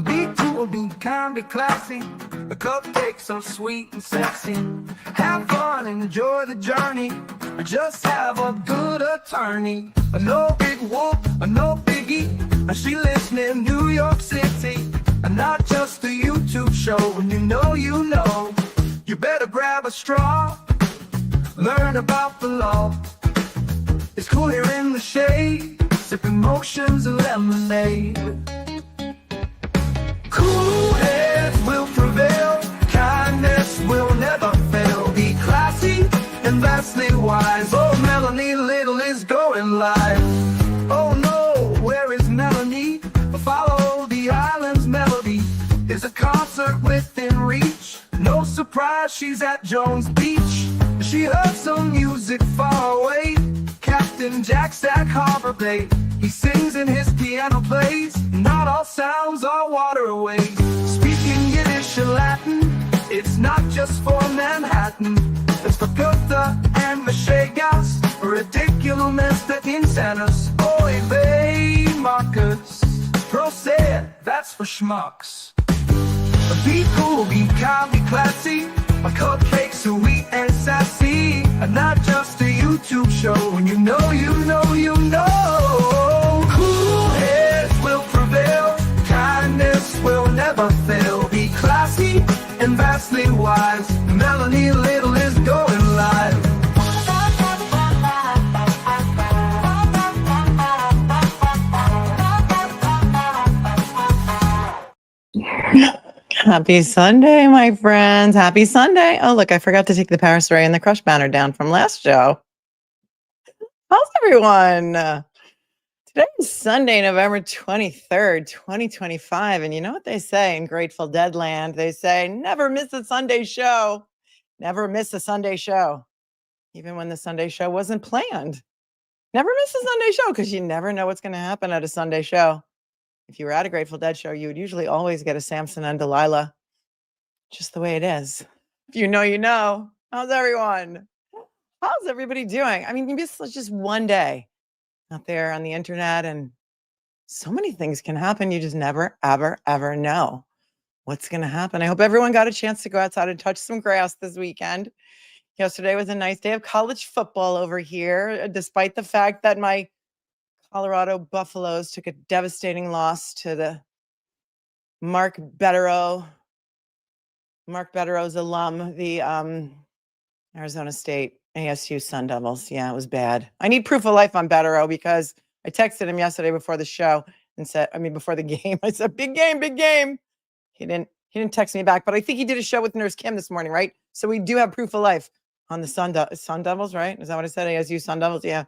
Be cool, be kind, be classy. A cupcake so sweet and sexy. Have fun and enjoy the journey. Just have a good attorney. No big whoop, no biggie. She lives near New York City. Not just a YouTube show. When you know, you better grab a straw. Learn about the law. It's cool here in the shade, sipping motions and lemonade. Cool heads will prevail, kindness will never fail. Be classy and vastly wise. Oh, Melanie Little is going live. Oh no, where is Melanie? Follow the island's melody. Is a concert within reach. No surprise, she's at Jones Beach. She heard some music far away. Captain Jack Stack Harbor Bay. He sings and his piano plays. Not all sounds are waterways. Speaking Yiddish and Latin, it's not just for Manhattan. It's for Goethe and Meshegas. Ridiculous that insanus. Oy vey, Marcus. Proset, that's for schmucks. Be cool, be kind, be classy. My cupcake's sweet and sassy. Not just a YouTube show. When you know, cool heads will prevail. Kindness will never fail. Be classy and vastly wise. Melanie Little is going live. Happy Sunday, my friends. Happy Sunday. Oh, look, I forgot to take the Paris Ray and the Crush banner down from last show. How's everyone? Today is Sunday, November 23rd, 2025. And you know what they say in Grateful Dead land? They say, never miss a Sunday show. Never miss a Sunday show. Even when the Sunday show wasn't planned. Never miss a Sunday show because you never know what's going to happen at a Sunday show. If you were at a Grateful Dead show, you would usually always get a Samson and Delilah. Just the way it is. If you know, you know. How's everyone? How's everybody doing? I mean, it's just one day out there on the internet, and so many things can happen. You just never, ever, ever know what's going to happen. I hope everyone got a chance to go outside and touch some grass this weekend. Yesterday was a nice day of college football over here, despite the fact that my Colorado Buffaloes took a devastating loss to the Mark Bettero's alum, the Arizona State ASU Sun Devils. Yeah, it was bad. I need proof of life on Betterow because I texted him yesterday before the show and said, before the game, I said, big game, big game. He didn't text me back, but I think he did a show with Nurse Kim this morning, right? So we do have proof of life on the Sun Devils, right? Is that what I said? ASU Sun Devils? Yeah.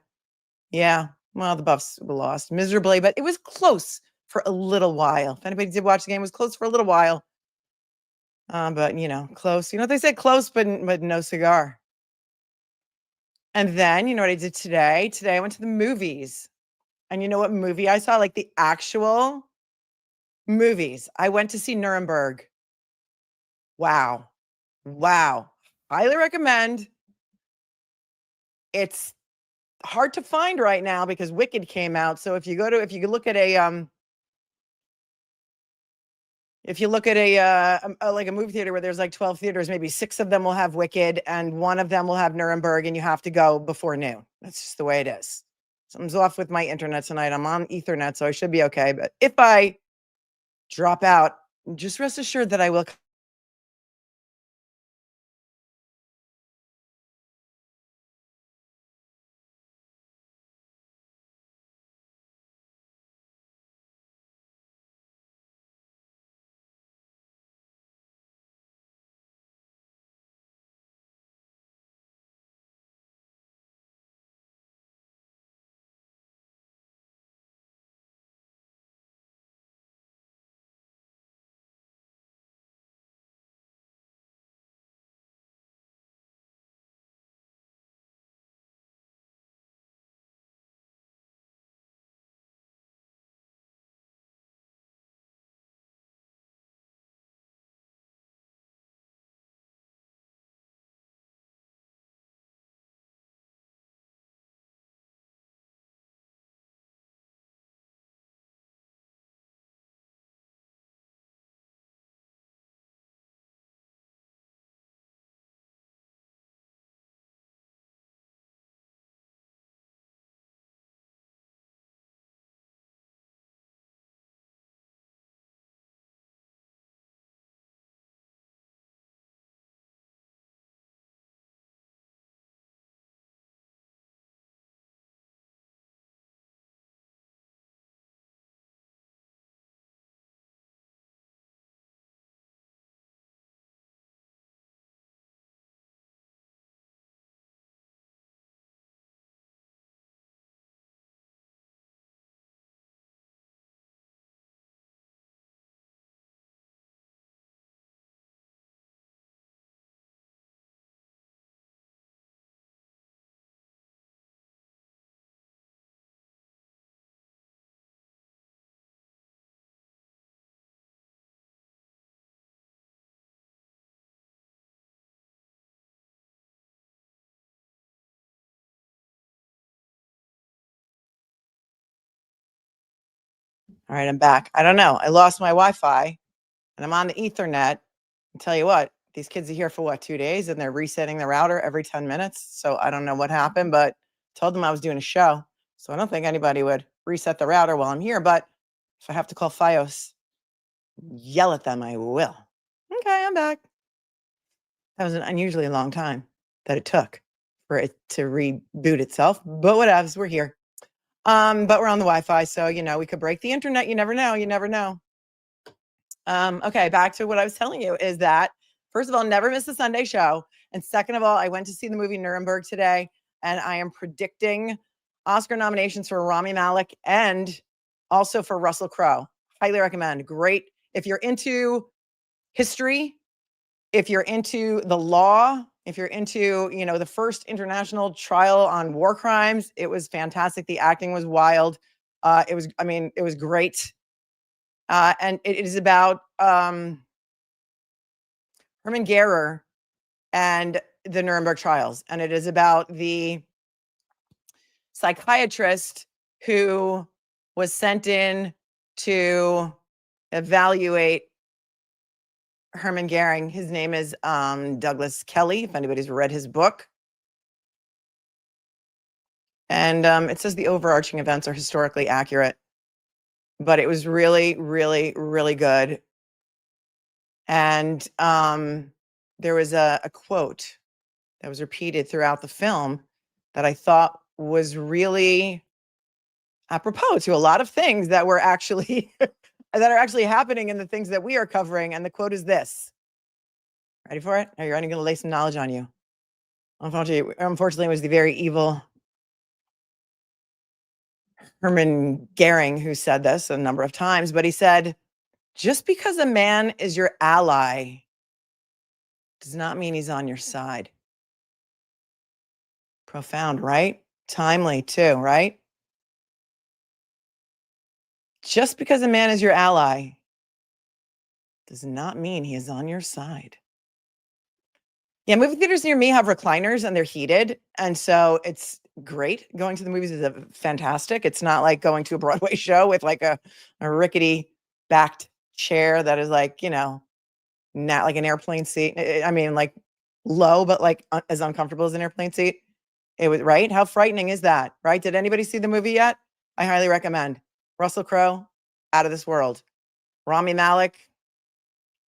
Yeah. Well, the Buffs lost miserably, but it was close for a little while. If anybody did watch the game, it was close for a little while. But, close. You know what they say? Close, but no cigar. And then, you know what I did today? Today I went to the movies. And you know what movie I saw? Like the actual movies. I went to see Nuremberg. Wow. Highly recommend. It's hard to find right now because Wicked came out. So if you look at a like a movie theater where there's like 12 theaters, maybe 6 of them will have Wicked and 1 of them will have Nuremberg, and you have to go before noon. That's just the way it is. Something's off with my internet tonight. I'm on Ethernet, so I should be okay. But if I drop out, just rest assured that I will All right, I'm back. I don't know. I lost my Wi-Fi and I'm on the Ethernet. I'll tell you what, these kids are here for what, 2 days, and they're resetting the router every 10 minutes. So I don't know what happened, but told them I was doing a show. So I don't think anybody would reset the router while I'm here. But if I have to call FiOS, yell at them, I will. Okay, I'm back. That was an unusually long time that it took for it to reboot itself, but whatevs, we're here. But we're on the Wi-Fi, so you know we could break the internet. You never know. You never know. Okay, back to what I was telling you is that first of all, never miss the Sunday show, and second of all, I went to see the movie Nuremberg today, and I am predicting Oscar nominations for Rami Malek and also for Russell Crowe. Highly recommend. Great if you're into history, if you're into the law, if you're into, you know, the first international trial on war crimes. It was fantastic. The acting was wild. It was great. And it is about Herman Gehrer and the Nuremberg trials. And it is about the psychiatrist who was sent in to evaluate Herman Goering. His name is Douglas Kelly, if anybody's read his book. And it says the overarching events are historically accurate, but it was really, really, really good. And there was a quote that was repeated throughout the film that I thought was really apropos to a lot of things that were actually that are actually happening in the things that we are covering. And the quote is this. Ready for it? Are you ready? I'm going to lay some knowledge on you. Unfortunately, it was the very evil Herman Goering who said this a number of times, but he said, just because a man is your ally does not mean he's on your side. Profound, right? Timely too, right? Just because a man is your ally does not mean he is on your side. Yeah, movie theaters near me have recliners and they're heated. And so it's great. Going to the movies is fantastic. It's not like going to a Broadway show with like a rickety backed chair that is like, you know, not like an airplane seat. I mean, like low, but like as uncomfortable as an airplane seat. It was right. How frightening is that? Right. Did anybody see the movie yet? I highly recommend. Russell Crowe, out of this world. Rami Malek,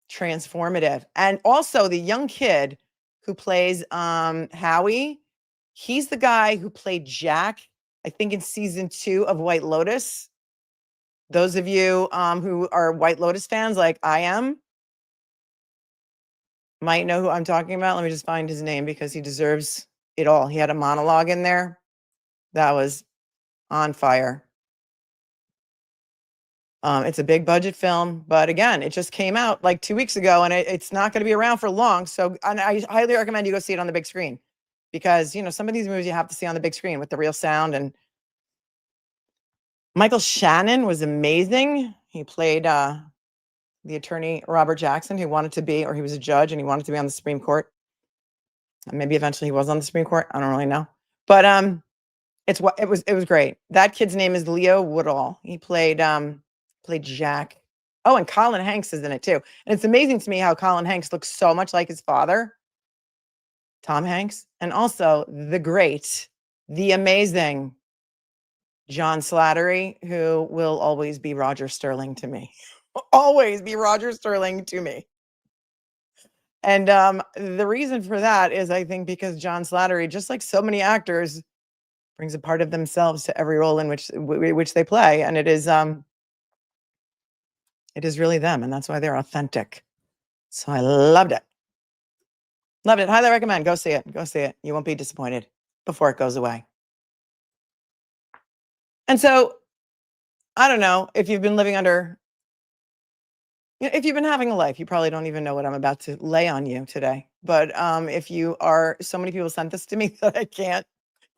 transformative. And also the young kid who plays Howie, he's the guy who played Jack, I think in season 2 of White Lotus. Those of you who are White Lotus fans like I am might know who I'm talking about. Let me just find his name because he deserves it all. He had a monologue in there that was on fire. It's a big budget film, but again, it just came out like 2 weeks ago and it's not going to be around for long. So I highly recommend you go see it on the big screen because, you know, some of these movies you have to see on the big screen with the real sound. And Michael Shannon was amazing. He played the attorney, Robert Jackson, who wanted to be, or he was a judge and he wanted to be on the Supreme Court. Maybe eventually he was on the Supreme Court. I don't really know, but it was great. That kid's name is Leo Woodall. He played Jack. Oh, and Colin Hanks is in it too. And it's amazing to me how Colin Hanks looks so much like his father, Tom Hanks, and also the great, the amazing John Slattery, who will always be Roger Sterling to me. Always be Roger Sterling to me. And the reason for that is I think because John Slattery, just like so many actors, brings a part of themselves to every role in which they play. And it is really them. And that's why they're authentic. So I loved it. Loved it. Highly recommend. Go see it. Go see it. You won't be disappointed before it goes away. And so I don't know if you've been living under, if you've been having a life, you probably don't even know what I'm about to lay on you today. But if you are, so many people sent this to me that I can't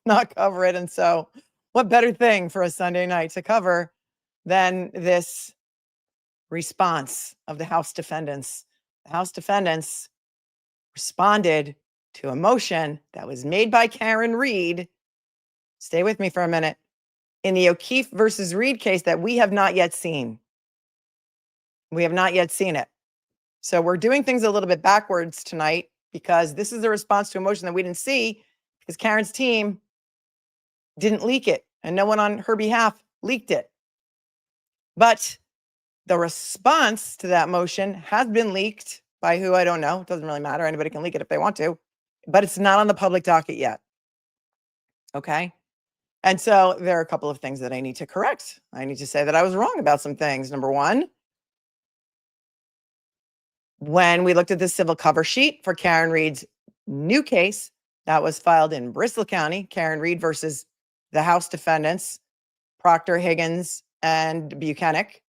not cover it. And so what better thing for a Sunday night to cover than this response of the House defendants? The House defendants responded to a motion that was made by Karen Reed. Stay with me for a minute. in the O'Keefe versus Reed case that we have not yet seen. We have not yet seen it. So we're doing things a little bit backwards tonight because this is a response to a motion that we didn't see because Karen's team didn't leak it and no one on her behalf leaked it. But the response to that motion has been leaked by who I don't know. It doesn't really matter. Anybody can leak it if they want to, but it's not on the public docket yet. Okay. And so there are a couple of things that I need to correct. I need to say that I was wrong about some things. Number one, when we looked at the civil cover sheet for Karen Reed's new case that was filed in Bristol County, Karen Reed versus the House defendants, Proctor, Higgins, and BUKHEKIK,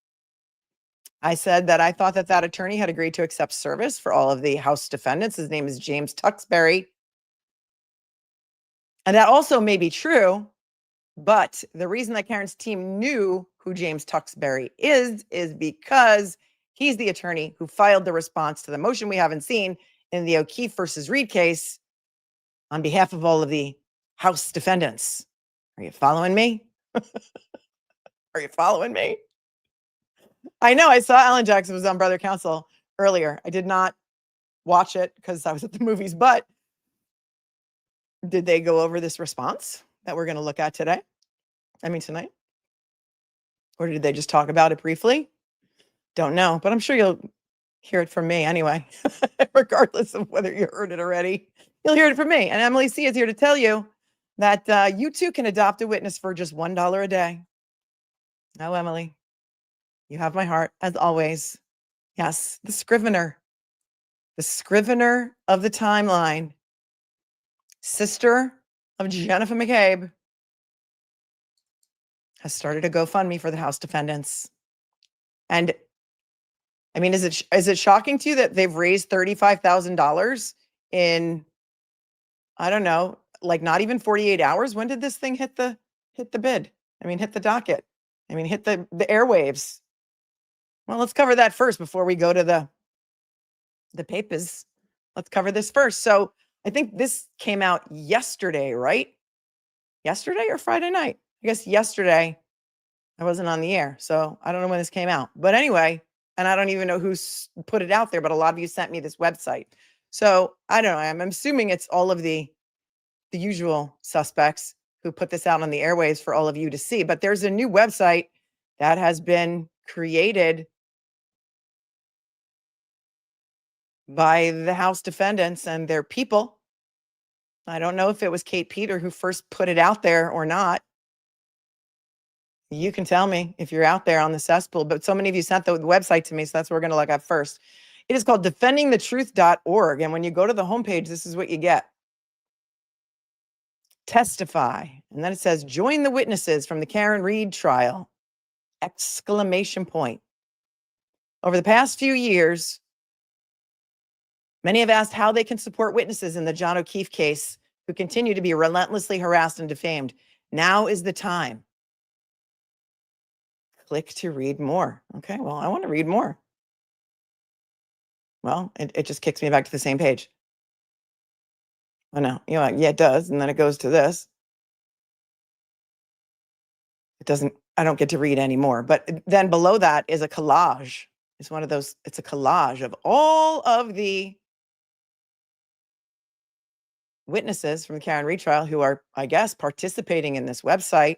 I said that I thought that that attorney had agreed to accept service for all of the House defendants. His name is James Tuxbury. And that also may be true, but the reason that Karen's team knew who James Tuxbury is because he's the attorney who filed the response to the motion we haven't seen in the O'Keefe versus Reed case on behalf of all of the House defendants. Are you following me? Are you following me? I know I saw Alan Jackson was on Brother Counsel earlier. I did not watch it because I was at the movies, but did they go over this response that we're going to look at today? I mean, tonight? Or did they just talk about it briefly? Don't know, but I'm sure you'll hear it from me anyway, regardless of whether you heard it already. You'll hear it from me. And Emily C. is here to tell you that you too can adopt a witness for just $1 a day. No, Emily, you have my heart, as always. Yes, the Scrivener of the timeline, sister of Jennifer McCabe, has started a GoFundMe for the House defendants. And I mean, is it shocking to you that they've raised $35,000 in, I don't know, like not even 48 hours? When did this thing hit the bid? I mean, hit the docket. I mean, hit the airwaves. Well, let's cover that first before we go to the papers. Let's cover this first. So I think this came out yesterday, right? Yesterday or Friday night? I guess yesterday. I wasn't on the air, so I don't know when this came out. But anyway, and I don't even know who put it out there, but a lot of you sent me this website. So I don't know. I'm assuming it's all of the usual suspects who put this out on the airwaves for all of you to see. But there's a new website that has been created by the House defendants and their people. I don't know if it was Kate Peter who first put it out there or not. You can tell me if you're out there on the cesspool, but so many of you sent the website to me, so that's what we're going to look at first. It is called defendingthetruth.org, and when you go to the homepage, this is what you get. Testify, and then it says, join the witnesses from the Karen Reed trial, exclamation point. Over the past few years, many have asked how they can support witnesses in the John O'Keefe case who continue to be relentlessly harassed and defamed. Now is the time. Click to read more. Okay, well, I want to read more. Well, it just kicks me back to the same page. Oh, no, yeah, it does. And then it goes to this. It doesn't, I don't get to read anymore. But then below that is a collage. It's one of those, it's a collage of all of the witnesses from the Karen Reed trial who are, I guess, participating in this website.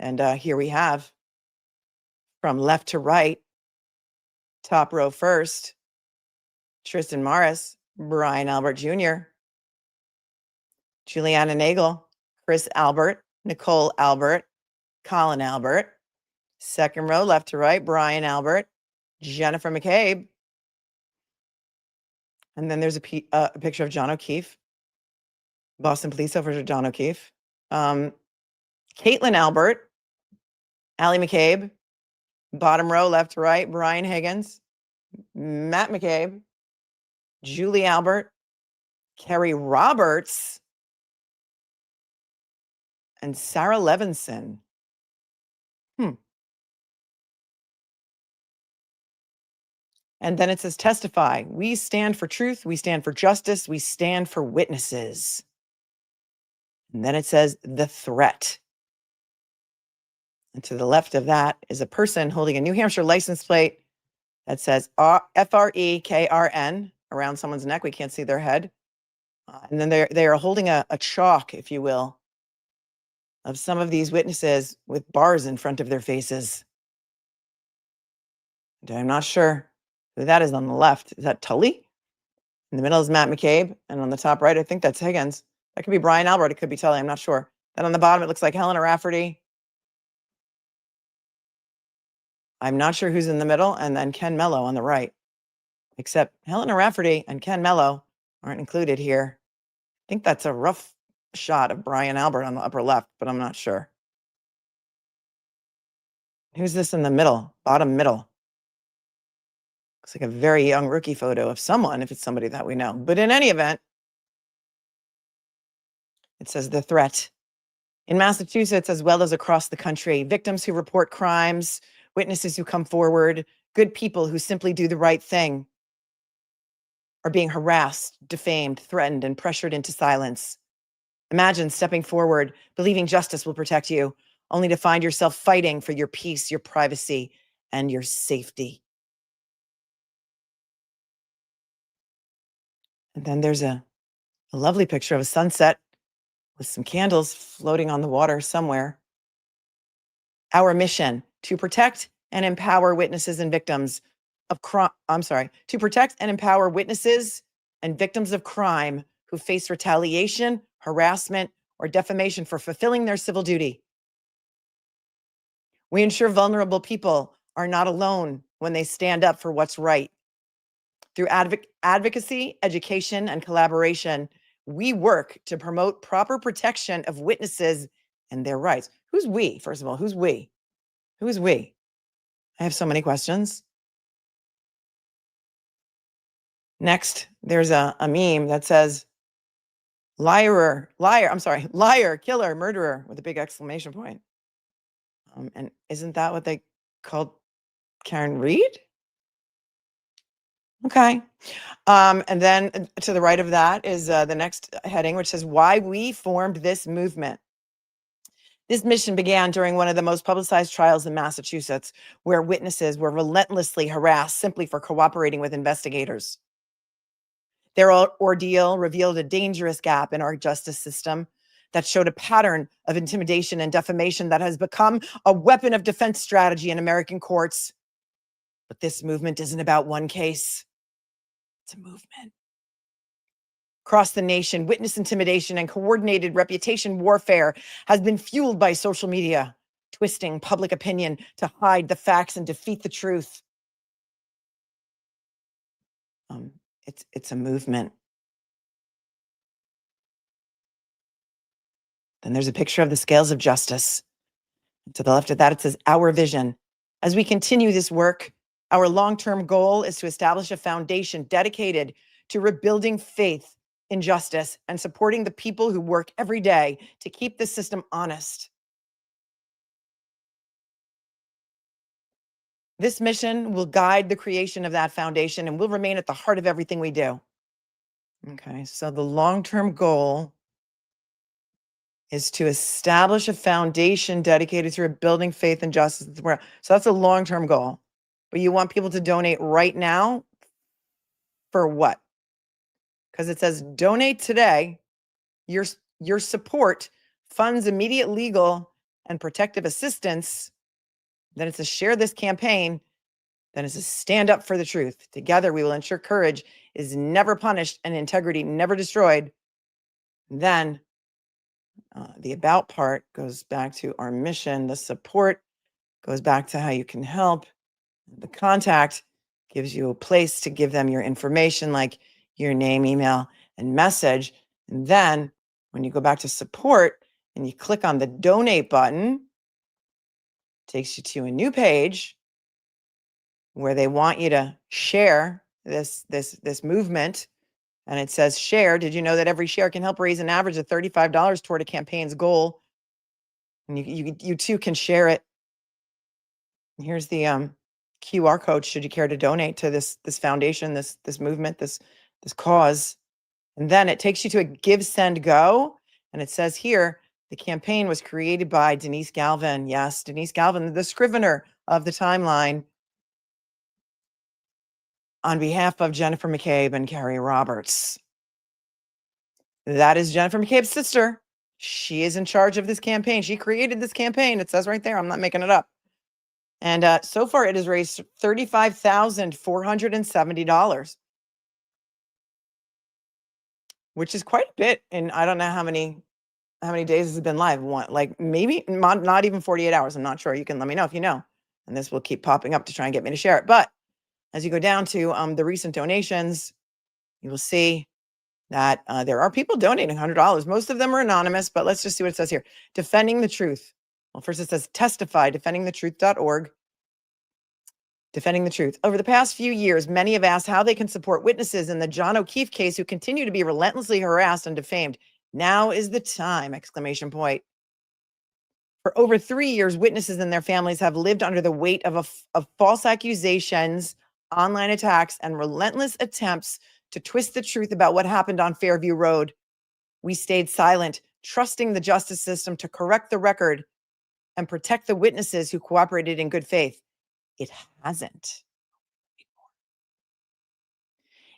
And here we have from left to right, top row first, Tristan Morris, Brian Albert Jr., Juliana Nagel, Chris Albert, Nicole Albert, Colin Albert. Second row, left to right, Brian Albert, Jennifer McCabe. And then there's a picture of John O'Keefe, Boston Police Officer John O'Keefe. Caitlin Albert, Allie McCabe. Bottom row, left to right, Brian Higgins, Matt McCabe, Julie Albert, Kerry Roberts, and Sarah Levinson. And then it says, testify. We stand for truth. We stand for justice. We stand for witnesses. And then it says, the threat. And to the left of that is a person holding a New Hampshire license plate that says FREKRN around someone's neck. We can't see their head. And then they are holding a chalk, if you will, of some of these witnesses with bars in front of their faces. And I'm not sure who that is on the left. Is that Tully? In the middle is Matt McCabe. And on the top right, I think that's Higgins. That could be Brian Albert. It could be Tully. I'm not sure. Then on the bottom, it looks like Helena Rafferty. I'm not sure who's in the middle. And then Ken Mello on the right. Except Helena Rafferty and Ken Mello aren't included here. I think that's a rough shot of Brian Albert on the upper left, but I'm not sure. Who's this in the middle, bottom middle? Looks like a very young rookie photo of someone, if it's somebody that we know. But in any event, it says the threat. In Massachusetts, as well as across the country, victims who report crimes, witnesses who come forward, good people who simply do the right thing are being harassed, defamed, threatened, and pressured into silence. Imagine stepping forward, believing justice will protect you, only to find yourself fighting for your peace, your privacy, and your safety. And then there's a lovely picture of a sunset with some candles floating on the water somewhere. Our mission: to protect and empower witnesses and victims of crime. To protect and empower witnesses and victims of crime who face retaliation, harassment, or defamation for fulfilling their civil duty. We ensure vulnerable people are not alone when they stand up for what's right. Through advocacy, education, and collaboration, we work to promote proper protection of witnesses and their rights. Who's we? First of all, who's we? Who is we? I have so many questions. Next, there's a meme that says, liar, killer, murderer, with a big exclamation point. And isn't that what they called Karen Reed? Okay. And then to the right of that is the next heading, which says, why we formed this movement. This mission began during one of the most publicized trials in Massachusetts, where witnesses were relentlessly harassed simply for cooperating with investigators. Their ordeal revealed a dangerous gap in our justice system that showed a pattern of intimidation and defamation that has become a weapon of defense strategy in American courts. But this movement isn't about one case. It's a movement. Across the nation, witness intimidation and coordinated reputation warfare has been fueled by social media, twisting public opinion to hide the facts and defeat the truth. It's a movement. Then there's a picture of the scales of justice. To the left of that, it says, our vision. As we continue this work, our long-term goal is to establish a foundation dedicated to rebuilding faith in justice and supporting the people who work every day to keep the system honest. This mission will guide the creation of that foundation and will remain at the heart of everything we do. Okay, so the long-term goal is to establish a foundation dedicated to rebuilding faith and justice. So that's a long-term goal. But you want people to donate right now for what? Because it says donate today. Your support funds immediate legal and protective assistance. Then it's a share this campaign. Then it's a stand up for the truth. Together, we will ensure courage is never punished and integrity never destroyed. Then the about part goes back to our mission. The support goes back to how you can help. The contact gives you a place to give them your information, like your name, email, and message. And then when you go back to support and you click on the donate button, it takes you to a new page where they want you to share this movement. And it says share. Did you know that every share can help raise an average of $35 toward a campaign's goal? And you too can share it. And here's the QR code should you care to donate to this foundation, this movement, this cause. And then it takes you to a Give, Send, Go. And it says here, The campaign was created by Denise Galvin. Yes, Denise Galvin, the Scrivener of the timeline, on behalf of Jennifer McCabe and Carrie Roberts. That is Jennifer McCabe's sister. She is in charge of this campaign. She created this campaign. It says right there. I'm not making it up. And so far, it has raised $35,470, which is quite a bit. And I don't know how many days has it been live. Like maybe not even 48 hours. I'm not sure. You can let me know if you know. And this will keep popping up to try and get me to share it. But as you go down to the recent donations, you will see that there are people donating $100. Most of them are anonymous, but let's just see what it says here. Defending the Truth. Well, first it says testify, defendingthetruth.org. Defending the Truth. Over the past few years, many have asked how they can support witnesses in the John O'Keefe case who continue to be relentlessly harassed and defamed. Now is the time, exclamation point. For over 3 years, witnesses and their families have lived under the weight of false accusations, online attacks, and relentless attempts to twist the truth about what happened on Fairview Road. We stayed silent, trusting the justice system to correct the record and protect the witnesses who cooperated in good faith. It hasn't.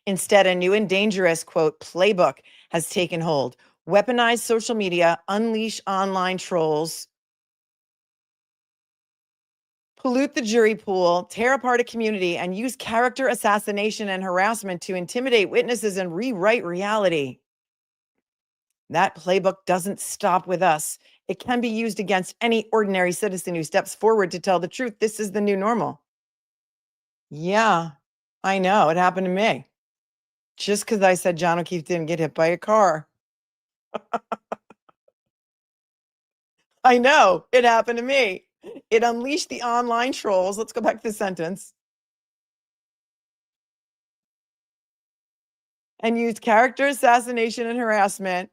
Instead, a new and dangerous, quote, playbook has taken hold. Weaponize social media, unleash online trolls, pollute the jury pool, tear apart a community, and use character assassination and harassment to intimidate witnesses and rewrite reality. That playbook doesn't stop with us. It can be used against any ordinary citizen who steps forward to tell the truth. This is the new normal. Yeah, I know. It happened to me. Just because I said John O'Keefe didn't get hit by a car. I know. It happened to me. It unleashed the online trolls. Let's go back to the sentence. And used character assassination and harassment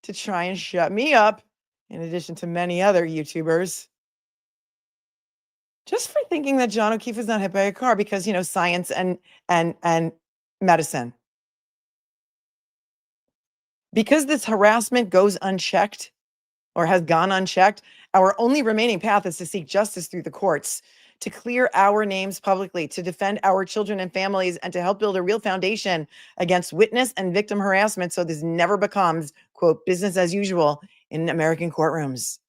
to try and shut me up, in addition to many other YouTubers, just for thinking that John O'Keefe was not hit by a car because, you know, science and medicine. Because this harassment goes unchecked or has gone unchecked, our only remaining path is to seek justice through the courts, to clear our names publicly, to defend our children and families, and to help build a real foundation against witness and victim harassment so this never becomes, quote, business as usual in American courtrooms.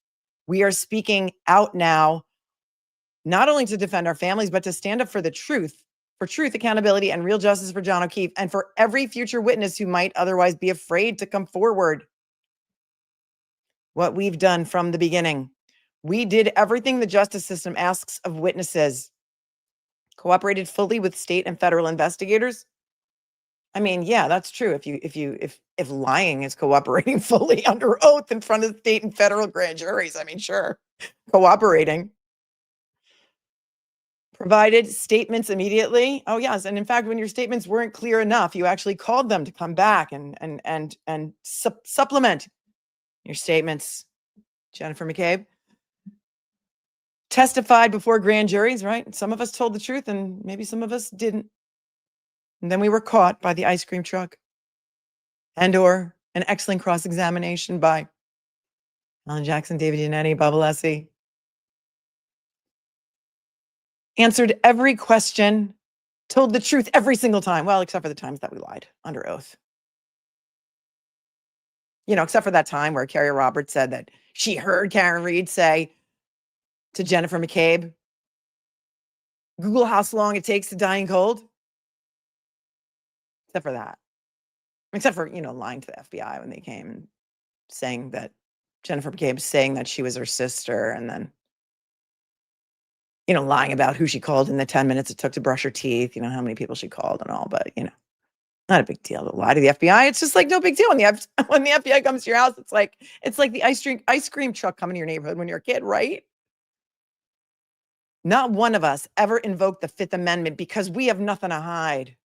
We are speaking out now, not only to defend our families, but to stand up for the truth, for truth, accountability, and real justice for John O'Keefe and for every future witness who might otherwise be afraid to come forward. What we've done from the beginning. We did everything the justice system asks of witnesses, cooperated fully with state and federal investigators. I mean, yeah, that's true. If lying is cooperating fully under oath in front of state and federal grand juries, I mean, sure, cooperating. Provided statements immediately. Oh, yes. And in fact, when your statements weren't clear enough, you actually called them to come back and supplement your statements. Jennifer McCabe testified before grand juries, right? Some of us told the truth and maybe some of us didn't. And then we were caught by the ice cream truck and or an excellent cross-examination by Alan Jackson, David Yannetti, Bob Alessi. Answered every question, told the truth every single time. Well, except for the times that we lied under oath. You know, except for that time where Carrie Roberts said that she heard Karen Reed say to Jennifer McCabe, Google how long it takes to die in cold. Except for that. Except for, you know, lying to the FBI when they came and saying that Jennifer McCabe saying that she was her sister and then, you know, lying about who she called in the 10 minutes it took to brush her teeth, you know, how many people she called and all, but, you know, not a big deal to lie to the FBI. It's just like no big deal when the FBI comes to your house. It's like the ice cream truck coming to your neighborhood when you're a kid, right? Not one of us ever invoked the Fifth Amendment because we have nothing to hide.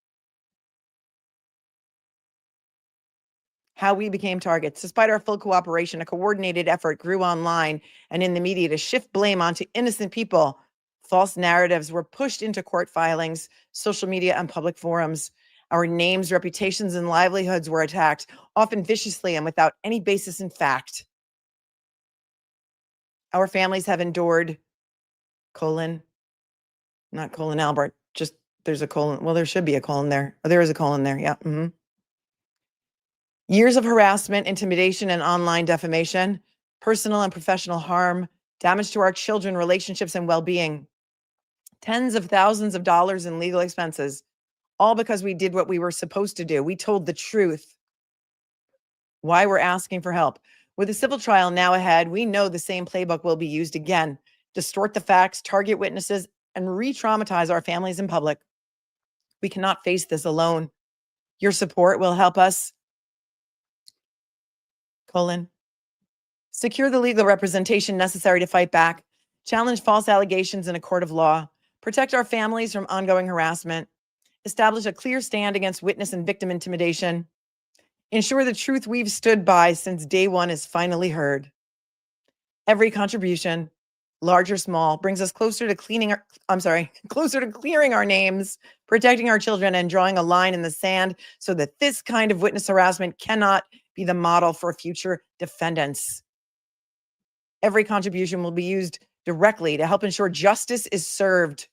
How we became targets. Despite our full cooperation, a coordinated effort grew online and in the media to shift blame onto innocent people. False narratives were pushed into court filings, social media, and public forums. Our names, reputations, and livelihoods were attacked, often viciously and without any basis in fact. Our families have endured, colon, not colon Albert, just there's a colon. Well, there should be a colon there. Oh, there is a colon there. Yeah. Years of harassment, intimidation, and online defamation, personal and professional harm, damage to our children, relationships, and well-being, tens of thousands of dollars in legal expenses, all because we did what we were supposed to do. We told the truth. Why we're asking for help. With a civil trial now ahead, we know the same playbook will be used again. Distort the facts, target witnesses, and re-traumatize our families in public. We cannot face this alone. Your support will help us, secure the legal representation necessary to fight back, challenge false allegations in a court of law, protect our families from ongoing harassment, establish a clear stand against witness and victim intimidation, ensure the truth we've stood by since day one is finally heard. Every contribution, large or small, brings us closer to closer to clearing our names, protecting our children, and drawing a line in the sand so that this kind of witness harassment cannot be the model for future defendants. Every contribution will be used directly to help ensure justice is served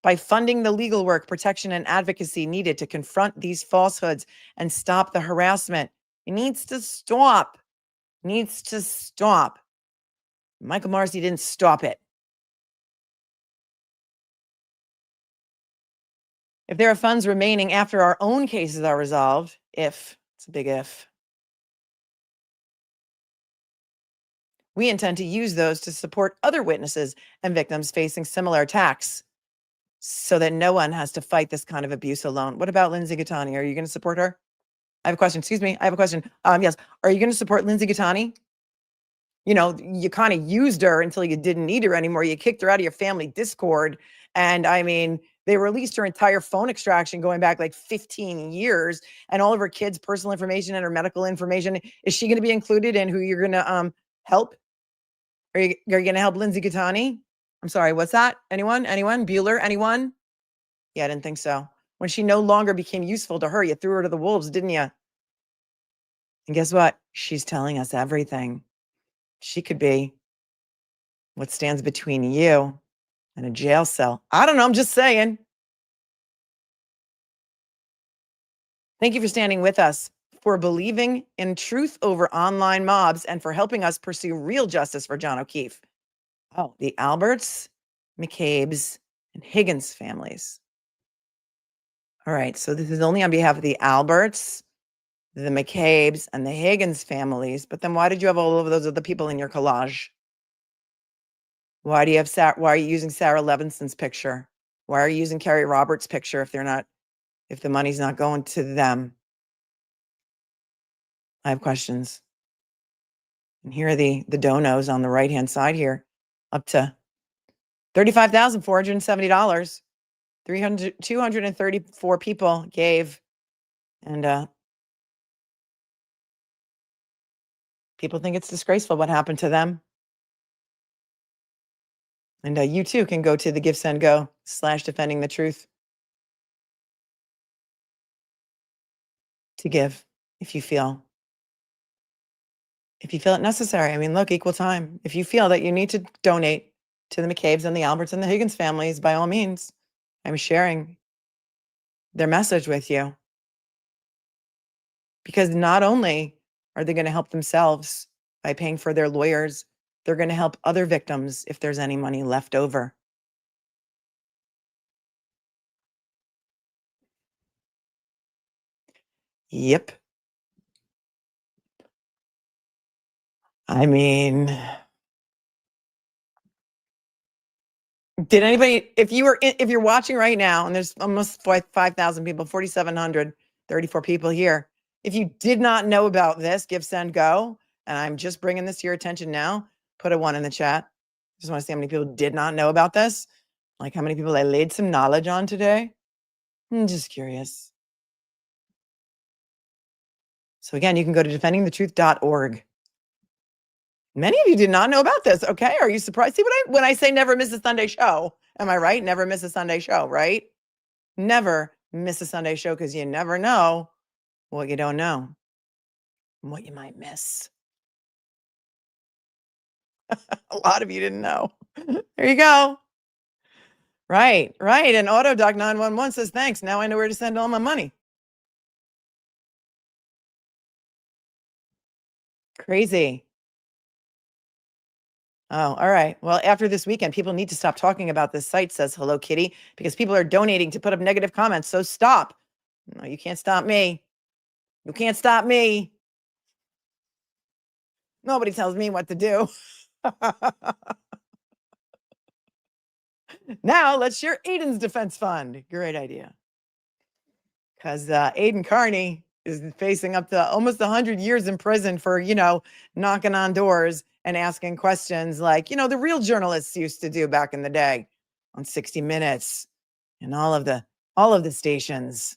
by funding the legal work, protection, and advocacy needed to confront these falsehoods and stop the harassment. It needs to stop. Needs to stop. Michael Marcy didn't stop it. If there are funds remaining after our own cases are resolved, it's a big if, we intend to use those to support other witnesses and victims facing similar attacks so that no one has to fight this kind of abuse alone. What about Lindsay Gattani? Are you going to support her? I have a question. Excuse me. I have a question. Yes. Are you going to support Lindsay Gattani? You know, you kind of used her until you didn't need her anymore. You kicked her out of your family Discord. And I mean, they released her entire phone extraction going back like 15 years and all of her kids' personal information and her medical information. Is she going to be included in who you're going to help? Are you going to help Lindsay Gattani? I'm sorry, what's that? Anyone? Bueller? Anyone? Yeah, I didn't think so. When she no longer became useful to her, you threw her to the wolves, didn't you? And guess what? She's telling us everything. She could be what stands between you and a jail cell. I don't know. I'm just saying. Thank you for standing with us, for believing in truth over online mobs, and for helping us pursue real justice for John O'Keefe. Oh, the Alberts, McCabes, and Higgins families. All right, so this is only on behalf of the Alberts, the McCabes, and the Higgins families. But then why did you have all of those other people in your collage? Why do you have why are you using Sarah Levinson's picture? Why are you using Carrie Roberts' picture if the money's not going to them? I have questions. And here are the donos on the right-hand side here, up to $35,470. 234 people gave, and people think it's disgraceful what happened to them. And you too can go to the GiveSendGo/defending the truth to give if you feel it necessary. I mean, look, equal time. If you feel that you need to donate to the McCabes and the Alberts and the Higgins families, by all means, I'm sharing their message with you. Because not only are they going to help themselves by paying for their lawyers, they're going to help other victims if there's any money left over. Yep. I mean, did anybody, if you're watching right now, and there's almost 5,000 people, 4,734 people here, if you did not know about this, Give, Send, Go, and I'm just bringing this to your attention now, put a 1 in the chat. Just want to see how many people did not know about this. Like how many people I laid some knowledge on today. I'm just curious. So again, you can go to defendingthetruth.org. Many of you did not know about this. Okay. Are you surprised? See when I say never miss a Sunday show, am I right? Never miss a Sunday show, right? Never miss a Sunday show, because you never know what you don't know and what you might miss. A lot of you didn't know. There you go. Right, right. And AutoDoc 911 says, thanks. Now I know where to send all my money. Crazy. Oh, all right. Well, after this weekend, people need to stop talking about this site, says Hello Kitty, because people are donating to put up negative comments. So stop. No, you can't stop me. You can't stop me. Nobody tells me what to do. Now let's share Aiden's defense fund. Great idea. Because Aiden Carney is facing up to almost 100 years in prison for, knocking on doors and asking questions like, the real journalists used to do back in the day on 60 Minutes and all of the stations.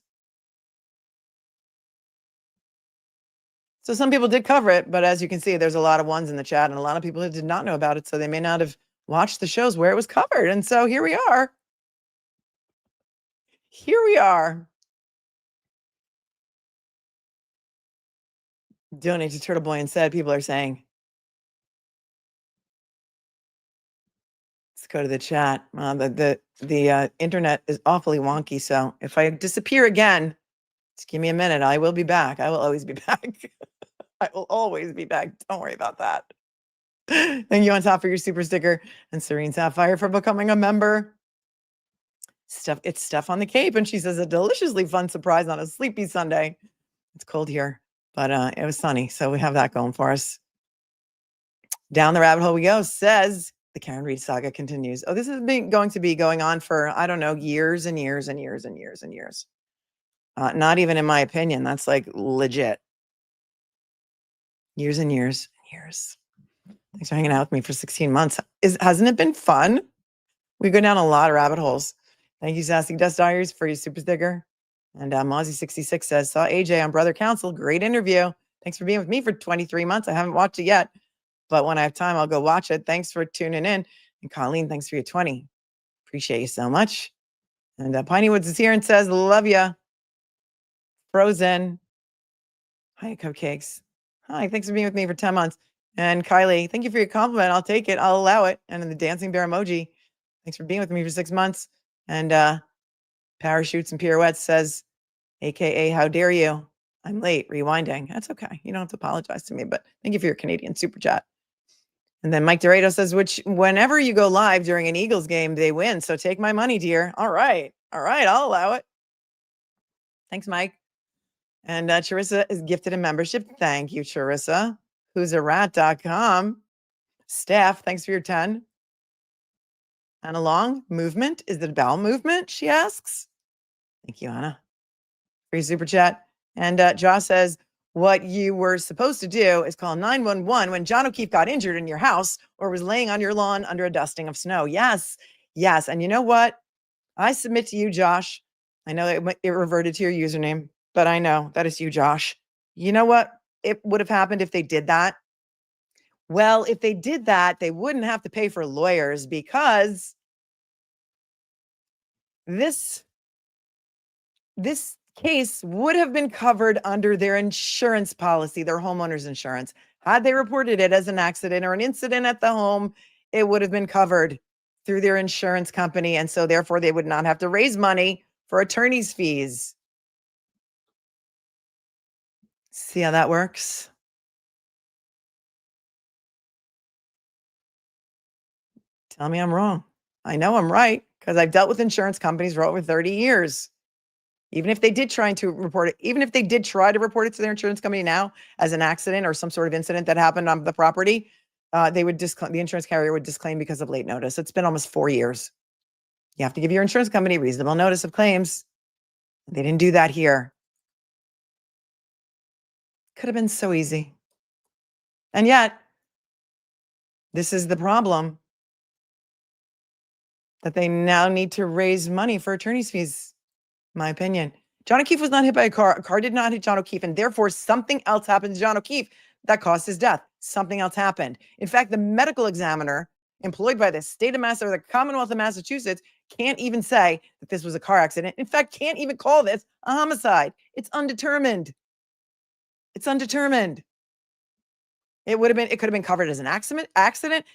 So some people did cover it, but as you can see, there's a lot of ones in the chat and a lot of people who did not know about it, so they may not have watched the shows where it was covered. And so here we are. Here we are. Donate to Turtle Boy Instead, people are saying. Let's go to the chat. The internet is awfully wonky, so if I disappear again, just give me a minute. I will be back. I will always be back. I will always be back. Don't worry about that. Thank you on top for your super sticker and Serene Sapphire for becoming a member. It's Steph on the Cape, and she says a deliciously fun surprise on a sleepy Sunday. It's cold here, but it was sunny, so we have that going for us. Down the rabbit hole we go, says the Karen Reed saga continues. Oh, this is going to be going on for, I don't know, years and years and years and years and years. Not even in my opinion. That's like legit. Years and years and years. Thanks for hanging out with me for 16 months. Hasn't it been fun? We go down a lot of rabbit holes. Thank you, Sassy Dust Diaries, for your super sticker. And Mozzie66 says, saw AJ on Brother Council. Great interview. Thanks for being with me for 23 months. I haven't watched it yet, but when I have time, I'll go watch it. Thanks for tuning in. And Colleen, thanks for your 20. Appreciate you so much. And Piney Woods is here and says, love ya. Frozen. Hi, Cupcakes. Hi, thanks for being with me for 10 months. And Kylie, thank you for your compliment. I'll take it. I'll allow it. And then the dancing bear emoji. Thanks for being with me for 6 months. And Parachutes and Pirouettes says, AKA, how dare you? I'm late, rewinding. That's okay. You don't have to apologize to me, but thank you for your Canadian super chat. And then Mike Dorado says, whenever you go live during an Eagles game, they win. So take my money, dear. All right. All right. I'll allow it. Thanks, Mike. And Charissa is gifted a membership. Thank you, Charissa. Who's a rat.com. Staff, thanks for your 10. Anna Long, movement. Is it a bowel movement? She asks. Thank you, Anna, for your super chat. And Josh says, what you were supposed to do is call 911 when John O'Keefe got injured in your house or was laying on your lawn under a dusting of snow. Yes, yes. And you know what? I submit to you, Josh. I know it reverted to your username, but I know that is you, Josh. You know what it would have happened if they did that? Well, if they did that, they wouldn't have to pay for lawyers because this case would have been covered under their insurance policy, their homeowner's insurance. Had they reported it as an accident or an incident at the home, it would have been covered through their insurance company. And so therefore they would not have to raise money for attorney's fees. See how that works? Tell me I'm wrong. I know I'm right because I've dealt with insurance companies for over 30 years. Even if they did try to report it, even if they did try to report it to their insurance company now as an accident or some sort of incident that happened on the property, they would disclaim, the insurance carrier would disclaim because of late notice. It's been almost 4 years. You have to give your insurance company reasonable notice of claims. They didn't do that here. Could have been so easy. And yet, this is the problem, that they now need to raise money for attorney's fees, in my opinion. John O'Keefe was not hit by a car. A car did not hit John O'Keefe, and therefore something else happened to John O'Keefe that caused his death. Something else happened. In fact, the medical examiner employed by the state of Mass or the Commonwealth of Massachusetts can't even say that this was a car accident. In fact, can't even call this a homicide. It's undetermined. It's undetermined. It could have been covered as an accident,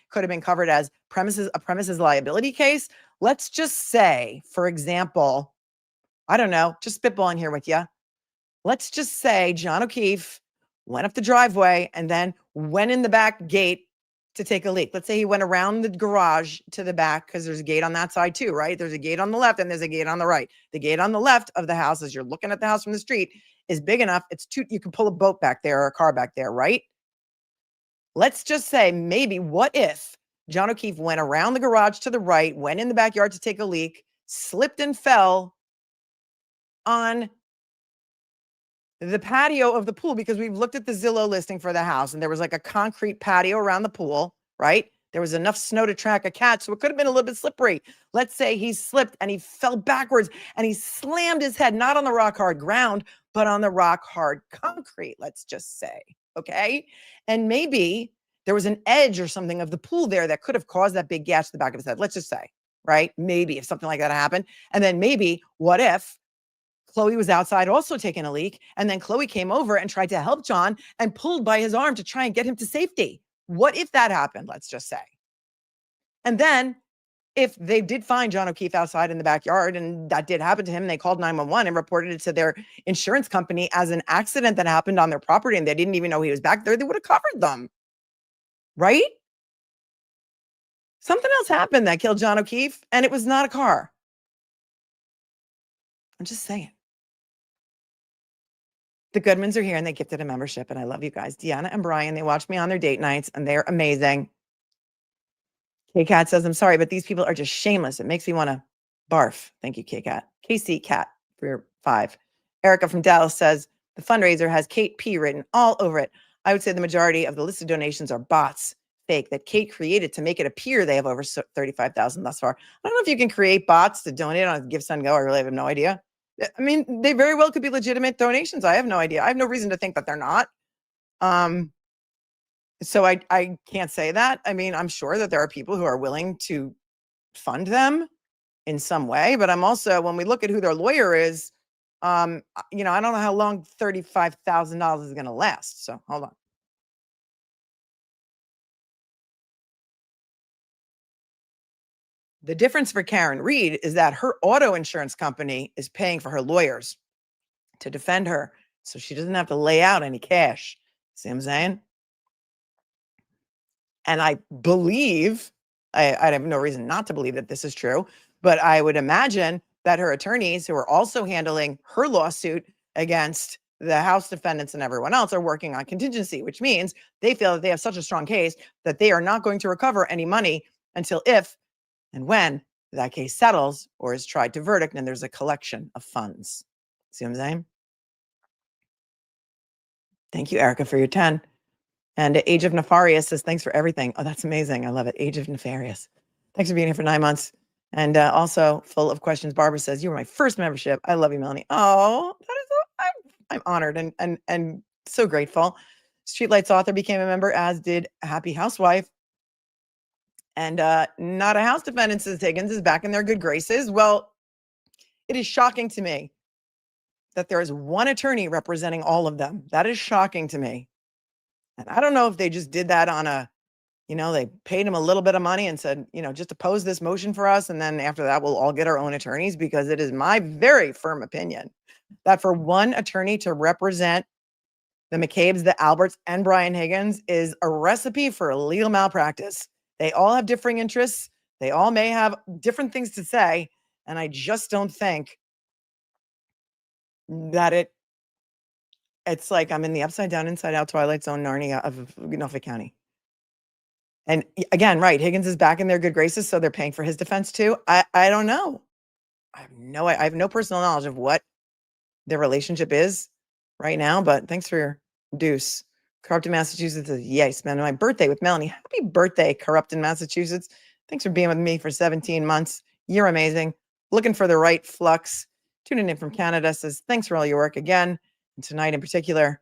could have been covered as a premises liability case. Let's just say, for example, I don't know, just spitballing here with you. Let's just say John O'Keefe went up the driveway and then went in the back gate to take a leak. Let's say he went around the garage to the back, because there's a gate on that side too, right? There's a gate on the left and there's a gate on the right. The gate on the left of the house, as you're looking at the house from the street, is big enough. You can pull a boat back there or a car back there, right? Let's just say, maybe, what if John O'Keefe went around the garage to the right, went in the backyard to take a leak, slipped and fell on the patio of the pool, because we've looked at the Zillow listing for the house and there was like a concrete patio around the pool, right? There was enough snow to track a cat, so it could have been a little bit slippery. Let's say he slipped and he fell backwards and he slammed his head, not on the rock hard ground, but on the rock hard concrete, let's just say, okay? And maybe there was an edge or something of the pool there that could have caused that big gash to the back of his head, let's just say, right? Maybe if something like that happened. And then maybe, what if Chloe was outside also taking a leak, and then Chloe came over and tried to help John and pulled by his arm to try and get him to safety? What if that happened, let's just say? And then if they did find John O'Keefe outside in the backyard and that did happen to him, they called 911 and reported it to their insurance company as an accident that happened on their property and they didn't even know he was back there, they would have covered them, right? Something else happened that killed John O'Keefe and it was not a car. I'm just saying. The Goodmans are here and they gifted a membership and I love you guys. Deanna and Brian, they watch me on their date nights and they're amazing. K-Cat says, I'm sorry, but these people are just shameless. It makes me want to barf. Thank you, K-Cat. KC Cat for your 5. Erica from Dallas says, the fundraiser has Kate P written all over it. I would say the majority of the listed donations are bots, fake, that Kate created to make it appear they have over 35,000 thus far. I don't know if you can create bots to donate on Give, Send, Go. I really have no idea. I mean, they very well could be legitimate donations. I have no idea. I have no reason to think that they're not. So I can't say that. I mean, I'm sure that there are people who are willing to fund them in some way, but I'm also, when we look at who their lawyer is, I don't know how long $35,000 is going to last. So hold on. The difference for Karen Reed is that her auto insurance company is paying for her lawyers to defend her, so she doesn't have to lay out any cash. See what I'm saying? And I believe, I have no reason not to believe that this is true, but I would imagine that her attorneys who are also handling her lawsuit against the House defendants and everyone else are working on contingency, which means they feel that they have such a strong case that they are not going to recover any money until if and when that case settles or is tried to verdict and there's a collection of funds. See what I'm saying? Thank you, Erica, for your 10. And Age of Nefarious says, thanks for everything. Oh, that's amazing. I love it. Age of Nefarious. Thanks for being here for 9 months. And also full of questions. Barbara says, you were my first membership. I love you, Melanie. Oh, I'm honored and so grateful. Streetlights author became a member, as did Happy Housewife. And not a House defendant, says Higgins, is back in their good graces. Well, it is shocking to me that there is one attorney representing all of them. That is shocking to me. And I don't know if they just did that on they paid him a little bit of money and said, just oppose this motion for us. And then after that, we'll all get our own attorneys, because it is my very firm opinion that for one attorney to represent the McCabes, the Alberts, and Brian Higgins is a recipe for legal malpractice. They all have differing interests. They all may have different things to say. And I just don't think that it's like I'm in the upside down, inside out, Twilight Zone Narnia of Norfolk County. And again, right, Higgins is back in their good graces, so they're paying for his defense too. I don't know. I have no personal knowledge of what their relationship is right now, but thanks for your deuce. Corrupt in Massachusetts says, yay, spend my birthday with Melanie. Happy birthday, Corrupt in Massachusetts. Thanks for being with me for 17 months. You're amazing. Looking for the right flux. Tuning in from Canada says, thanks for all your work again. And tonight in particular,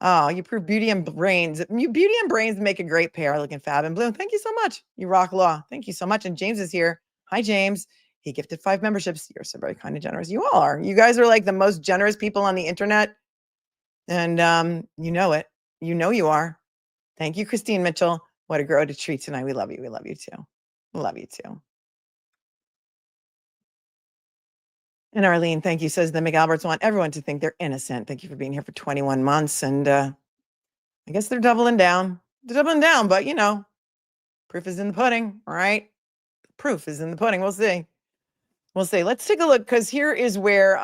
oh, you prove beauty and brains. Beauty and brains make a great pair. Looking fab and bloom. Thank you so much. You rock law. Thank you so much. And James is here. Hi, James. He gifted 5 memberships. You're so very kind and generous. You all are. You guys are like the most generous people on the internet. And you know it. You know you are. Thank you, Christine Mitchell. What a girl to treat tonight. We love you. We love you too. We love you too. And Arlene, thank you, says the McAlberts want everyone to think they're innocent. Thank you for being here for 21 months. And I guess they're doubling down. They're doubling down, but you know, proof is in the pudding, all right? Proof is in the pudding. We'll see. We'll see. Let's take a look, because here is where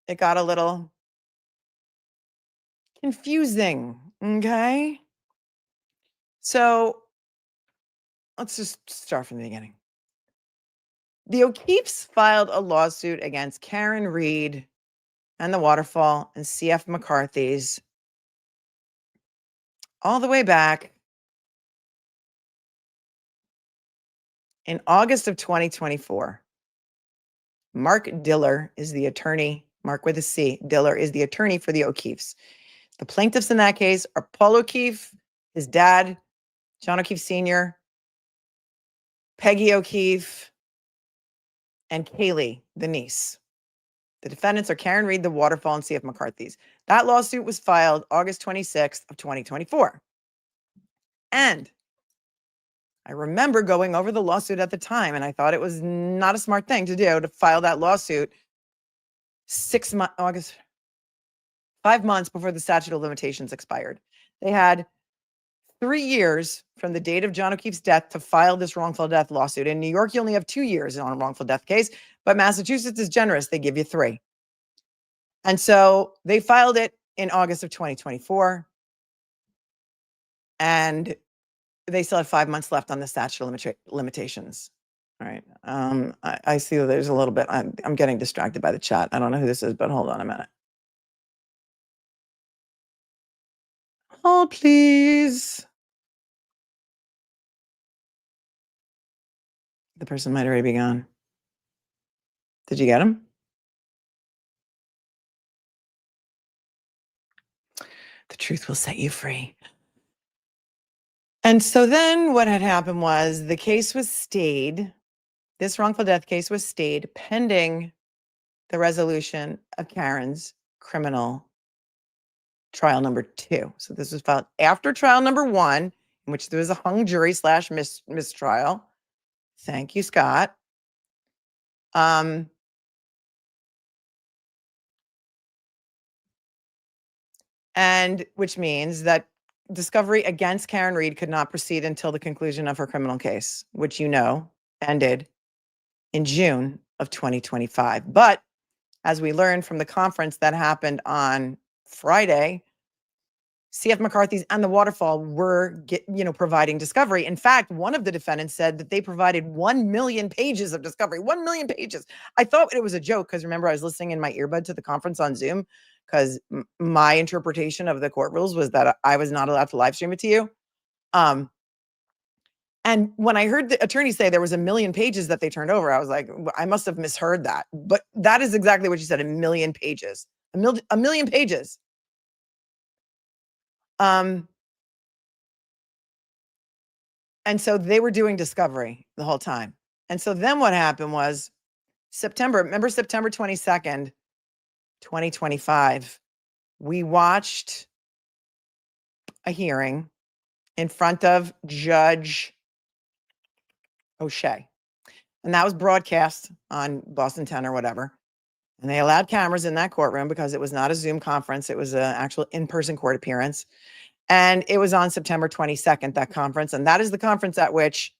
it got a little confusing. Okay. So let's just start from the beginning. The O'Keefes filed a lawsuit against Karen Reed and the Waterfall and CF McCarthy's all the way back in August of 2024. Mark Diller is the attorney, Mark with a C, Diller is the attorney for the O'Keefes. The plaintiffs in that case are Paul O'Keefe, his dad, John O'Keefe Sr., Peggy O'Keefe, and Kaylee, the niece. The defendants are Karen Reed, the Waterfall, and CF McCarthy's. That lawsuit was filed August 26th of 2024. And I remember going over the lawsuit at the time, and I thought it was not a smart thing to do to file that lawsuit 5 months before the statute of limitations expired. They had 3 years from the date of John O'Keefe's death to file this wrongful death lawsuit. In New York, you only have 2 years on a wrongful death case, but Massachusetts is generous. They give you 3. And so they filed it in August of 2024. And they still have 5 months left on the statute of limitations. All right. I see that there's a little bit, I'm getting distracted by the chat. I don't know who this is, but hold on a minute. Hold, please. The person might already be gone. Did you get him? The truth will set you free. And so then what had happened was the case was stayed. This wrongful death case was stayed pending the resolution of Karen's criminal trial number 2. So this was filed after trial number 1, in which there was a hung jury / mistrial. Thank you, Scott. And which means that discovery against Karen Reed could not proceed until the conclusion of her criminal case, which you know ended in June of 2025. But as we learned from the conference that happened on Friday, CF McCarthy's and the Waterfall were providing discovery. In fact, one of the defendants said that they provided 1 million pages of discovery. 1 million pages. I thought it was a joke because remember I was listening in my earbud to the conference on Zoom because my interpretation of the court rules was that I was not allowed to live stream it to you. And when I heard the attorney say there was 1 million pages that they turned over, I was like, I must have misheard that. But that is exactly what she said, 1 million pages. A million pages. And so they were doing discovery the whole time. And so then what happened was September 22nd, 2025, we watched a hearing in front of Judge O'Shea. And that was broadcast on Boston 10 or whatever. And they allowed cameras in that courtroom because it was not a Zoom conference. It was an actual in-person court appearance. And it was on September 22nd, that conference. And that is the conference at which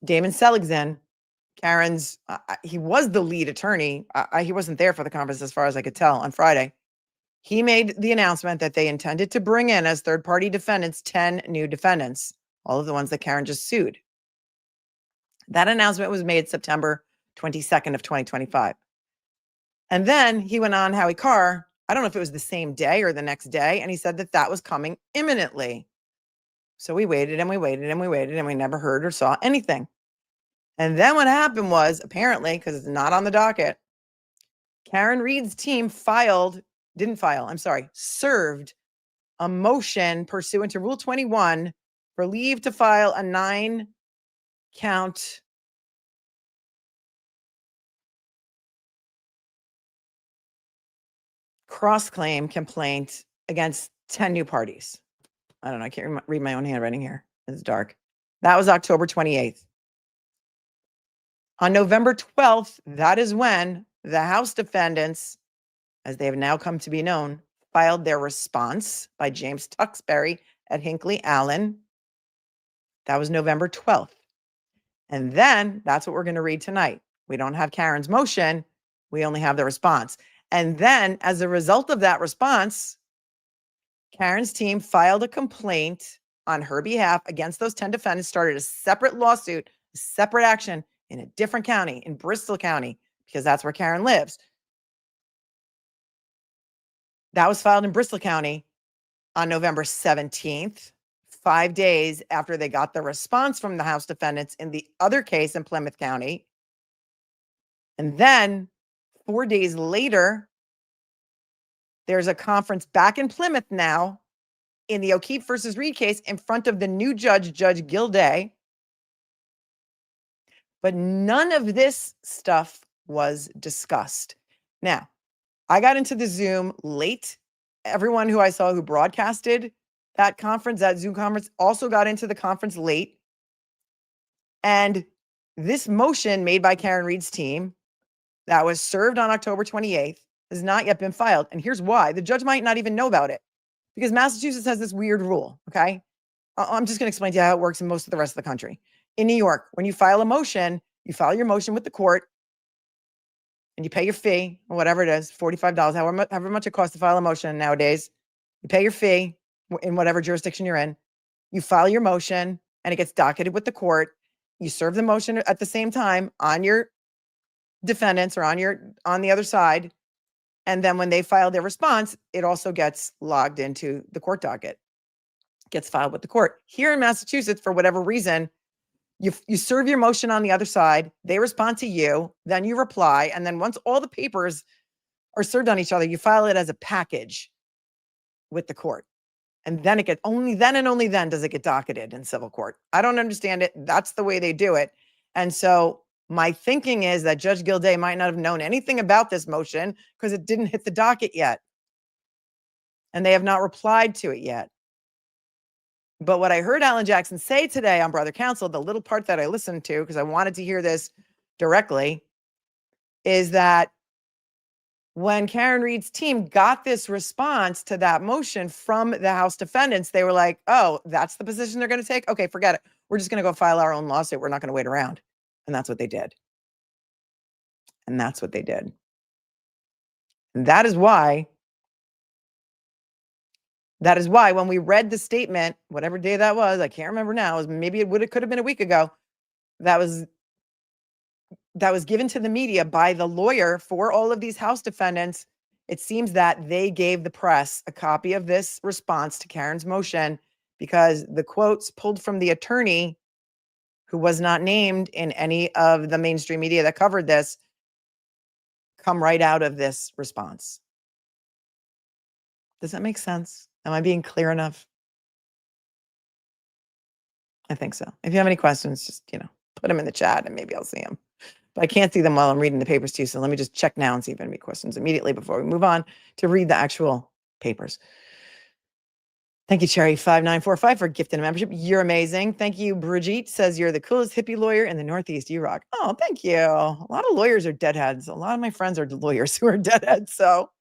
Damon Seligson, Karen's, he was the lead attorney. He wasn't there for the conference as far as I could tell on Friday. He made the announcement that they intended to bring in as third-party defendants 10 new defendants, all of the ones that Karen just sued. That announcement was made September 22nd of 2025. And then he went on Howie Carr, I don't know if it was the same day or the next day, and he said that that was coming imminently. So we waited and we waited and we waited and we never heard or saw anything. And then what happened was, apparently, because it's not on the docket, Karen Reed's team served a motion pursuant to Rule 21 for leave to file a 9-count cross-claim complaint against 10 new parties. I don't know. I can't read my own handwriting here. It's dark. That was October 28th. On November 12th, that is when the House defendants, as they have now come to be known, filed their response by James Tuxbury at Hinckley Allen. That was November 12th. And then that's what we're going to read tonight. We don't have Karen's motion. We only have the response. And then as a result of that response, Karen's team filed a complaint on her behalf against those 10 defendants, started a separate lawsuit, a separate action in a different county, in Bristol County, because that's where Karen lives. That was filed in Bristol County on November 17th, 5 days after they got the response from the House defendants in the other case in Plymouth County. And then 4 days later, there's a conference back in Plymouth now in the O'Keefe versus Reed case in front of the new judge, Judge Gilday. But none of this stuff was discussed. Now, I got into the Zoom late. Everyone who I saw who broadcasted that conference, that Zoom conference, also got into the conference late. And this motion made by Karen Reed's team that was served on October 28th has not yet been filed. And here's why. The judge might not even know about it because Massachusetts has this weird rule, okay? I'm just going to explain to you how it works in most of the rest of the country. In New York, when you file a motion, you file your motion with the court and you pay your fee, or whatever it is, $45, however much it costs to file a motion nowadays. You pay your fee in whatever jurisdiction you're in. You file your motion and it gets docketed with the court. You serve the motion at the same time on your defendants or on the other side. And then when they file their response, it also gets logged into the court docket, gets filed with the court. Here in Massachusetts, for whatever reason, you serve your motion on the other side, they respond to you, then you reply, and then once all the papers are served on each other, you file it as a package with the court. And then only then does it get docketed in civil court. I don't understand it. That's the way they do it. And so my thinking is that Judge Gilday might not have known anything about this motion because it didn't hit the docket yet. And they have not replied to it yet. But what I heard Alan Jackson say today on Brother Counsel, the little part that I listened to, because I wanted to hear this directly, is that when Karen Reed's team got this response to that motion from the House defendants, they were like, oh, that's the position they're going to take? Okay, forget it. We're just going to go file our own lawsuit. We're not going to wait around. And that's what they did. And that's what they did. And that is why when we read the statement, whatever day that was, I can't remember now, maybe it could have been a week ago, that was given to the media by the lawyer for all of these House defendants. It seems that they gave the press a copy of this response to Karen's motion because the quotes pulled from the attorney, who was not named in any of the mainstream media that covered this, come right out of this response. Does that make sense? Am I being clear enough? I think so. If you have any questions, just, put them in the chat and maybe I'll see them. But I can't see them while I'm reading the papers to you. So let me just check now and see if there are any questions immediately before we move on to read the actual papers. Thank you, Cherry5945, for gifting a membership. You're amazing. Thank you, Brigitte says you're the coolest hippie lawyer in the Northeast. You rock. Oh, thank you. A lot of lawyers are deadheads. A lot of my friends are lawyers who are deadheads. So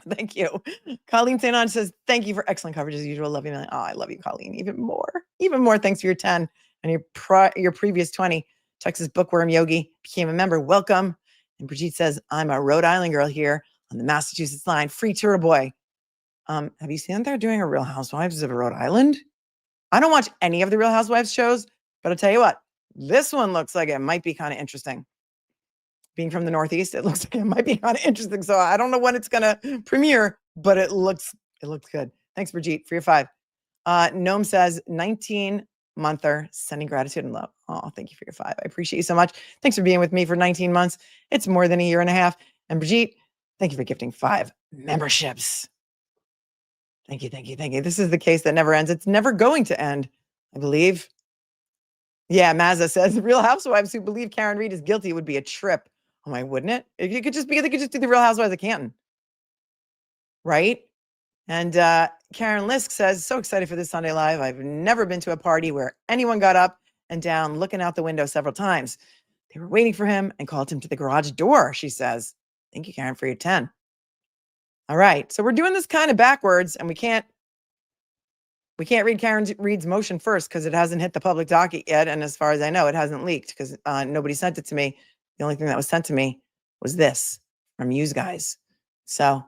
thank you. Colleen St. Ange says, thank you for excellent coverage as usual. Love you, man. Oh, I love you, Colleen. Even more. Thanks for your 10 and your previous 20. Texas Bookworm Yogi became a member. Welcome. And Brigitte says, I'm a Rhode Island girl here on the Massachusetts line. Free Turtle Boy. Have you seen that they're doing a Real Housewives of Rhode Island? I don't watch any of the Real Housewives shows, but I'll tell you what, this one looks like it might be kind of interesting. Being from the Northeast, it looks like it might be kind of interesting. So I don't know when it's going to premiere, but it looks good. Thanks, Brigitte, for your 5. Gnome says 19-monther, sending gratitude and love. Oh, thank you for your 5. I appreciate you so much. Thanks for being with me for 19 months. It's more than a year and a half. And Brigitte, thank you for gifting 5 memberships. Thank you. This is the case that never ends. It's never going to end, I believe. Yeah, Mazza says, Real Housewives who believe Karen Reed is guilty would be a trip. Oh my, wouldn't it? If you could just do the Real Housewives of Canton. Right? And Karen Lisk says, so excited for this Sunday Live. I've never been to a party where anyone got up and down looking out the window several times. They were waiting for him and called him to the garage door, she says. Thank you, Karen, for your 10. All right. So we're doing this kind of backwards, and we can't read Karen Reed's motion first because it hasn't hit the public docket yet. And as far as I know, it hasn't leaked because nobody sent it to me. The only thing that was sent to me was this from you guys. So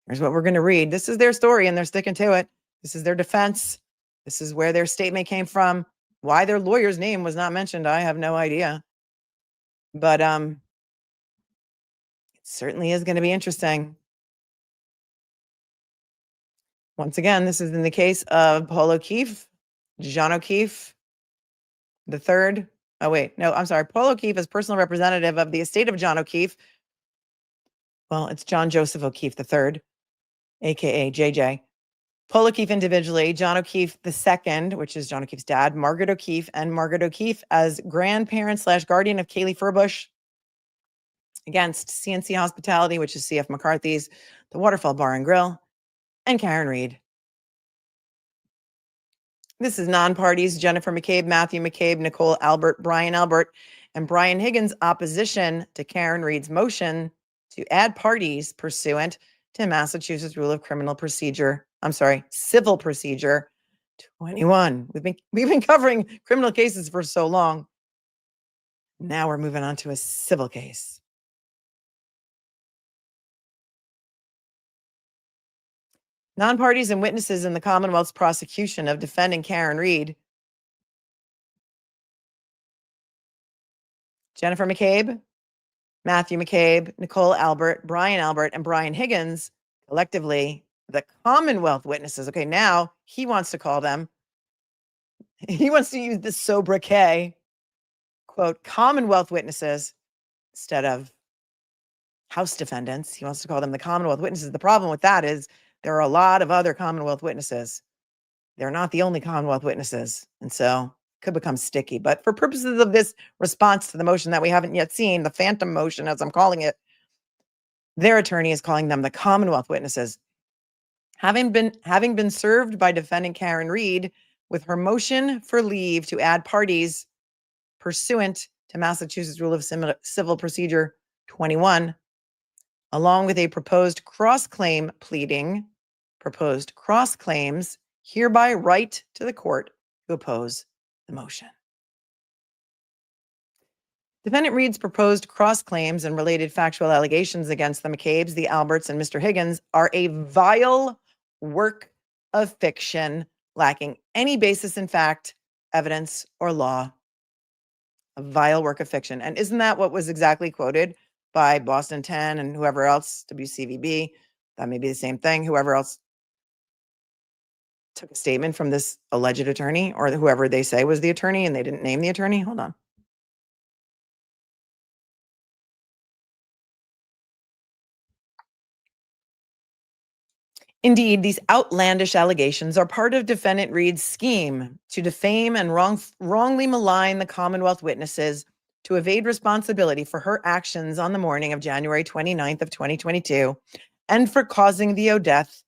here's what we're going to read. This is their story, and they're sticking to it. This is their defense. This is where their statement came from. Why their lawyer's name was not mentioned, I have no idea. But it certainly is going to be interesting. Once again, this is in the case of Paul O'Keefe, John O'Keefe the third. Oh, wait. No, I'm sorry. Paul O'Keefe is personal representative of the estate of John O'Keefe. Well, it's John Joseph O'Keefe III, a.k.a. JJ. Paul O'Keefe individually, John O'Keefe II, which is John O'Keefe's dad, Margaret O'Keefe, and Margaret O'Keefe as grandparent/guardian of Kaylee Furbush against CNC Hospitality, which is CF McCarthy's, the Waterfall Bar and Grill, and Karen Reed. This is non-parties, Jennifer McCabe, Matthew McCabe, Nicole Albert, Brian Albert, and Brian Higgins' opposition to Karen Reed's motion to add parties pursuant to Massachusetts Rule of Civil Procedure 21. We've been covering criminal cases for so long. Now we're moving on to a civil case. Non-parties and witnesses in the Commonwealth's prosecution of defending Karen Reed. Jennifer McCabe, Matthew McCabe, Nicole Albert, Brian Albert, and Brian Higgins, collectively the Commonwealth witnesses. Okay, now he wants to call them. He wants to use the sobriquet, quote, Commonwealth witnesses instead of House defendants. He wants to call them the Commonwealth witnesses. The problem with that is there are a lot of other Commonwealth witnesses. They're not the only Commonwealth witnesses. And so it could become sticky. But for purposes of this response to the motion that we haven't yet seen, the phantom motion, as I'm calling it, their attorney is calling them the Commonwealth witnesses. Having been served by defendant Karen Reed with her motion for leave to add parties pursuant to Massachusetts Rule of Civil Procedure 21, along with a proposed cross-claim pleading, proposed cross-claims hereby write to the court to oppose the motion. Defendant Reed's proposed cross-claims and related factual allegations against the McCabes, the Alberts, and Mr. Higgins are a vile work of fiction lacking any basis in fact, evidence, or law. A vile work of fiction. And isn't that what was exactly quoted by Boston 10 and whoever else, WCVB? That may be the same thing. Whoever else took a statement from this alleged attorney, or whoever they say was the attorney and they didn't name the attorney. Hold on. Indeed, these outlandish allegations are part of defendant Reed's scheme to defame and wrongly malign the Commonwealth witnesses to evade responsibility for her actions on the morning of January 29th of 2022 and for causing the death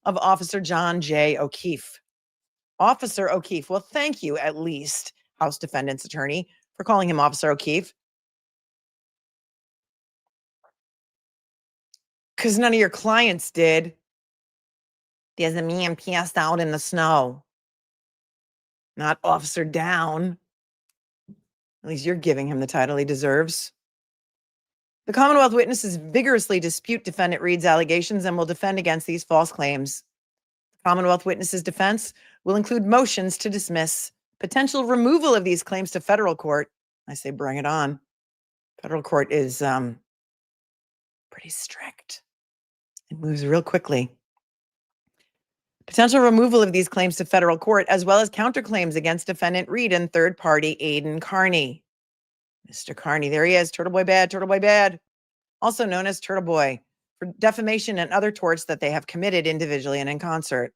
of Officer John J. O'Keefe. Officer O'Keefe. Well, thank you, at least, House Defendant's attorney, for calling him Officer O'Keefe. Because none of your clients did. There's a man passed out in the snow. Not Officer Down. At least you're giving him the title he deserves. The Commonwealth witnesses vigorously dispute defendant Reed's allegations and will defend against these false claims. The Commonwealth witnesses' defense will include motions to dismiss, potential removal of these claims to federal court. I say bring it on. Federal court is pretty strict. It moves real quickly. Potential removal of these claims to federal court, as well as counterclaims against defendant Reed and third party Aiden Carney. Mr. Carney, there he is, Turtle Boy Bad, also known as Turtle Boy, for defamation and other torts that they have committed individually and in concert.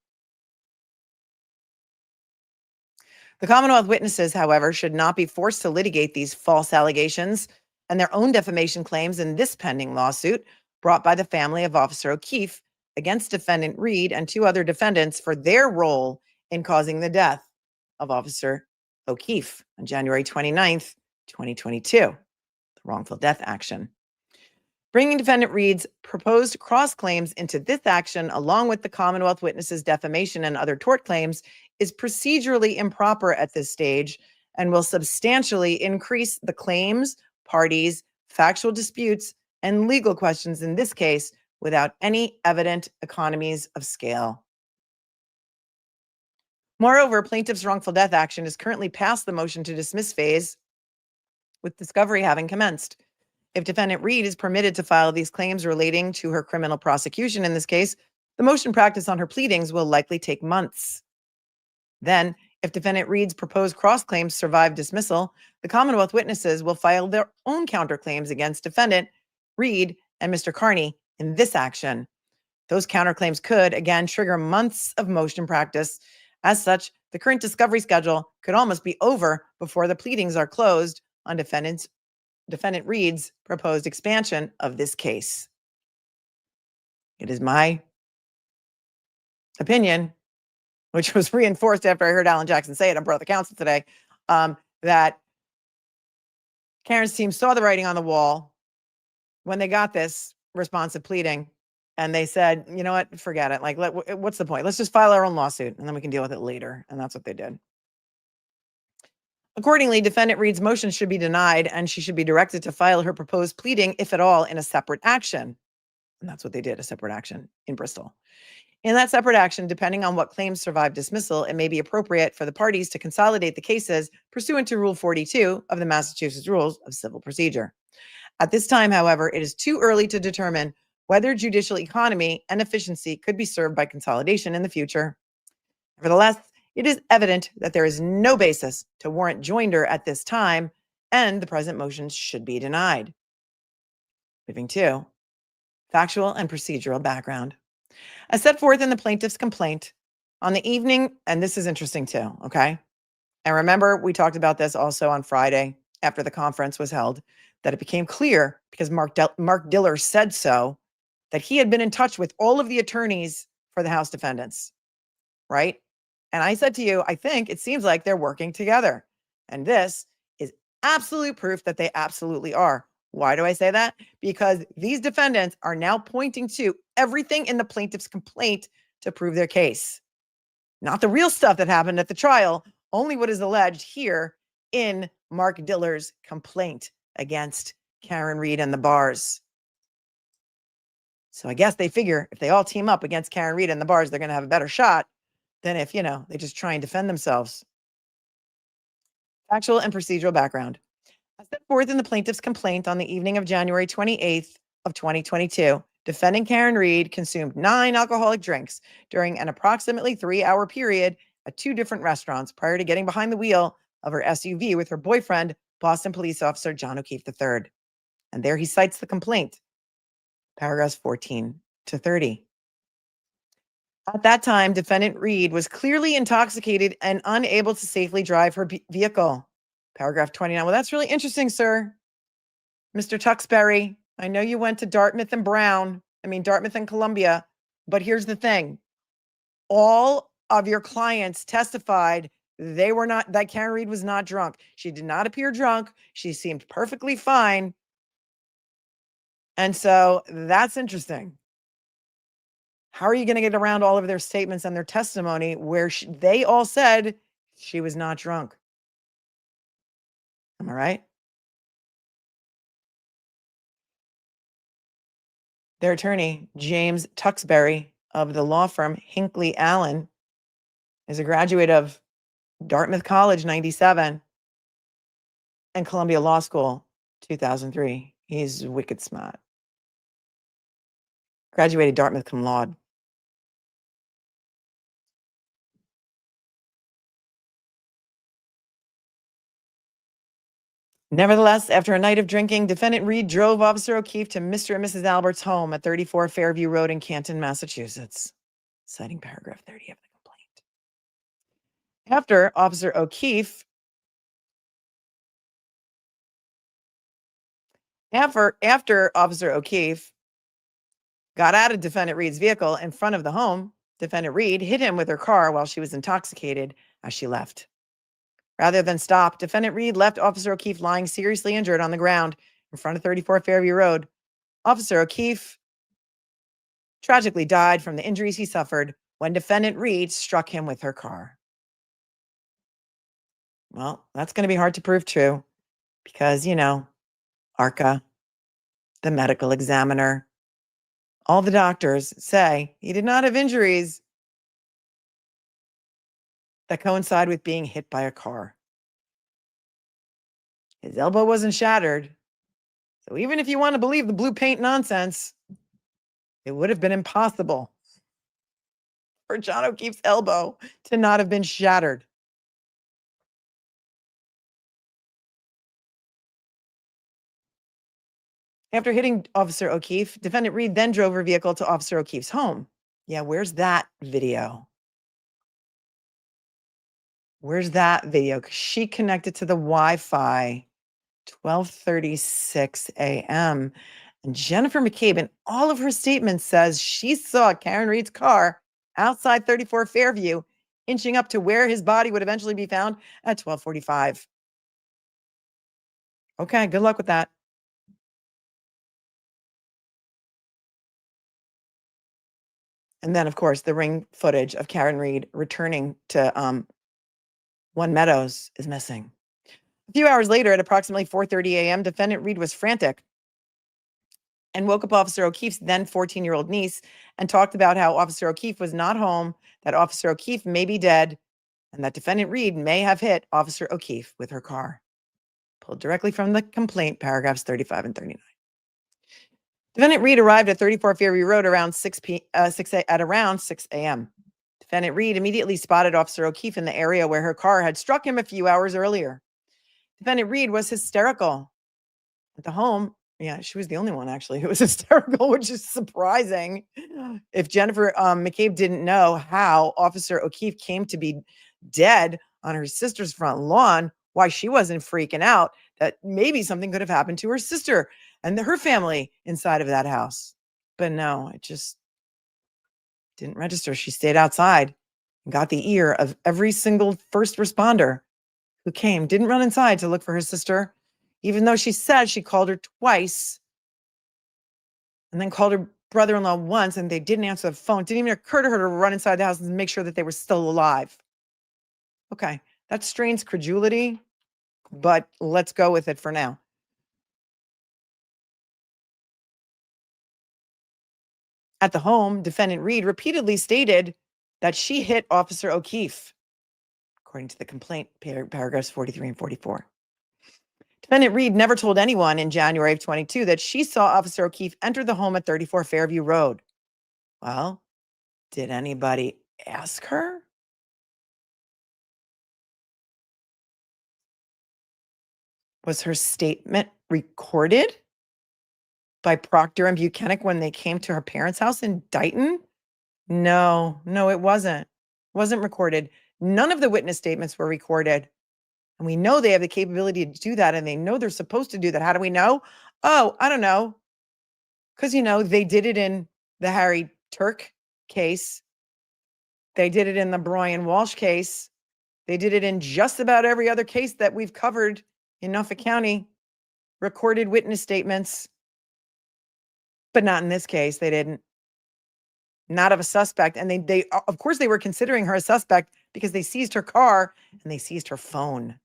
The Commonwealth witnesses, however, should not be forced to litigate these false allegations and their own defamation claims in this pending lawsuit brought by the family of Officer O'Keefe against Defendant Reed and 2 other defendants for their role in causing the death of Officer O'Keefe on January 29th, 2022, the wrongful death action. Bringing Defendant Reed's proposed cross claims into this action, along with the Commonwealth witnesses' defamation and other tort claims, is procedurally improper at this stage and will substantially increase the claims, parties, factual disputes, and legal questions in this case without any evident economies of scale. Moreover, plaintiff's wrongful death action is currently past the motion to dismiss phase, with discovery having commenced. If Defendant Reed is permitted to file these claims relating to her criminal prosecution in this case, the motion practice on her pleadings will likely take months. Then, if Defendant Reed's proposed cross-claims survive dismissal, the Commonwealth witnesses will file their own counterclaims against Defendant Reed and Mr. Carney in this action. Those counterclaims could, again, trigger months of motion practice. As such, the current discovery schedule could almost be over before the pleadings are closed on Defendant Reed's proposed expansion of this case. It is my opinion, which was reinforced after I heard Alan Jackson say it on Brother Counsel today, that Karen's team saw the writing on the wall when they got this responsive pleading, and they said, you know what, forget it. Like, what's the point? Let's just file our own lawsuit, and then we can deal with it later. And that's what they did. Accordingly, Defendant Reed's motion should be denied, and she should be directed to file her proposed pleading, if at all, in a separate action. And that's what they did, a separate action in Bristol. In that separate action, depending on what claims survive dismissal, it may be appropriate for the parties to consolidate the cases pursuant to Rule 42 of the Massachusetts Rules of Civil Procedure. At this time, however, it is too early to determine whether judicial economy and efficiency could be served by consolidation in the future. Nevertheless, it is evident that there is no basis to warrant joinder at this time, and the present motion should be denied. Moving to factual and procedural background. As set forth in the plaintiff's complaint, on the evening, and this is interesting too, okay? And remember, we talked about this also on Friday after the conference was held, that it became clear, because Mark Diller said so, that he had been in touch with all of the attorneys for the House defendants, right? And I said to you, I think it seems like they're working together. And this is absolute proof that they absolutely are. Why do I say that? Because these defendants are now pointing to everything in the plaintiff's complaint to prove their case. Not the real stuff that happened at the trial, only what is alleged here in Mark Diller's complaint against Karen Reed and the bars. So I guess they figure if they all team up against Karen Reed and the bars, they're going to have a better shot than if, they just try and defend themselves. Factual and procedural background. As set forth in the plaintiff's complaint on the evening of January 28th of 2022, defendant Karen Reed consumed 9 alcoholic drinks during an approximately 3-hour period at 2 different restaurants prior to getting behind the wheel of her SUV with her boyfriend, Boston Police Officer John O'Keefe III. And there he cites the complaint, paragraphs 14 to 30. At that time, defendant Reed was clearly intoxicated and unable to safely drive her vehicle. Paragraph 29. Well, that's really interesting, sir. Mr. Tuxbury, I know you went to Dartmouth and Columbia, but here's the thing. All of your clients testified that Karen Reed was not drunk. She did not appear drunk. She seemed perfectly fine. And so that's interesting. How are you going to get around all of their statements and their testimony where they all said she was not drunk? Am I right? Their attorney, James Tuxbury of the law firm Hinckley Allen, is a graduate of Dartmouth College, 97, and Columbia Law School, 2003. He's wicked smart. Graduated Dartmouth cum laude. Nevertheless, after a night of drinking, defendant Reed drove Officer O'Keefe to Mr. and Mrs. Albert's home at 34 Fairview Road in Canton, Massachusetts, citing paragraph 30 of the complaint. After Officer O'Keefe got out of defendant Reed's vehicle in front of the home. Defendant Reed hit him with her car while she was intoxicated as she left. Rather than stop, defendant Reed left Officer O'Keefe lying seriously injured on the ground in front of 34 Fairview Road. Officer O'Keefe tragically died from the injuries he suffered when defendant Reed struck him with her car. Well, that's going to be hard to prove true because, ARCA, the medical examiner, all the doctors say he did not have injuries that coincide with being hit by a car. His elbow wasn't shattered. So even if you want to believe the blue paint nonsense, it would have been impossible for John O'Keefe's elbow to not have been shattered. After hitting Officer O'Keefe, defendant Reed then drove her vehicle to Officer O'Keefe's home. Yeah, where's that video? Where's that video? 'Cause she connected to the Wi-Fi 12:36 a.m. And Jennifer McCabe, in all of her statements, says she saw Karen Reed's car outside 34 Fairview, inching up to where his body would eventually be found at 12:45. Okay, good luck with that. And then, of course, the ring footage of Karen Reed returning to One Meadows is missing. A few hours later, at approximately 4:30 a.m., defendant Reed was frantic and woke up Officer O'Keefe's then 14-year-old niece and talked about how Officer O'Keefe was not home, that Officer O'Keefe may be dead, and that defendant Reed may have hit Officer O'Keefe with her car. Pulled directly from the complaint, paragraphs 35 and 39. Defendant Reed arrived at 34 Fairview Road around 6 a.m. Defendant Reed immediately spotted Officer O'Keefe in the area where her car had struck him a few hours earlier. Defendant Reed was hysterical. At the home, yeah, she was the only one actually who was hysterical, which is surprising. If Jennifer McCabe didn't know how Officer O'Keefe came to be dead on her sister's front lawn, why she wasn't freaking out that maybe something could have happened to her sister and her family inside of that house. But no, it just didn't register. She stayed outside and got the ear of every single first responder who came, didn't run inside to look for her sister, even though she said she called her twice and then called her brother-in-law once and they didn't answer the phone. It didn't even occur to her to run inside the house and make sure that they were still alive. Okay, that strains credulity, but let's go with it for now. At the home, defendant Reed repeatedly stated that she hit Officer O'Keefe, according to the complaint, paragraphs 43 and 44. Defendant Reed never told anyone in January of 22 that she saw Officer O'Keefe enter the home at 34 Fairview Road. Well, did anybody ask her? Was her statement recorded by Proctor and BUKHEKIK when they came to her parents' house in Dighton? No, it wasn't. It wasn't recorded. None of the witness statements were recorded. And we know they have the capability to do that, and they know they're supposed to do that. How do we know? Oh, I don't know. Because, they did it in the Harry Turk case. They did it in the Brian Walsh case. They did it in just about every other case that we've covered in Norfolk County. Recorded witness statements. But not in this case. They didn't. Not of a suspect. And they of course, they were considering her a suspect because they seized her car and they seized her phone.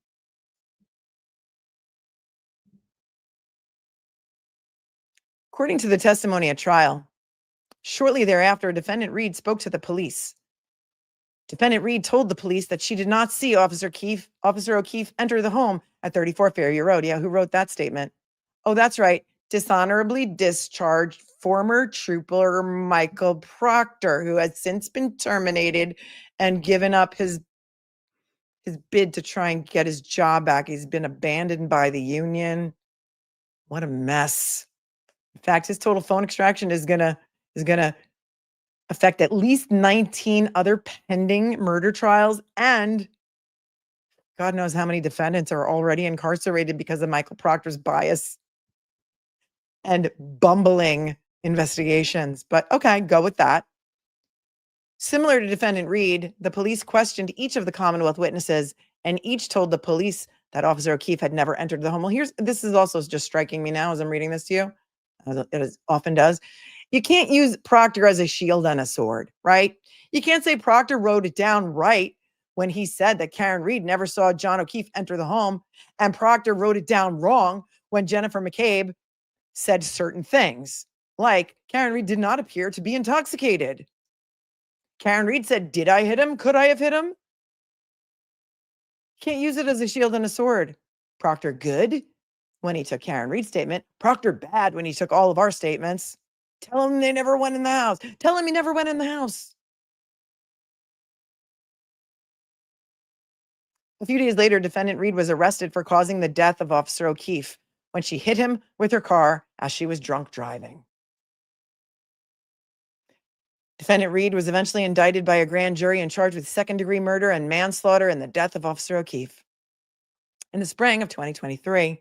According to the testimony at trial, shortly thereafter, defendant Reed spoke to the police. Defendant Reed told the police that she did not see Officer O'Keefe enter the home at 34 Fairview Road. Yeah, who wrote that statement? Oh, that's right. Dishonorably discharged former trooper Michael Proctor, who has since been terminated and given up his bid to try and get his job back. He's been abandoned by the union. What a mess. In fact, his total phone extraction is gonna affect at least 19 other pending murder trials, and God knows how many defendants are already incarcerated because of Michael Proctor's bias and bumbling investigations. But okay, go with that. Similar to defendant Reed, the police questioned each of the Commonwealth witnesses, and each told the police that Officer O'Keefe had never entered the home. Well, this is also just striking me now as I'm reading this to you, as it often does. You can't use Proctor as a shield and a sword, right? You can't say Proctor wrote it down right when he said that Karen Reed never saw John O'Keefe enter the home, and Proctor wrote it down wrong when Jennifer McCabe said certain things, like Karen Reed did not appear to be intoxicated. Karen Reed said, did I hit him? Could I have hit him? Can't use it as a shield and a sword. Proctor good when he took Karen Reed's statement. Proctor bad when he took all of our statements. Tell him they never went in the house. Tell him he never went in the house. A few days later, defendant Reed was arrested for causing the death of Officer O'Keefe when she hit him with her car as she was drunk driving. Defendant Reed was eventually indicted by a grand jury and charged with second-degree murder and manslaughter in the death of Officer O'Keefe. In the spring of 2023,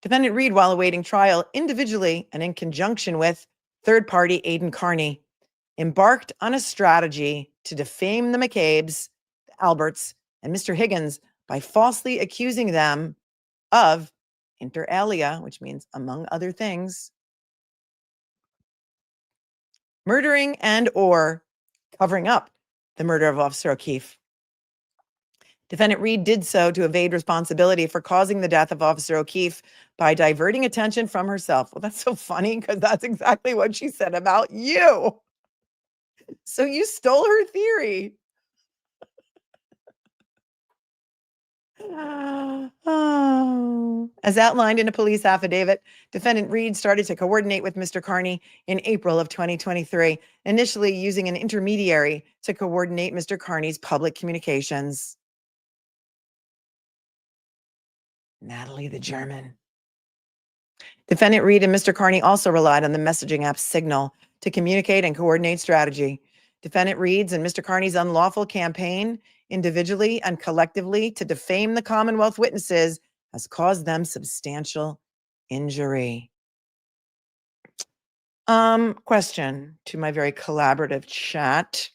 defendant Reed, while awaiting trial individually and in conjunction with third-party Aidan Carney, embarked on a strategy to defame the McCabes, the Alberts, and Mr. Higgins by falsely accusing them of inter alia, which means among other things, murdering and or covering up the murder of Officer O'Keefe. Defendant Reed did so to evade responsibility for causing the death of Officer O'Keefe by diverting attention from herself. Well, that's so funny because that's exactly what she said about you. So you stole her theory. Oh. As outlined in a police affidavit, defendant Reed started to coordinate with Mr. Carney in April of 2023, initially using an intermediary to coordinate Mr. Carney's public communications. Natalie the German. Defendant Reed and Mr. Carney also relied on the messaging app Signal to communicate and coordinate strategy. Defendant Reed's and Mr. Carney's unlawful campaign, individually and collectively, to defame the Commonwealth witnesses has caused them substantial injury. Question to my very collaborative chat.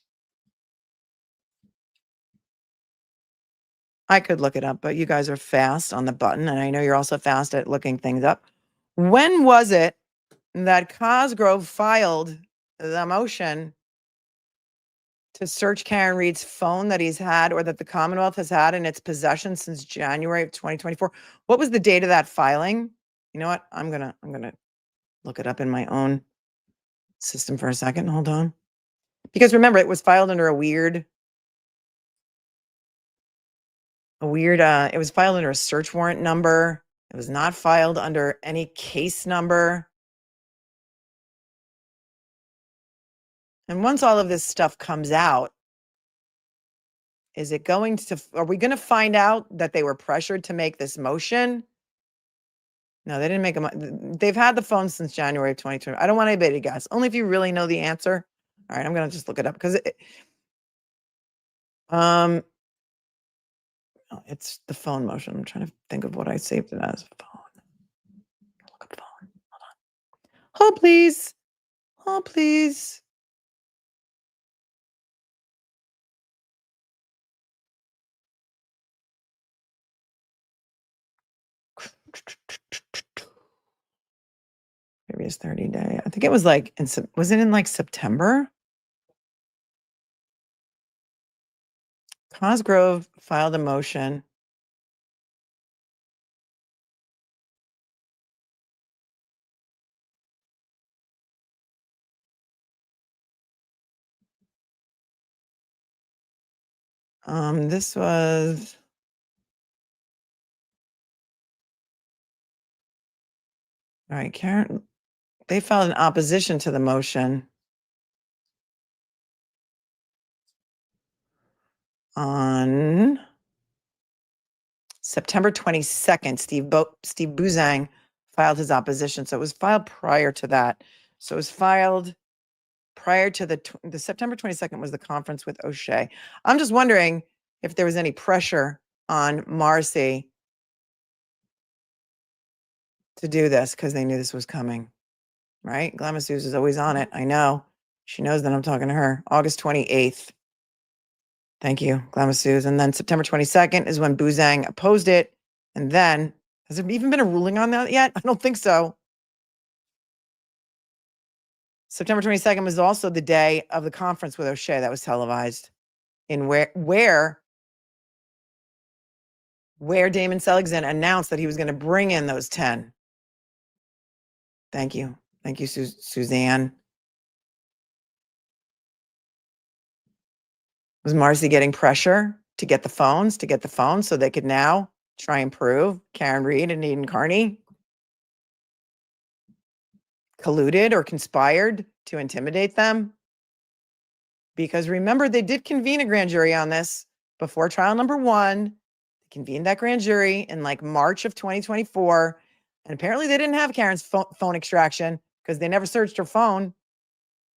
I could look it up, but you guys are fast on the button, and I know you're also fast at looking things up. When was it that Cosgrove filed the motion to search Karen Reed's phone that he's had or that the Commonwealth has had in its possession since January of 2024? What was the date of that filing? You know what? I'm gonna look it up in my own system for a second. Hold on. Because remember, it was filed under it was filed under a search warrant number. It was not filed under any case number. And once all of this stuff comes out, are we going to find out that they were pressured to make this motion? No, they didn't make they've had the phone since January of 2020. I don't want anybody to guess. Only if you really know the answer. All right, I'm going to just look it up because it's the phone motion. I'm trying to think of what I saved it as. Phone. Look up phone. Hold on. Oh, please. Oh, please. Previous 30 day. I think it was like was it in like September? Cosgrove filed a motion. This was all right, Karen. They filed an opposition to the motion on September 22nd. Steve Buzang filed his opposition. So it was filed prior to that. So it was filed prior to the September 22nd was the conference with O'Shea. I'm just wondering if there was any pressure on Marcy to do this because they knew this was coming. right? Glamasuze is always on it. I know. She knows that I'm talking to her. August 28th. Thank you, Glamasuze. And then September 22nd is when Buzang opposed it. And then, has there even been a ruling on that yet? I don't think so. September 22nd was also the day of the conference with O'Shea that was televised, in where Damon Seligson announced that he was going to bring in those 10. Thank you. Thank you, Suzanne. Was Marcy getting pressure to get the phones so they could now try and prove Karen Reed and Eden Carney colluded or conspired to intimidate them? Because remember, they did convene a grand jury on this before trial number 1. They convened that grand jury in like March of 2024. And apparently they didn't have Karen's phone extraction because they never searched her phone.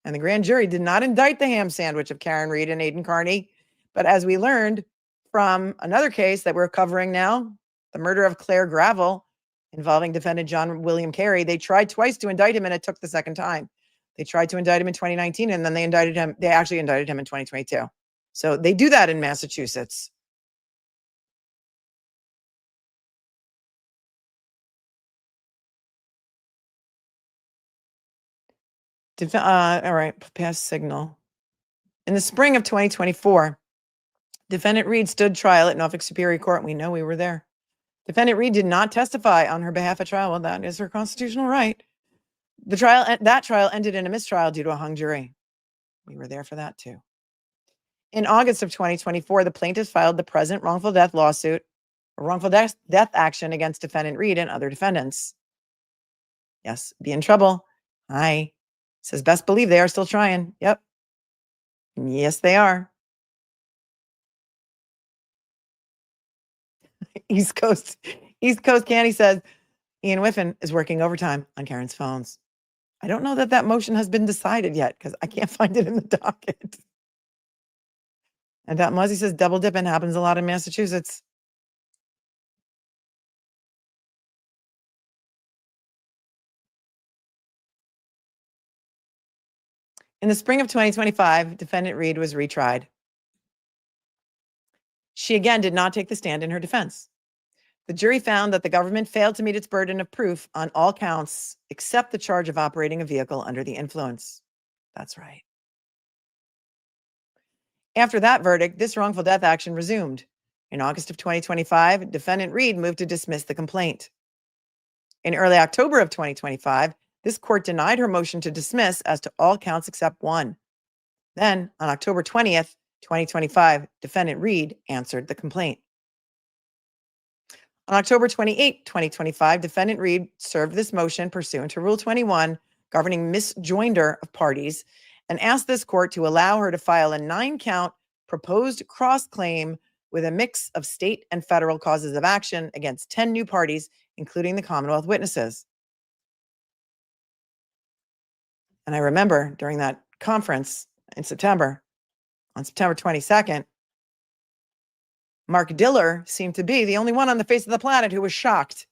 And the grand jury did not indict the ham sandwich of Karen Reed and Eden Carney. But as we learned from another case that we're covering now, the murder of Claire Gravel involving defendant John William Carey, they tried twice to indict him and it took the second time. They tried to indict him in 2019 and then they actually indicted him in 2022. So they do that in Massachusetts. All right, pass signal. In the spring of 2024, defendant Reed stood trial at Norfolk Superior Court. We know we were there. Defendant Reed did not testify on her behalf at trial. Well, that is her constitutional right. That trial ended in a mistrial due to a hung jury. We were there for that too. In August of 2024, the plaintiffs filed the present wrongful death lawsuit, a wrongful death action against defendant Reed and other defendants. Yes, be in trouble. Hi. Says best believe they are still trying. Yep. Yes, they are. East Coast Candy says Ian Whiffen is working overtime on Karen's phones. I don't know that motion has been decided yet because I can't find it in the docket. And Muzzy says double dipping happens a lot in Massachusetts. In the spring of 2025, defendant Reed was retried. She again did not take the stand in her defense. The jury found that the government failed to meet its burden of proof on all counts except the charge of operating a vehicle under the influence. That's right. After that verdict, this wrongful death action resumed. In August of 2025, defendant Reed moved to dismiss the complaint. In early October of 2025, this court denied her motion to dismiss as to all counts except one. Then, on October 20th, 2025, defendant Reed answered the complaint. On October 28, 2025, defendant Reed served this motion pursuant to Rule 21 governing misjoinder of parties and asked this court to allow her to file a 9-count proposed cross-claim with a mix of state and federal causes of action against 10 new parties, including the Commonwealth witnesses. And I remember during that conference in September, on September 22nd, Mark Diller seemed to be the only one on the face of the planet who was shocked.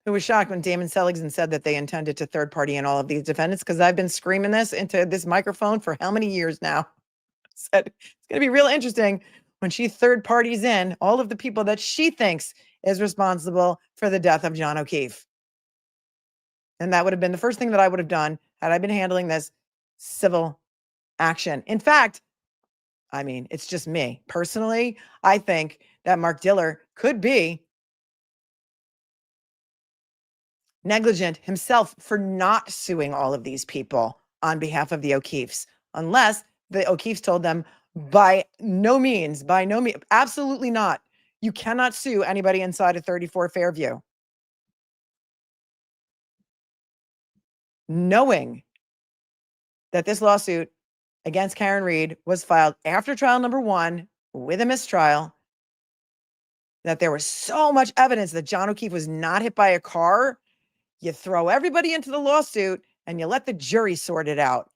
Who was shocked when Damon Seligson said that they intended to third party in all of these defendants, because I've been screaming this into this microphone for how many years now? Said it's going to be real interesting when she third parties in all of the people that she thinks is responsible for the death of John O'Keefe. And that would have been the first thing that I would have done had I been handling this civil action. In fact, I mean, it's just me. Personally, I think that Mark Diller could be negligent himself for not suing all of these people on behalf of the O'Keefes, unless the O'Keefes told them by no means, absolutely not. You cannot sue anybody inside of 34 Fairview. Knowing that this lawsuit against Karen Reed was filed after trial number 1 with a mistrial, that there was so much evidence that John O'Keefe was not hit by a car, you throw everybody into the lawsuit and you let the jury sort it out.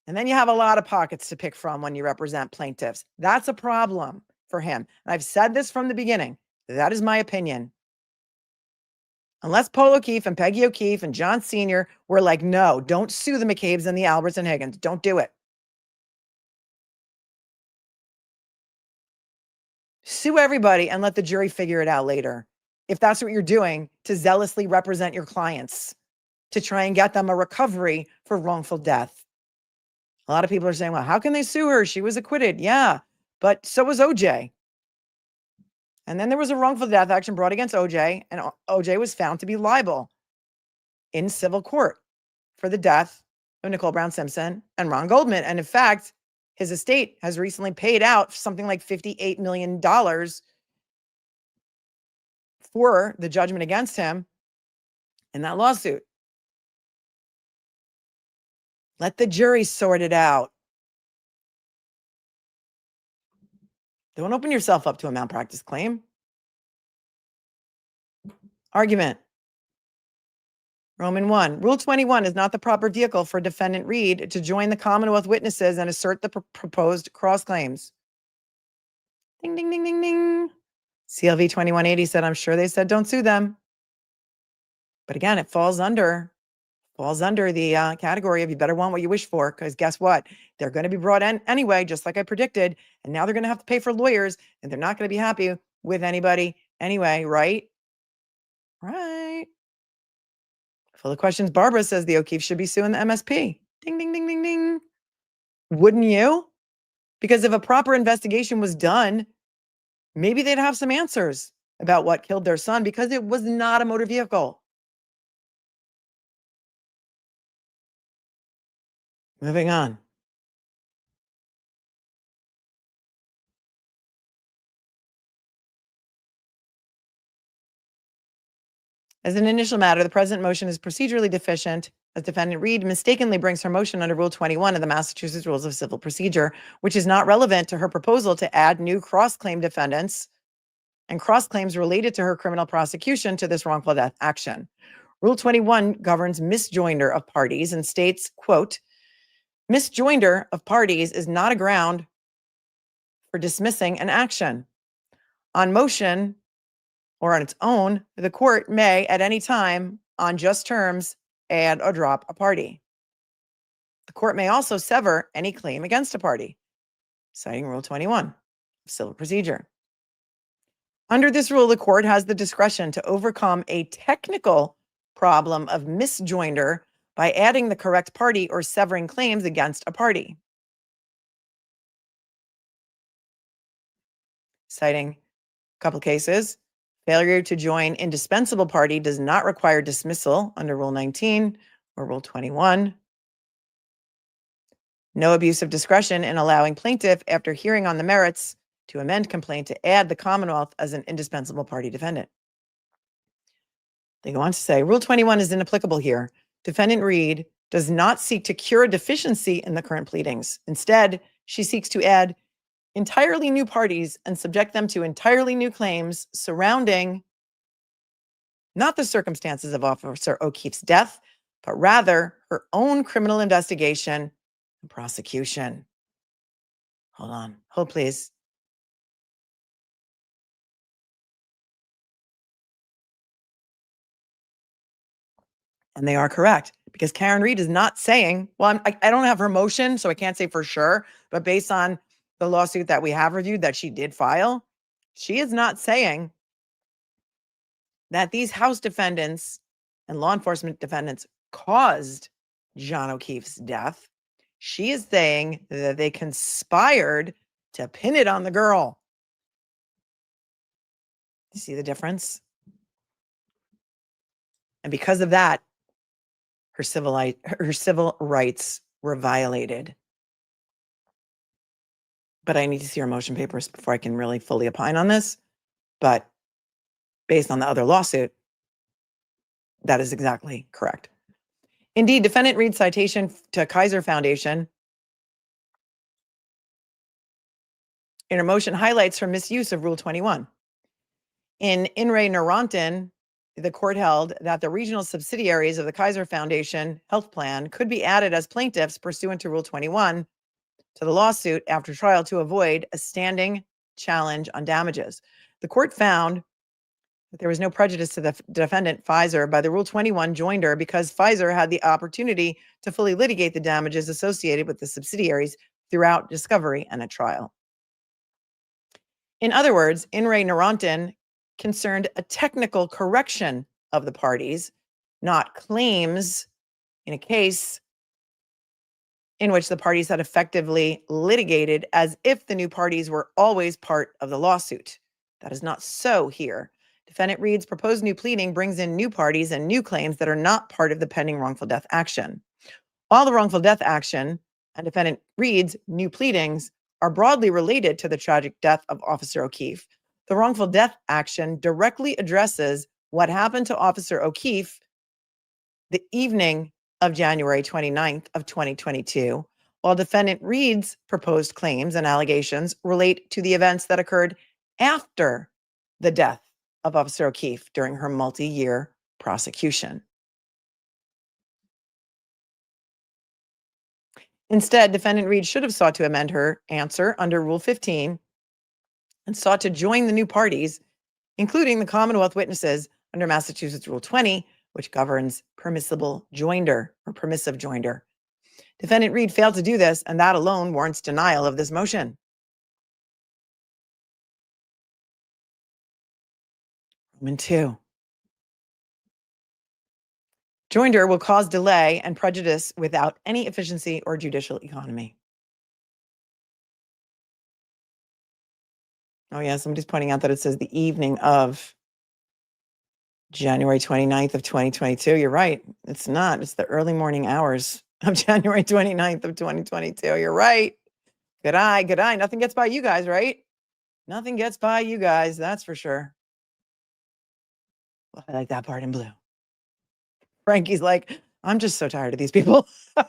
And then you have a lot of pockets to pick from when you represent plaintiffs. That's a problem for him. And I've said this from the beginning. That is my opinion. Unless Paul O'Keefe and Peggy O'Keefe and John Sr. were like, no, don't sue the McCabes and the Alberts and Higgins. Don't do it. Sue everybody and let the jury figure it out later. If that's what you're doing to zealously represent your clients, to try and get them a recovery for wrongful death. A lot of people are saying, well, how can they sue her? She was acquitted. Yeah, but so was OJ. And then there was a wrongful death action brought against OJ, and OJ was found to be liable in civil court for the death of Nicole Brown Simpson and Ron Goldman. And in fact, his estate has recently paid out something like $58 million for the judgment against him in that lawsuit. Let the jury sort it out. Don't open yourself up to a malpractice claim. Argument. Roman 1. Rule 21 is not the proper vehicle for defendant Reed to join the Commonwealth witnesses and assert the proposed cross claims. Ding, ding, ding, ding, ding. CLV 2180 said, I'm sure they said don't sue them. But again, it falls under the category of you better want what you wish for, because guess what? They're going to be brought in anyway, just like I predicted. And now they're going to have to pay for lawyers, and they're not going to be happy with anybody anyway, right? Right. Full of questions. Barbara says the O'Keefe should be suing the MSP. Ding, ding, ding, ding, ding. Wouldn't you? Because if a proper investigation was done, maybe they'd have some answers about what killed their son, because it was not a motor vehicle. Moving on. As an initial matter, the present motion is procedurally deficient, as defendant Reed mistakenly brings her motion under Rule 21 of the Massachusetts Rules of Civil Procedure, which is not relevant to her proposal to add new cross-claim defendants and cross-claims related to her criminal prosecution to this wrongful death action. Rule 21 governs misjoinder of parties and states, quote, misjoinder of parties is not a ground for dismissing an action. On motion or on its own, the court may at any time on just terms add or drop a party. The court may also sever any claim against a party, citing Rule 21 of Civil Procedure. Under this rule, the court has the discretion to overcome a technical problem of misjoinder by adding the correct party or severing claims against a party. Citing a couple cases, failure to join indispensable party does not require dismissal under Rule 19 or Rule 21. No abuse of discretion in allowing plaintiff, after hearing on the merits, to amend complaint to add the Commonwealth as an indispensable party defendant. They go on to say, Rule 21 is inapplicable here. Defendant Reed does not seek to cure a deficiency in the current pleadings. Instead, she seeks to add entirely new parties and subject them to entirely new claims surrounding not the circumstances of Officer O'Keefe's death, but rather her own criminal investigation and prosecution. Hold on. Hold, please. And they are correct, because Karen Reed is not saying, well, I don't have her motion, so I can't say for sure, but based on the lawsuit that we have reviewed that she did file, she is not saying that these House defendants and law enforcement defendants caused John O'Keefe's death. She is saying that they conspired to pin it on the girl. You see the difference? And because of that, her civil rights were violated. But I need to see her motion papers before I can really fully opine on this. But based on the other lawsuit, that is exactly correct. Indeed, defendant Reed's citation to Kaiser Foundation in her motion highlights her misuse of Rule 21. In In Re Neurontin, the court held that the regional subsidiaries of the Kaiser Foundation health plan could be added as plaintiffs pursuant to Rule 21 to the lawsuit after trial to avoid a standing challenge on damages. The court found But there was no prejudice to the defendant, Pfizer, by the Rule 21 joinder because Pfizer had the opportunity to fully litigate the damages associated with the subsidiaries throughout discovery and a trial. In other words, In re Narantan concerned a technical correction of the parties, not claims in a case in which the parties had effectively litigated as if the new parties were always part of the lawsuit. That is not so here. Defendant Reed's proposed new pleading brings in new parties and new claims that are not part of the pending wrongful death action. All the wrongful death action and defendant Reed's new pleadings are broadly related to the tragic death of Officer O'Keefe. The wrongful death action directly addresses what happened to Officer O'Keefe the evening of January 29th of 2022, while defendant Reed's proposed claims and allegations relate to the events that occurred after the death of Officer O'Keefe during her multi-year prosecution. Instead, defendant Reed should have sought to amend her answer under Rule 15 and sought to join the new parties, including the Commonwealth witnesses under Massachusetts Rule 20, which governs permissible joinder or permissive joinder. Defendant Reed failed to do this, and that alone warrants denial of this motion. Roman 2. Joinder will cause delay and prejudice without any efficiency or judicial economy. Oh yeah, somebody's pointing out that it says the evening of January 29th of 2022. You're right. It's not. It's the early morning hours of January 29th of 2022. You're right. Good eye, good eye. Nothing gets by you guys, right? Nothing gets by you guys, that's for sure. Well, I like that part in blue. Frankie's like, I'm just so tired of these people. I'm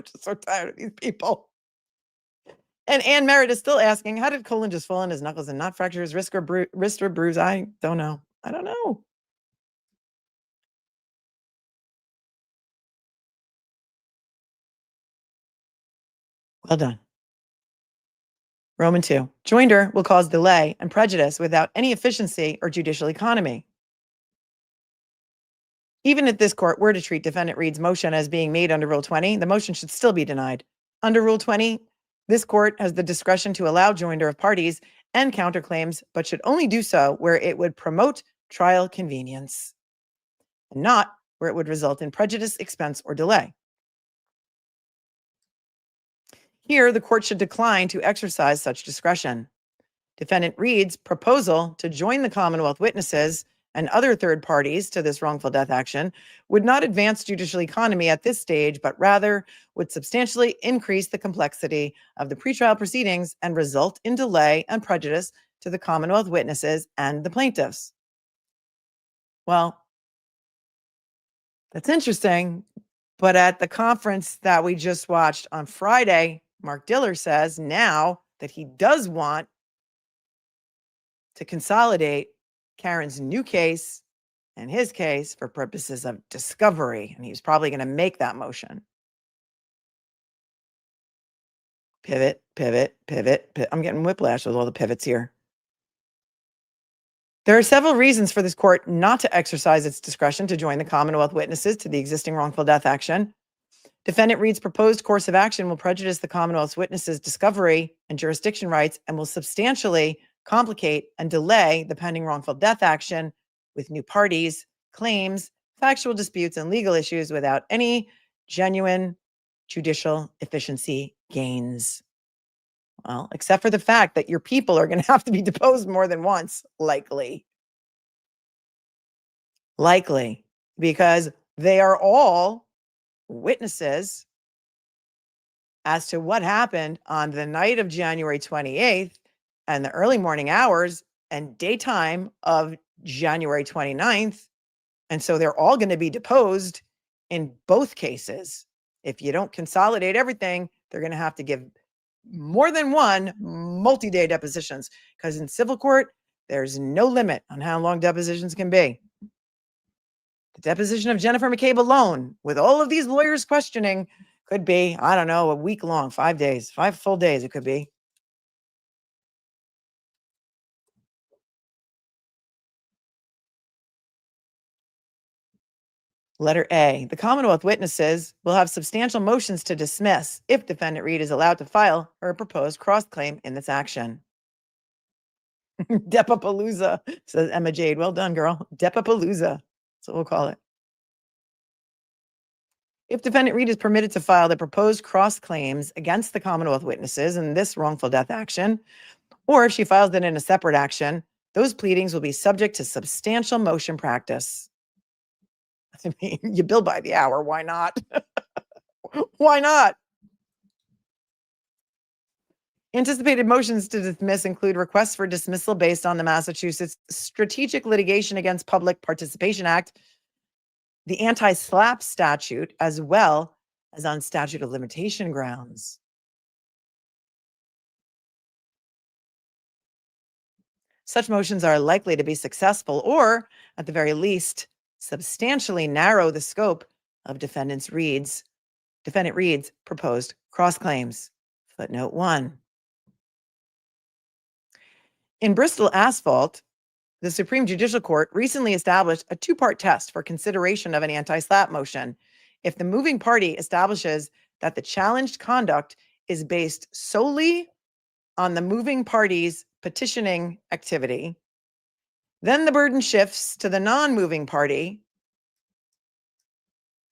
just so tired of these people. And Ann Merritt is still asking, how did Colin just fall on his knuckles and not fracture his wrist or bruise? I don't know. I don't know. Well done. Roman 2. Joinder will cause delay and prejudice without any efficiency or judicial economy. Even if this court were to treat defendant Reed's motion as being made under Rule 20, the motion should still be denied. Under Rule 20, this court has the discretion to allow joinder of parties and counterclaims, but should only do so where it would promote trial convenience, and not where it would result in prejudice, expense, or delay. Here, the court should decline to exercise such discretion. Defendant Reed's proposal to join the Commonwealth witnesses and other third parties to this wrongful death action would not advance judicial economy at this stage, but rather would substantially increase the complexity of the pretrial proceedings and result in delay and prejudice to the Commonwealth witnesses and the plaintiffs. Well, that's interesting, but at the conference that we just watched on Friday, Mark Diller says now that he does want to consolidate Karen's new case and his case for purposes of discovery. And he's probably going to make that motion. Pivot, pivot, pivot, pivot. I'm getting whiplash with all the pivots here. There are several reasons for this court not to exercise its discretion to join the Commonwealth witnesses to the existing wrongful death action. Defendant Reed's proposed course of action will prejudice the Commonwealth's witnesses' discovery and jurisdiction rights and will substantially complicate and delay the pending wrongful death action with new parties, claims, factual disputes, and legal issues without any genuine judicial efficiency gains. Well, except for the fact that your people are going to have to be deposed more than once, likely. Likely, because they are all witnesses as to what happened on the night of January 28th and the early morning hours and daytime of January 29th. And so they're all going to be deposed in both cases. If you don't consolidate everything, they're going to have to give more than one multi-day depositions, because in civil court, there's no limit on how long depositions can be. The deposition of Jennifer McCabe alone, with all of these lawyers questioning, could be, I don't know, a week long, 5 days, 5 full days it could be. Letter A, the Commonwealth witnesses will have substantial motions to dismiss if defendant Reed is allowed to file her proposed cross-claim in this action. Depapalooza, says Emma Jade. Well done, girl. Depapalooza. That's what we'll call it. If defendant Reed is permitted to file the proposed cross-claims against the Commonwealth witnesses in this wrongful death action, or if she files it in a separate action, those pleadings will be subject to substantial motion practice. I mean, you bill by the hour. Why not? Why not? Anticipated motions to dismiss include requests for dismissal based on the Massachusetts Strategic Litigation Against Public Participation Act, the anti-SLAPP statute, as well as on statute of limitation grounds. Such motions are likely to be successful or, at the very least, substantially narrow the scope of defendant Reed's proposed cross-claims. Footnote 1. In Bristol Asphalt, the Supreme Judicial Court recently established a two-part test for consideration of an anti-SLAPP motion. If the moving party establishes that the challenged conduct is based solely on the moving party's petitioning activity, then the burden shifts to the non-moving party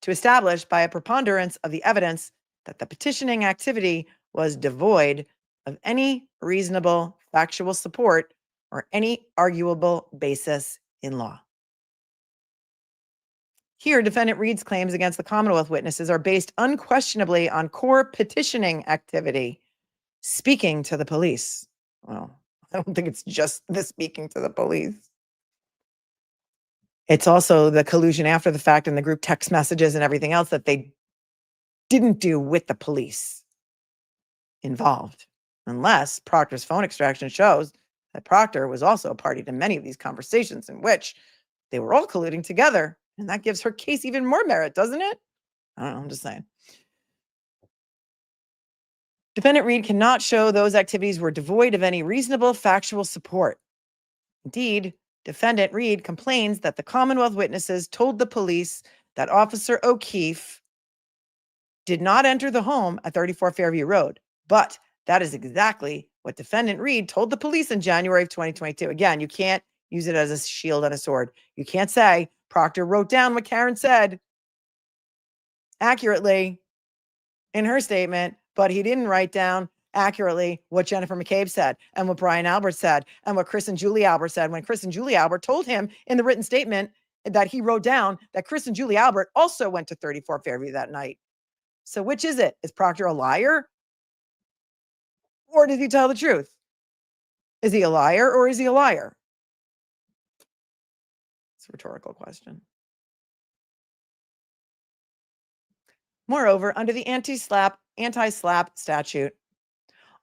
to establish by a preponderance of the evidence that the petitioning activity was devoid of any reasonable factual support or any arguable basis in law. Here, defendant Reed's claims against the Commonwealth witnesses are based unquestionably on core petitioning activity, speaking to the police. Well, I don't think it's just the speaking to the police. It's also the collusion after the fact and the group text messages and everything else that they didn't do with the police involved, unless Proctor's phone extraction shows that Proctor was also a party to many of these conversations in which they were all colluding together. And that gives her case even more merit, doesn't it? I don't know, I'm just saying. Defendant Reed cannot show those activities were devoid of any reasonable factual support. Indeed, defendant Reed complains that the Commonwealth witnesses told the police that Officer O'Keefe did not enter the home at 34 Fairview Road, but that is exactly what defendant Reed told the police in January of 2022. Again, you can't use it as a shield and a sword. You can't say Proctor wrote down what Karen said accurately in her statement, but he didn't write down accurately what Jennifer McCabe said and what Brian Albert said and what Chris and Julie Albert said when Chris and Julie Albert told him in the written statement that he wrote down that Chris and Julie Albert also went to 34 Fairview that night. So which is it? Is Proctor a liar? Or did he tell the truth? Is he a liar or is he a liar? It's a rhetorical question. Moreover, under the anti-SLAPP statute,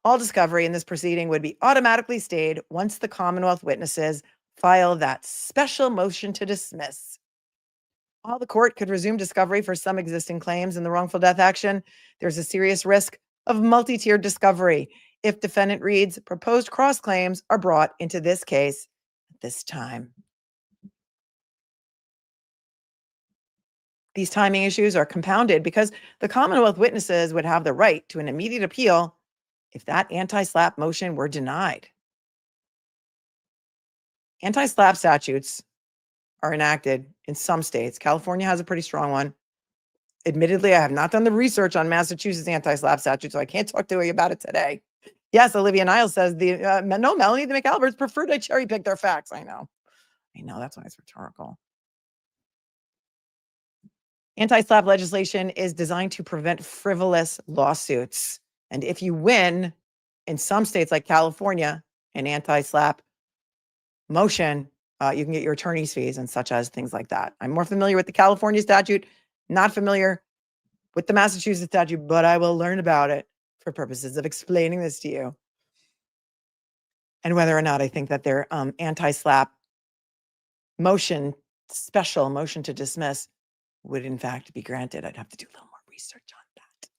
all discovery in this proceeding would be automatically stayed once the Commonwealth witnesses file that special motion to dismiss. While the court could resume discovery for some existing claims in the wrongful death action, there's a serious risk of multi-tiered discovery if defendant Reed's proposed cross-claims are brought into this case at this time. These timing issues are compounded because the Commonwealth witnesses would have the right to an immediate appeal if that anti-SLAPP motion were denied. Anti-SLAPP statutes are enacted in some states. California has a pretty strong one. Admittedly, I have not done the research on Massachusetts anti-SLAPP statute, so I can't talk to you about it today. Yes, Olivia Niles says no, Melanie, the McAlberts prefer to cherry pick their facts. I know, that's why it's rhetorical. Anti-SLAPP legislation is designed to prevent frivolous lawsuits. And if you win in some states like California, an anti-SLAPP motion, you can get your attorney's fees and such as things like that. I'm more familiar with the California statute, not familiar with the Massachusetts statute, but I will learn about it for purposes of explaining this to you. And whether or not I think that their anti-SLAPP motion, special motion to dismiss, would in fact be granted. I'd have to do a little more research on that.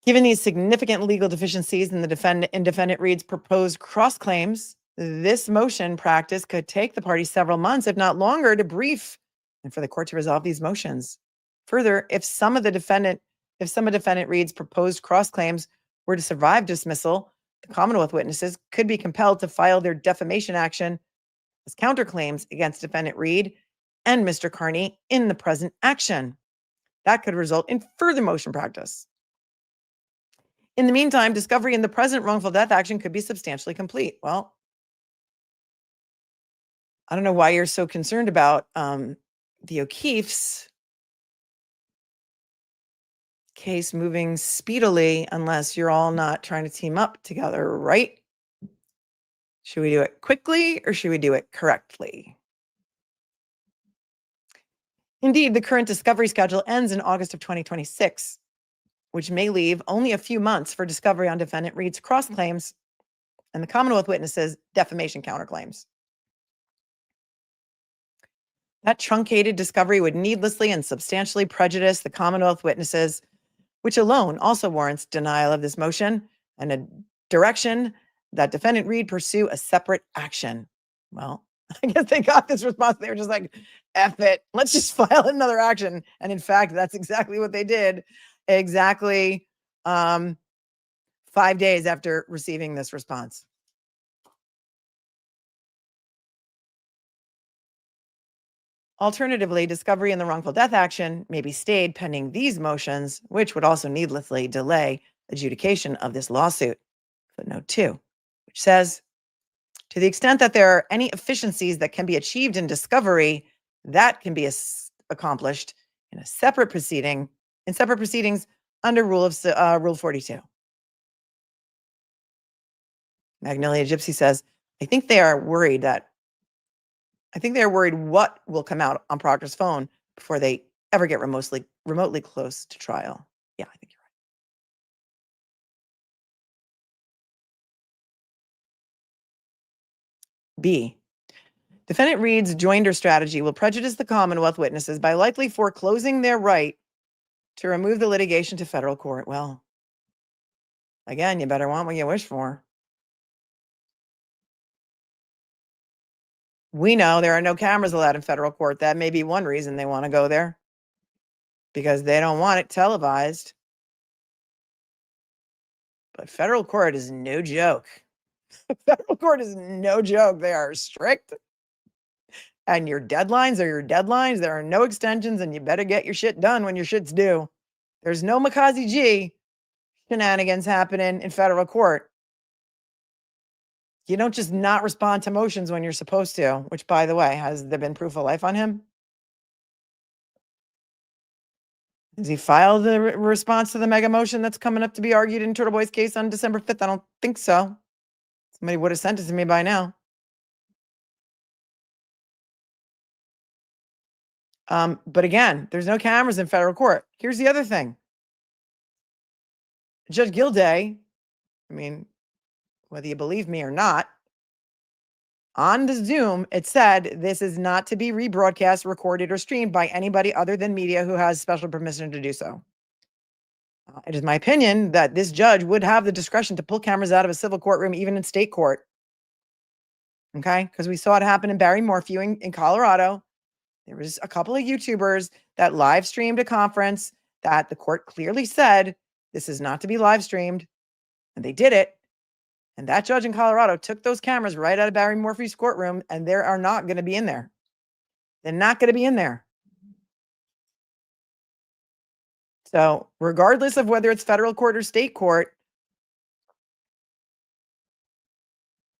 Given these significant legal deficiencies in defendant Reed's proposed cross claims, This motion practice could take the parties several months, if not longer, to brief and for the court to resolve these motions. Further, if some of defendant Reed's proposed cross claims were to survive dismissal, the Commonwealth witnesses could be compelled to file their defamation action as counterclaims against defendant Reed and Mr. Carney in the present action. That could result in further motion practice. In the meantime, discovery in the present wrongful death action could be substantially complete. Well, I don't know why you're so concerned about the O'Keefe's case moving speedily unless you're all not trying to team up together, right? Should we do it quickly or should we do it correctly? Indeed, the current discovery schedule ends in August of 2026, which may leave only a few months for discovery on defendant Reed's cross claims and the Commonwealth witnesses' defamation counterclaims. That truncated discovery would needlessly and substantially prejudice the Commonwealth witnesses, which alone also warrants denial of this motion and a direction that defendant Reed pursue a separate action. Well, I guess they got this response. They were just like, F it, let's just file another action. And in fact, that's exactly what they did. Exactly 5 days after receiving this response. Alternatively, discovery in the wrongful death action may be stayed pending these motions, which would also needlessly delay adjudication of this lawsuit. Footnote 2, which says, to the extent that there are any efficiencies that can be achieved in discovery, that can be accomplished in separate proceedings under Rule 42. Magnolia Gypsy says, I think they are worried what will come out on Proctor's phone before they ever get remotely close to trial. Yeah, I think you're right. B, defendant Reed's joinder strategy will prejudice the Commonwealth witnesses by likely foreclosing their right to remove the litigation to federal court. Well, again, you better want what you wish for. We know there are no cameras allowed in federal court. That may be one reason they want to go there, because they don't want it televised. But federal court is no joke. Federal court is no joke. They are strict. And your deadlines are your deadlines. There are no extensions, and you better get your shit done when your shit's due. There's no McCarthy G shenanigans happening in federal court. You don't just not respond to motions when you're supposed to, which, by the way, has there been proof of life on him? Has he filed the response to the mega motion that's coming up to be argued in Turtle Boy's case on December 5th? I don't think so. Somebody would have sent it to me by now. But again, there's no cameras in federal court. Here's the other thing. Judge Gilday, I mean, whether you believe me or not, on the Zoom, it said this is not to be rebroadcast, recorded, or streamed by anybody other than media who has special permission to do so. It is my opinion that this judge would have the discretion to pull cameras out of a civil courtroom, even in state court. Okay? Because we saw it happen in Barrymore viewing in Colorado. There was a couple of YouTubers that live streamed a conference that the court clearly said this is not to be live streamed, and they did it. And that judge in Colorado took those cameras right out of Barry Morphy's courtroom, and they are not going to be in there. They're not going to be in there. So regardless of whether it's federal court or state court,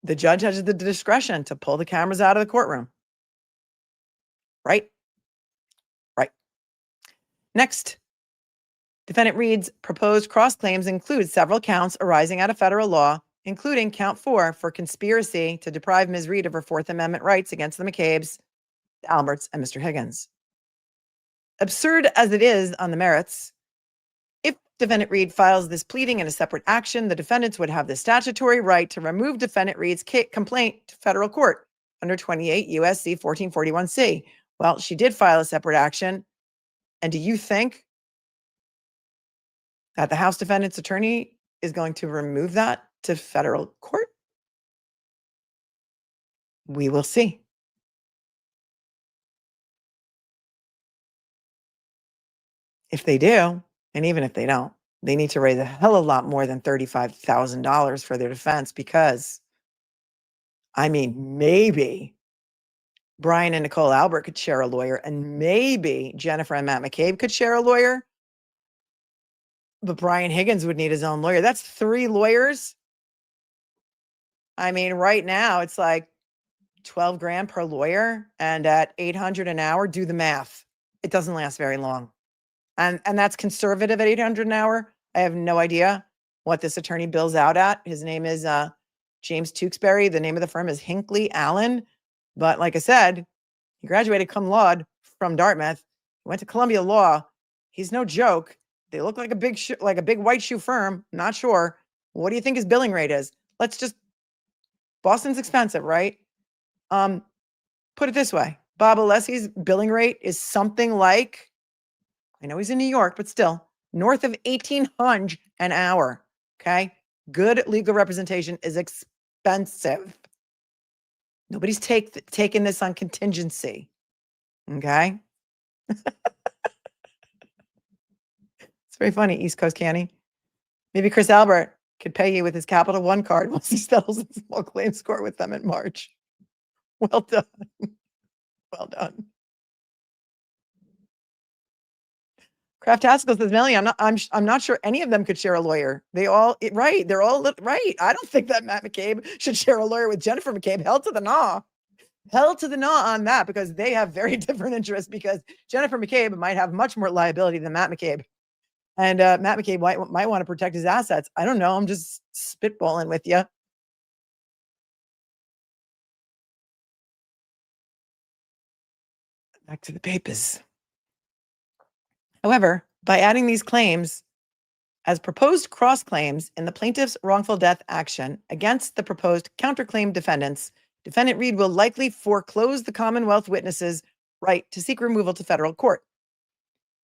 the judge has the discretion to pull the cameras out of the courtroom. Right? Right. Next, defendant Reed's proposed cross claims include several counts arising out of federal law, including count 4 for conspiracy to deprive Ms. Reed of her Fourth Amendment rights against the McCabes, the Alberts, and Mr. Higgins. Absurd as it is on the merits, if defendant Reed files this pleading in a separate action, the defendants would have the statutory right to remove defendant Reed's complaint to federal court under 28 U.S.C. 1441C. Well, she did file a separate action. And do you think that the House defendant's attorney is going to remove that to federal court? We will see. If they do, and even if they don't, they need to raise a hell of a lot more than $35,000 for their defense because, I mean, maybe Brian and Nicole Albert could share a lawyer, and maybe Jennifer and Matt McCabe could share a lawyer. But Brian Higgins would need his own lawyer. That's 3 lawyers. I mean, right now it's like 12 grand per lawyer, and at $800 an hour, do the math. It doesn't last very long. And that's conservative at $800 an hour. I have no idea what this attorney bills out at. His name is James Tewksbury. The name of the firm is Hinckley Allen. But like I said, he graduated cum laude from Dartmouth. He went to Columbia Law. He's no joke. They look like a big white shoe firm. Not sure. What do you think his billing rate is? Boston's expensive, right? Put it this way. Bob Alessi's billing rate is something like, I know he's in New York, but still north of $1,800 an hour. Okay. Good legal representation is expensive. Nobody's taking this on contingency. Okay. It's very funny. East Coast Canny. Maybe Chris Albert could pay you with his Capital One card once he settles in small claims court with them in March. Well done. Well done. Kraft Haskell says, Melly, I'm not sure any of them could share a lawyer. They're all right. I don't think that Matt McCabe should share a lawyer with Jennifer McCabe. Hell to the gnaw on that, because they have very different interests, because Jennifer McCabe might have much more liability than Matt McCabe. And Matt McCabe might want to protect his assets. I don't know. I'm just spitballing with you. Back to the papers. However, by adding these claims as proposed cross claims in the plaintiff's wrongful death action against the proposed counterclaim defendants, Defendant Reed will likely foreclose the Commonwealth witnesses' right to seek removal to federal court.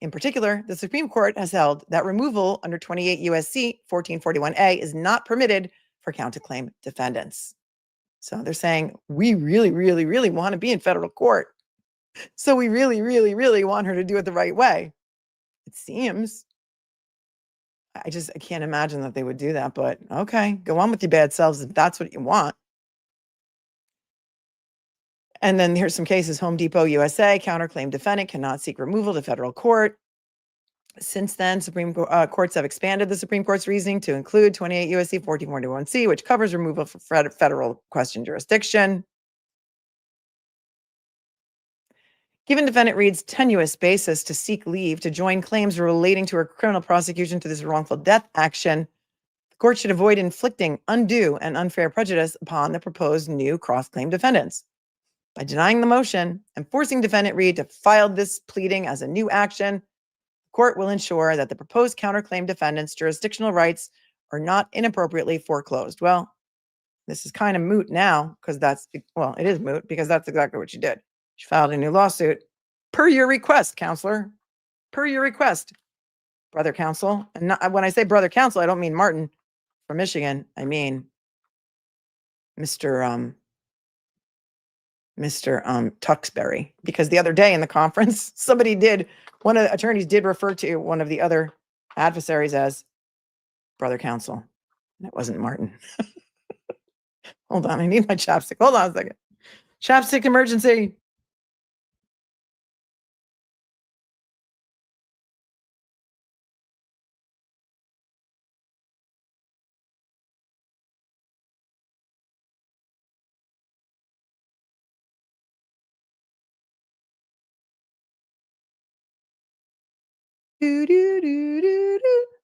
In particular, the Supreme Court has held that removal under 28 U.S.C. 1441A is not permitted for counterclaim defendants. So they're saying, we really, really, really want to be in federal court. So we really, really, really want her to do it the right way. It seems. I can't imagine that they would do that, but okay, go on with your bad selves if that's what you want. And then here's some cases. Home Depot USA, counterclaim defendant cannot seek removal to federal court. Since then, Supreme courts have expanded the Supreme Court's reasoning to include 28 U.S.C. 1441C, which covers removal for federal question jurisdiction. Given defendant Reed's tenuous basis to seek leave to join claims relating to her criminal prosecution to this wrongful death action, the court should avoid inflicting undue and unfair prejudice upon the proposed new cross-claim defendants. By denying the motion and forcing defendant Reed to file this pleading as a new action, the court will ensure that the proposed counterclaim defendants' jurisdictional rights are not inappropriately foreclosed. Well, this is kind of moot now, because it is moot because that's exactly what she did. She filed a new lawsuit per your request, counselor, per your request, brother counsel. And when I say brother counsel, I don't mean Martin from Michigan. I mean Mr. Tewksbury, because the other day in the conference, one of the attorneys did refer to one of the other adversaries as brother counsel. And it wasn't Martin. Hold on, I need my chapstick. Hold on a second. Chapstick emergency.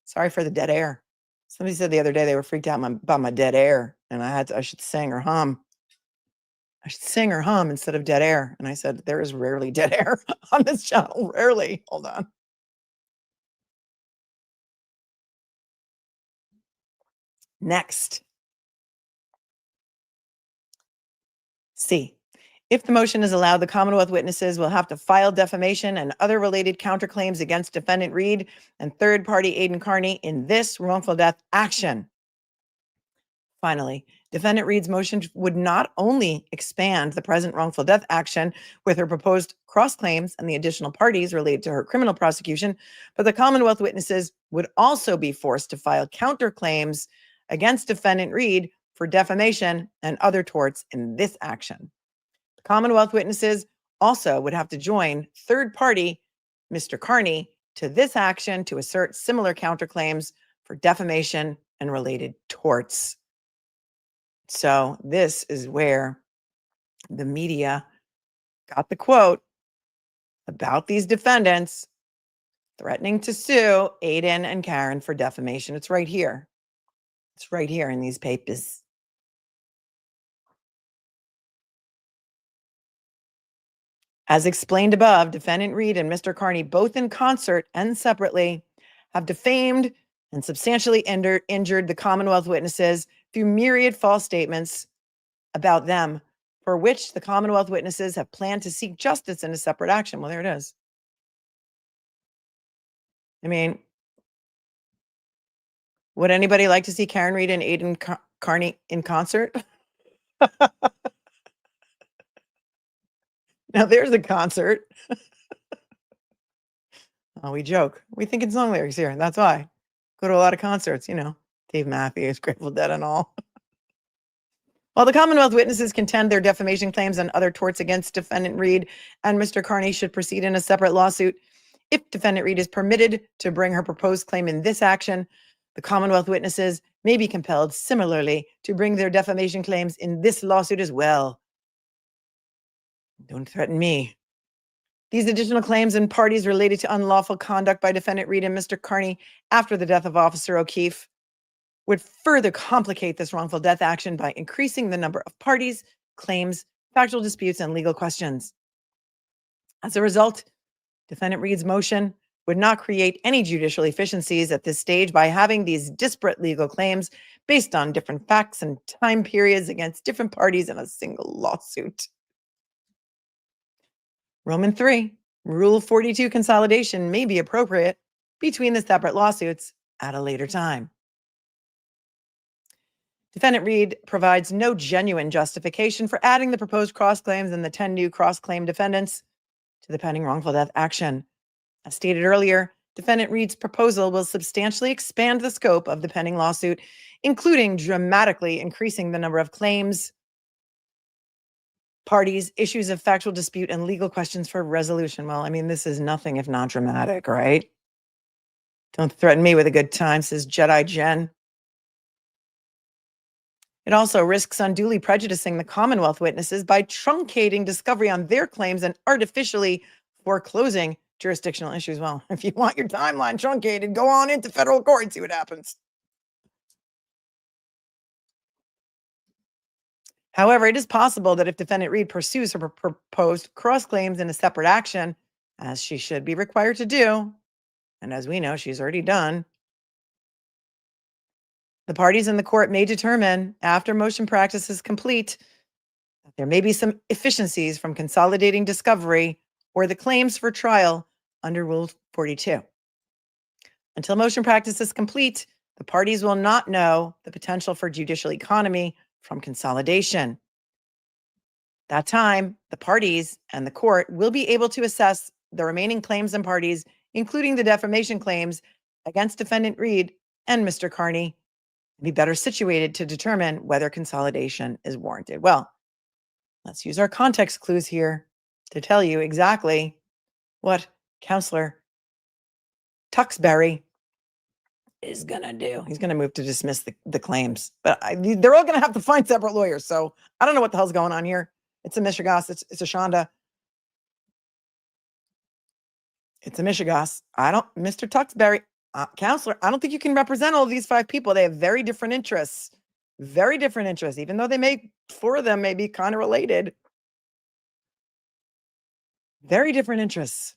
Sorry for the dead air. Somebody said the other day they were freaked out about my dead air, and I should sing or hum. I should sing or hum instead of dead air. And I said, there is rarely dead air on this channel. Rarely. Hold on. Next. C. If the motion is allowed, the Commonwealth witnesses will have to file defamation and other related counterclaims against defendant Reed and third party Aidan Carney in this wrongful death action. Finally, Defendant Reed's motion would not only expand the present wrongful death action with her proposed cross claims and the additional parties related to her criminal prosecution, but the Commonwealth witnesses would also be forced to file counterclaims against Defendant Reed for defamation and other torts in this action. The Commonwealth witnesses also would have to join third party Mr. Carney to this action to assert similar counterclaims for defamation and related torts. So this is where the media got the quote about these defendants threatening to sue Aiden and Karen for defamation. It's right here. It's right here in these papers. As explained above, Defendant Reed and Mr. Carney, both in concert and separately, have defamed and substantially injured the Commonwealth witnesses through myriad false statements about them, for which the Commonwealth witnesses have planned to seek justice in a separate action. Well, there it is. I mean, would anybody like to see Karen Reed and Aiden Carney in concert? Now there's a concert. Oh, we joke. We think in song lyrics here. That's why. Go to a lot of concerts, you know, Dave Matthews, Grateful Dead and all. While the Commonwealth witnesses contend their defamation claims and other torts against Defendant Reed and Mr. Carney should proceed in a separate lawsuit, if Defendant Reed is permitted to bring her proposed claim in this action, the Commonwealth witnesses may be compelled similarly to bring their defamation claims in this lawsuit as well. Don't threaten me. These additional claims and parties related to unlawful conduct by Defendant Reed and Mr. Carney after the death of Officer O'Keefe would further complicate this wrongful death action by increasing the number of parties, claims, factual disputes, and legal questions. As a result, Defendant Reed's motion would not create any judicial efficiencies at this stage by having these disparate legal claims based on different facts and time periods against different parties in a single lawsuit. Roman 3, Rule 42 consolidation may be appropriate between the separate lawsuits at a later time. Defendant Reed provides no genuine justification for adding the proposed cross-claims and the 10 new cross-claim defendants to the pending wrongful death action. As stated earlier, Defendant Reed's proposal will substantially expand the scope of the pending lawsuit, including dramatically increasing the number of claims, parties, issues of factual dispute, and legal questions for resolution. Well, I mean, this is nothing if not dramatic, right? Don't threaten me with a good time, says Jedi Jen. It also risks unduly prejudicing the Commonwealth witnesses by truncating discovery on their claims and artificially foreclosing jurisdictional issues. Well, if you want your timeline truncated, go on into federal court and see what happens. However, it is possible that if Defendant Reed pursues her proposed cross-claims in a separate action, as she should be required to do, and as we know, she's already done, the parties in the court may determine, after motion practice is complete, that there may be some efficiencies from consolidating discovery or the claims for trial under Rule 42. Until motion practice is complete, the parties will not know the potential for judicial economy from consolidation. That time, the parties and the court will be able to assess the remaining claims and parties, including the defamation claims against Defendant Reed and Mr. Carney, and be better situated to determine whether consolidation is warranted. Well, let's use our context clues here to tell you exactly what Counselor Tuxbury is going to do. He's going to move to dismiss the claims, but they're all going to have to find separate lawyers. So I don't know what the hell's going on here. It's a Michigas. It's a Shonda. It's a Michigas. Mr. Tuxbury, Counselor, I don't think you can represent all of these 5 people. They have very different interests, even though 4 of them may be kind of related. Very different interests.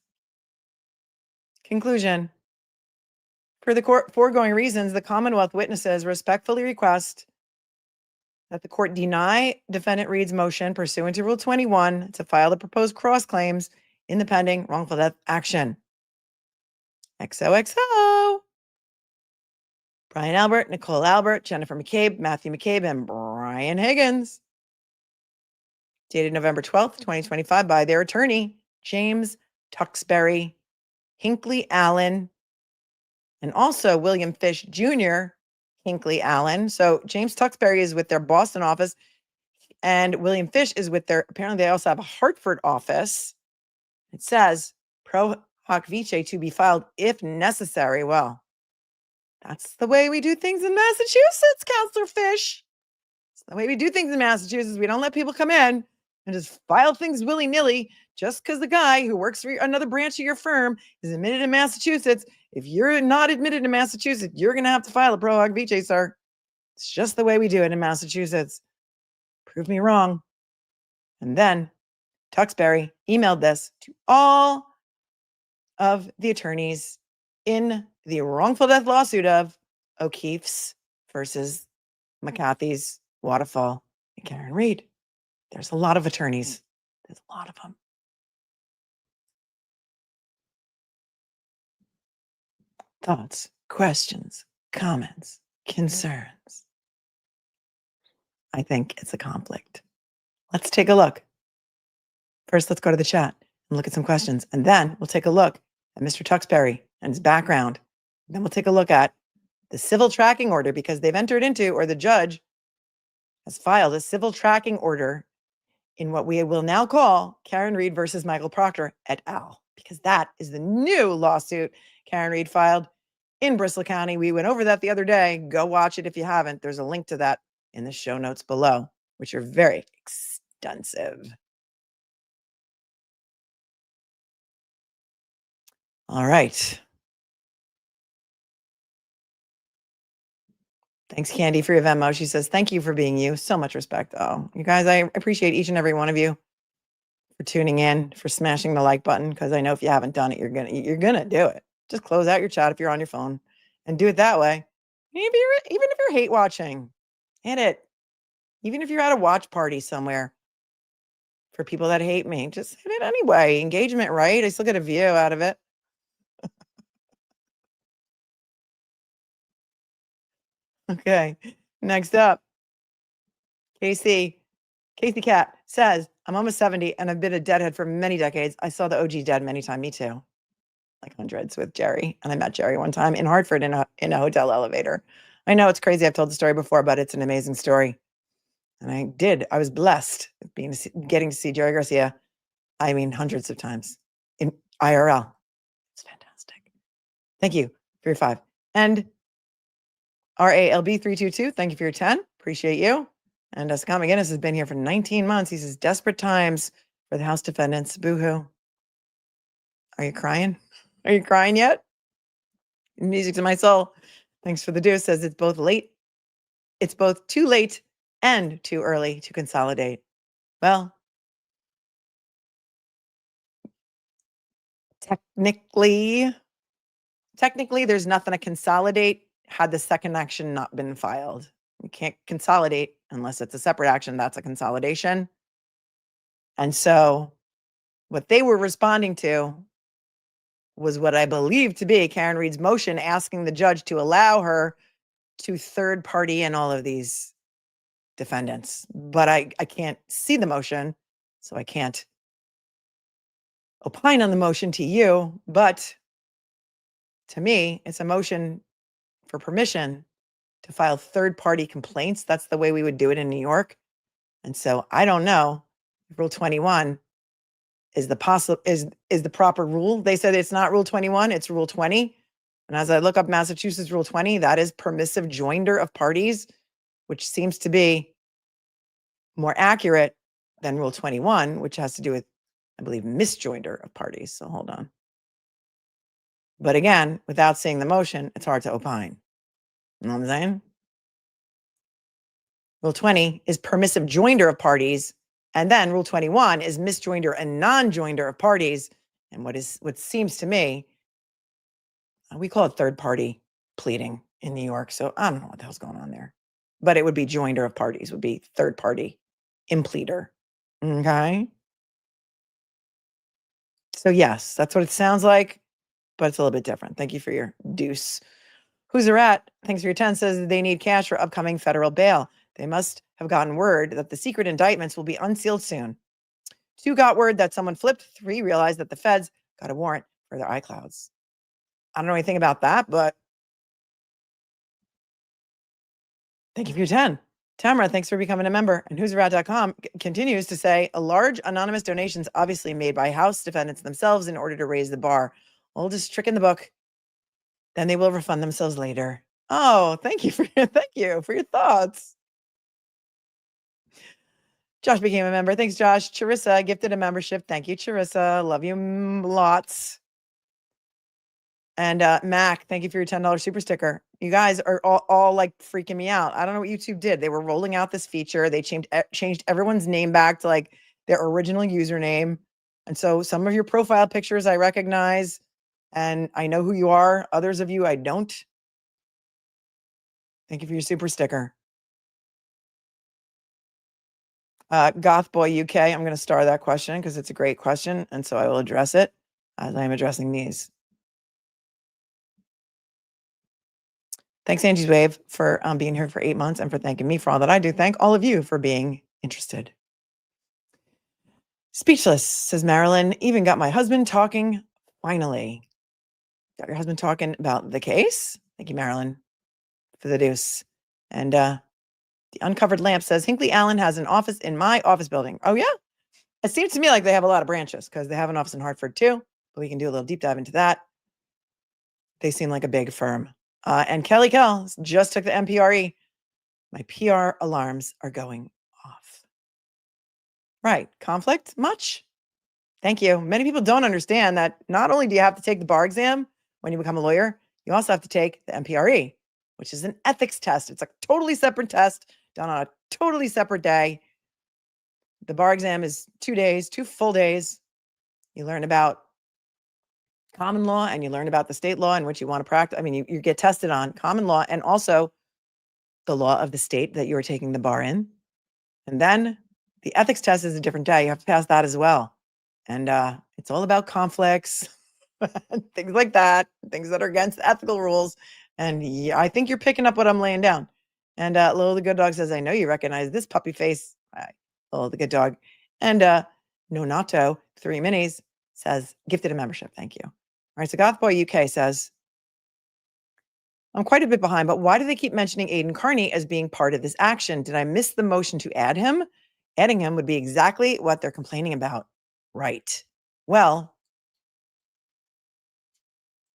Conclusion. For the foregoing reasons, the Commonwealth witnesses respectfully request that the court deny Defendant Reed's motion pursuant to Rule 21 to file the proposed cross-claims in the pending wrongful death action. XOXO. Brian Albert, Nicole Albert, Jennifer McCabe, Matthew McCabe, and Brian Brian Higgins. Dated November 12th, 2025 by their attorney, James Tuxbury, Hinckley Allen, and also William Fish Jr., Hinckley Allen. So James Tuxbury is with their Boston office, and William Fish is with their, apparently they also have a Hartford office. It says pro hoc vice to be filed if necessary. Well, that's the way we do things in Massachusetts, Counselor Fish. It's the way we do things in Massachusetts. We don't let people come in and just file things willy-nilly just because the guy who works for another branch of your firm is admitted in Massachusetts. If you're not admitted in Massachusetts, you're going to have to file a pro hoc vice, sir. It's just the way we do it in Massachusetts. Prove me wrong. And then Tuxbury emailed this to all of the attorneys in the wrongful death lawsuit of O'Keefe's versus McCarthy's, Waterfall, and Karen Reed. There's a lot of attorneys. There's a lot of them. Thoughts, questions, comments, concerns. I think it's a conflict. Let's take a look. First, let's go to the chat and look at some questions. And then we'll take a look at Mr. Tuxbury and his background. And then we'll take a look at the civil tracking order, because they've entered into, or the judge has filed a civil tracking order in what we will now call Karen Reed versus Michael Proctor et al., because that is the new lawsuit Karen Reed filed in Bristol County. We went over that the other day. Go watch it if you haven't. There's a link to that in the show notes below, which are very extensive. All right. Thanks, Candy, for your Venmo. She says, thank you for being you. So much respect. Oh, you guys, I appreciate each and every one of you for tuning in, for smashing the like button, because I know if you haven't done it, you're gonna do it. Just close out your chat if you're on your phone and do it that way. Even if you're hate watching, hit it. Even if you're at a watch party somewhere, for people that hate me, just hit it anyway. Engagement, right? I still get a view out of it. Okay, next up, Casey Cat says, I'm almost 70 and I've been a deadhead for many decades. I saw the OG Dead many times. Me too. Like hundreds with Jerry. And I met Jerry one time in Hartford in a hotel elevator. I know it's crazy. I've told the story before, but it's an amazing story. And I was blessed getting to see Jerry Garcia. I mean, hundreds of times in IRL. It's fantastic. Thank you for your 5. And RALB322, thank you for your 10. Appreciate you. And Scott McGinnis has been here for 19 months. He says, desperate times for the House defendants. Boo-hoo. Are you crying? Are you crying yet? Music to my soul. Thanks for the deuce. Says it's both late. It's both too late and too early to consolidate. Well, technically, there's nothing to consolidate had the second action not been filed. You can't consolidate unless it's a separate action. That's a consolidation. And so what they were responding to was what I believe to be Karen Reed's motion asking the judge to allow her to third party in all of these defendants. But I can't see the motion, so I can't opine on the motion to you. But to me, it's a motion for permission to file third-party complaints. That's the way we would do it in New York. And so I don't know if Rule 21 is the proper rule. They said it's not Rule 21, it's Rule 20. And as I look up Massachusetts Rule 20, that is permissive joinder of parties, which seems to be more accurate than Rule 21, which has to do with, I believe, misjoinder of parties. So hold on. But again, without seeing the motion, it's hard to opine. You know what I'm saying? Rule 20 is permissive joinder of parties. And then Rule 21 is misjoinder and non-joinder of parties. And what seems to me, we call it third party pleading in New York. So I don't know what the hell's going on there. But it would be joinder of parties, would be third party impleader. Okay? So yes, that's what it sounds like, but it's a little bit different. Thank you for your deuce. Who's are at? Thanks for your 10. Says they need cash for upcoming federal bail. They must have gotten word that the secret indictments will be unsealed soon. 2 got word that someone flipped. 3 realized that the feds got a warrant for their iClouds. I don't know anything about that, but thank you for your 10. Tamara, thanks for becoming a member. And who'srat.com continues to say, a large anonymous donations obviously made by House defendants themselves in order to raise the bar. Oldest trick in the book. Then they will refund themselves later. Oh, thank you for your thoughts. Josh became a member. Thanks, Josh. Charissa gifted a membership. Thank you, Charissa. Love you lots. And Mac, thank you for your $10 super sticker. You guys are all like freaking me out. I don't know what YouTube did. They were rolling out this feature. They changed everyone's name back to like their original username. And so some of your profile pictures I recognize and I know who you are. Others of you I don't. Thank you for your super sticker. Goth Boy UK, I'm going to star that question because it's a great question. And so I will address it as I'm addressing these. Thanks, Angie's Wave, for being here for 8 months and for thanking me for all that I do. Thank all of you for being interested. Speechless, says Marilyn. Even got my husband talking, finally. Got your husband talking about the case? Thank you, Marilyn, for the deuce. And the Uncovered Lamp says, Hinckley Allen has an office in my office building. Oh, yeah? It seems to me like they have a lot of branches because they have an office in Hartford, too. But we can do a little deep dive into that. They seem like a big firm. And Kelly Kell just took the MPRE. My PR alarms are going off. Right. Conflict? Much? Thank you. Many people don't understand that not only do you have to take the bar exam when you become a lawyer, you also have to take the MPRE, which is an ethics test. It's a totally separate test done on a totally separate day. The bar exam is 2 days, 2 full days. You learn about common law and you learn about the state law in which you want to practice. I mean, you get tested on common law and also the law of the state that you are taking the bar in. And then the ethics test is a different day. You have to pass that as well. And it's all about conflicts, things like that, things that are against ethical rules. And yeah, I think you're picking up what I'm laying down. And Lolo the Good Dog says, I know you recognize this puppy face. Lolo the Good Dog. And Nonato, 3 minis, says, gifted a membership. Thank you. All right, so Goth Boy UK says, I'm quite a bit behind, but why do they keep mentioning Aiden Carney as being part of this action? Did I miss the motion to add him? Adding him would be exactly what they're complaining about. Right. Well,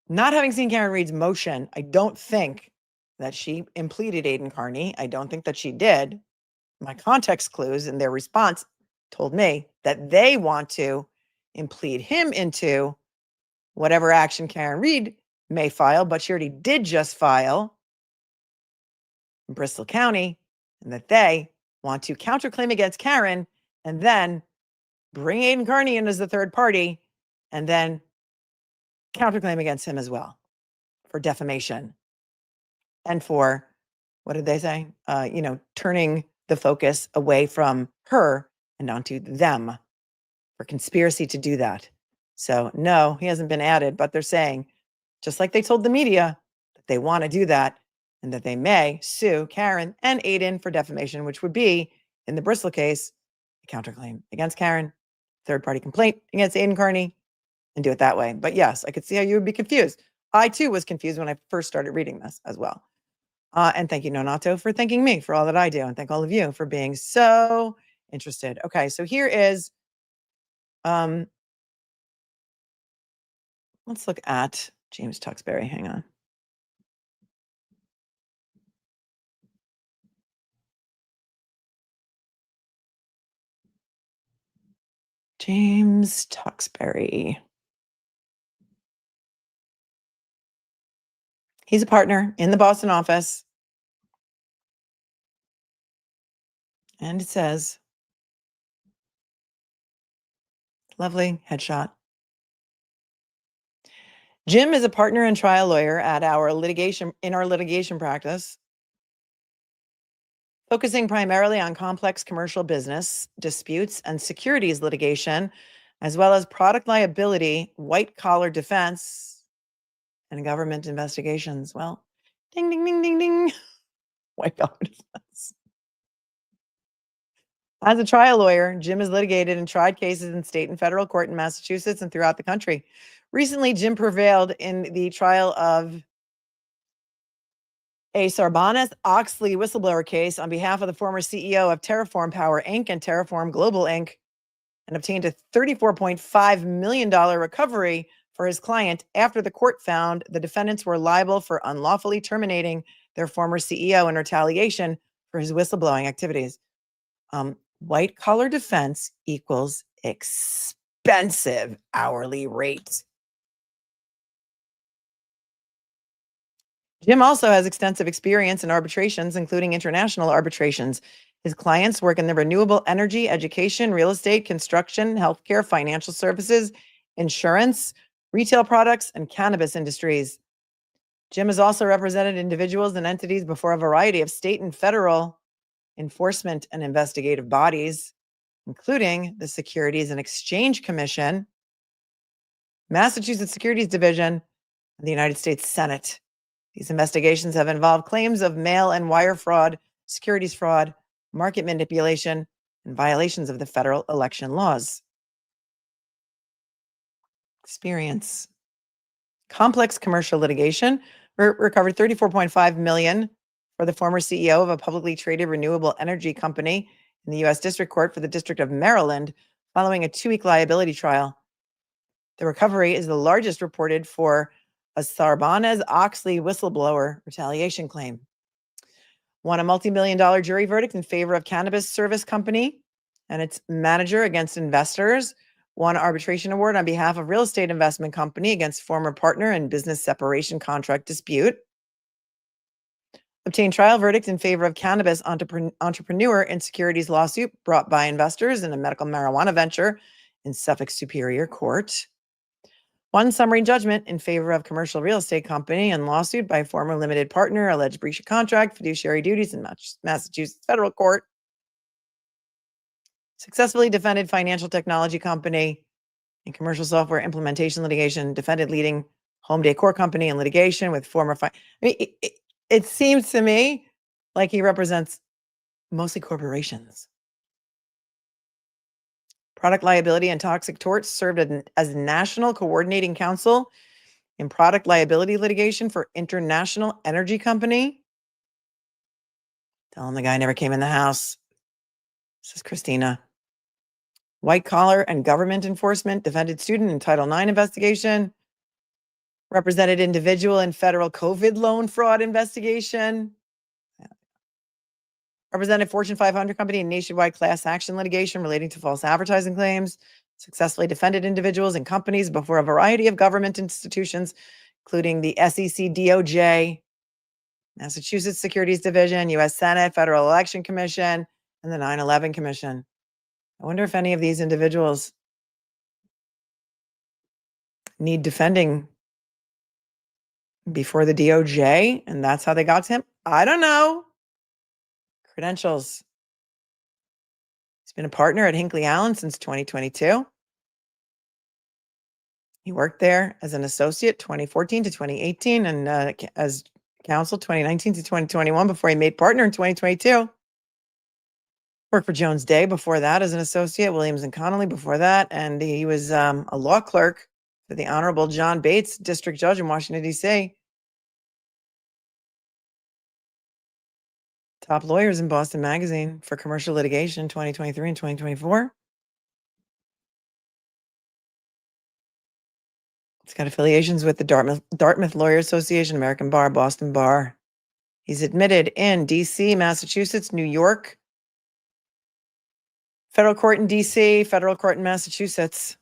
not having seen Karen Reed's motion, I don't think that she impleaded Aiden Carney. I don't think that she did. My context clues and their response told me that they want to implead him into whatever action Karen Reed may file, but she already did just file in Bristol County, and that they want to counterclaim against Karen and then bring Aiden Carney in as the third party and then counterclaim against him as well for defamation and for, what did they say? Turning the focus away from her and onto them for conspiracy to do that. So no, he hasn't been added, but they're saying, just like they told the media, that they want to do that and that they may sue Karen and Aiden for defamation, which would be, in the Bristol case, a counterclaim against Karen, third-party complaint against Aiden Carney, and do it that way. But yes, I could see how you would be confused. I, too, was confused when I first started reading this as well. And thank you, Nonato, for thanking me for all that I do. And thank all of you for being so interested. Okay, so here is, let's look at James Tuxbury. Hang on. James Tuxbury. He's a partner in the Boston office. And it says, lovely headshot. Jim is a partner and trial lawyer at our litigation practice, focusing primarily on complex commercial business disputes and securities litigation, as well as product liability, white-collar defense, and government investigations. Well, ding, ding, ding, ding, ding. White-collar defense. As a trial lawyer, Jim has litigated and tried cases in state and federal court in Massachusetts and throughout the country. Recently, Jim prevailed in the trial of a Sarbanes-Oxley whistleblower case on behalf of the former CEO of Terraform Power Inc. and Terraform Global Inc. and obtained a $34.5 million recovery for his client after the court found the defendants were liable for unlawfully terminating their former CEO in retaliation for his whistleblowing activities. White collar defense equals expensive hourly rate. Jim also has extensive experience in arbitrations, including international arbitrations. His clients work in the renewable energy, education, real estate, construction, healthcare, financial services, insurance, retail products, and cannabis industries. Jim has also represented individuals and entities before a variety of state and federal enforcement and investigative bodies, including the Securities and Exchange Commission, Massachusetts Securities Division, and the United States Senate. These investigations have involved claims of mail and wire fraud, securities fraud, market manipulation, and violations of the federal election laws. Experience. Complex commercial litigation recovered $34.5 million for the former CEO of a publicly traded renewable energy company in the U.S. District Court for the District of Maryland following a 2-week liability trial. The recovery is the largest reported for a Sarbanes-Oxley whistleblower retaliation claim. Won a multi-million-dollar jury verdict in favor of cannabis service company and its manager against investors. Won an arbitration award on behalf of real estate investment company against former partner in business separation contract dispute. Obtained trial verdict in favor of cannabis entrepreneur in securities lawsuit brought by investors in a medical marijuana venture in Suffolk Superior Court. Won summary judgment in favor of commercial real estate company and lawsuit by former limited partner, alleged breach of contract, fiduciary duties in Massachusetts federal court. Successfully defended financial technology company in commercial software implementation litigation, defended leading home decor company in litigation with former. It seems to me like he represents mostly corporations. Product liability and toxic torts, served as national coordinating counsel in product liability litigation for International Energy Company. Tell him the guy never came in the house. This is Christina. White collar and government enforcement, defended student in Title IX investigation. Represented individual in federal COVID loan fraud investigation. Represented Fortune 500 company in nationwide class action litigation relating to false advertising claims. Successfully defended individuals and companies before a variety of government institutions, including the SEC, DOJ, Massachusetts Securities Division, U.S. Senate, Federal Election Commission, and the 9/11 Commission. I wonder if any of these individuals need defending before the DOJ, and that's how they got to him. I don't know. Credentials. He's been a partner at Hinckley Allen since 2022. He worked there as an associate 2014 to 2018 and as counsel 2019 to 2021 before he made partner in 2022. Worked for Jones Day before that as an associate, Williams and Connolly before that, and he was a law clerk for the Honorable John Bates, District Judge in Washington, D.C. Top lawyers in Boston Magazine for commercial litigation 2023 and 2024. It's got affiliations with the Dartmouth Lawyer Association, American Bar, Boston Bar. He's admitted in D.C., Massachusetts, New York, federal court in D.C., federal court in Massachusetts.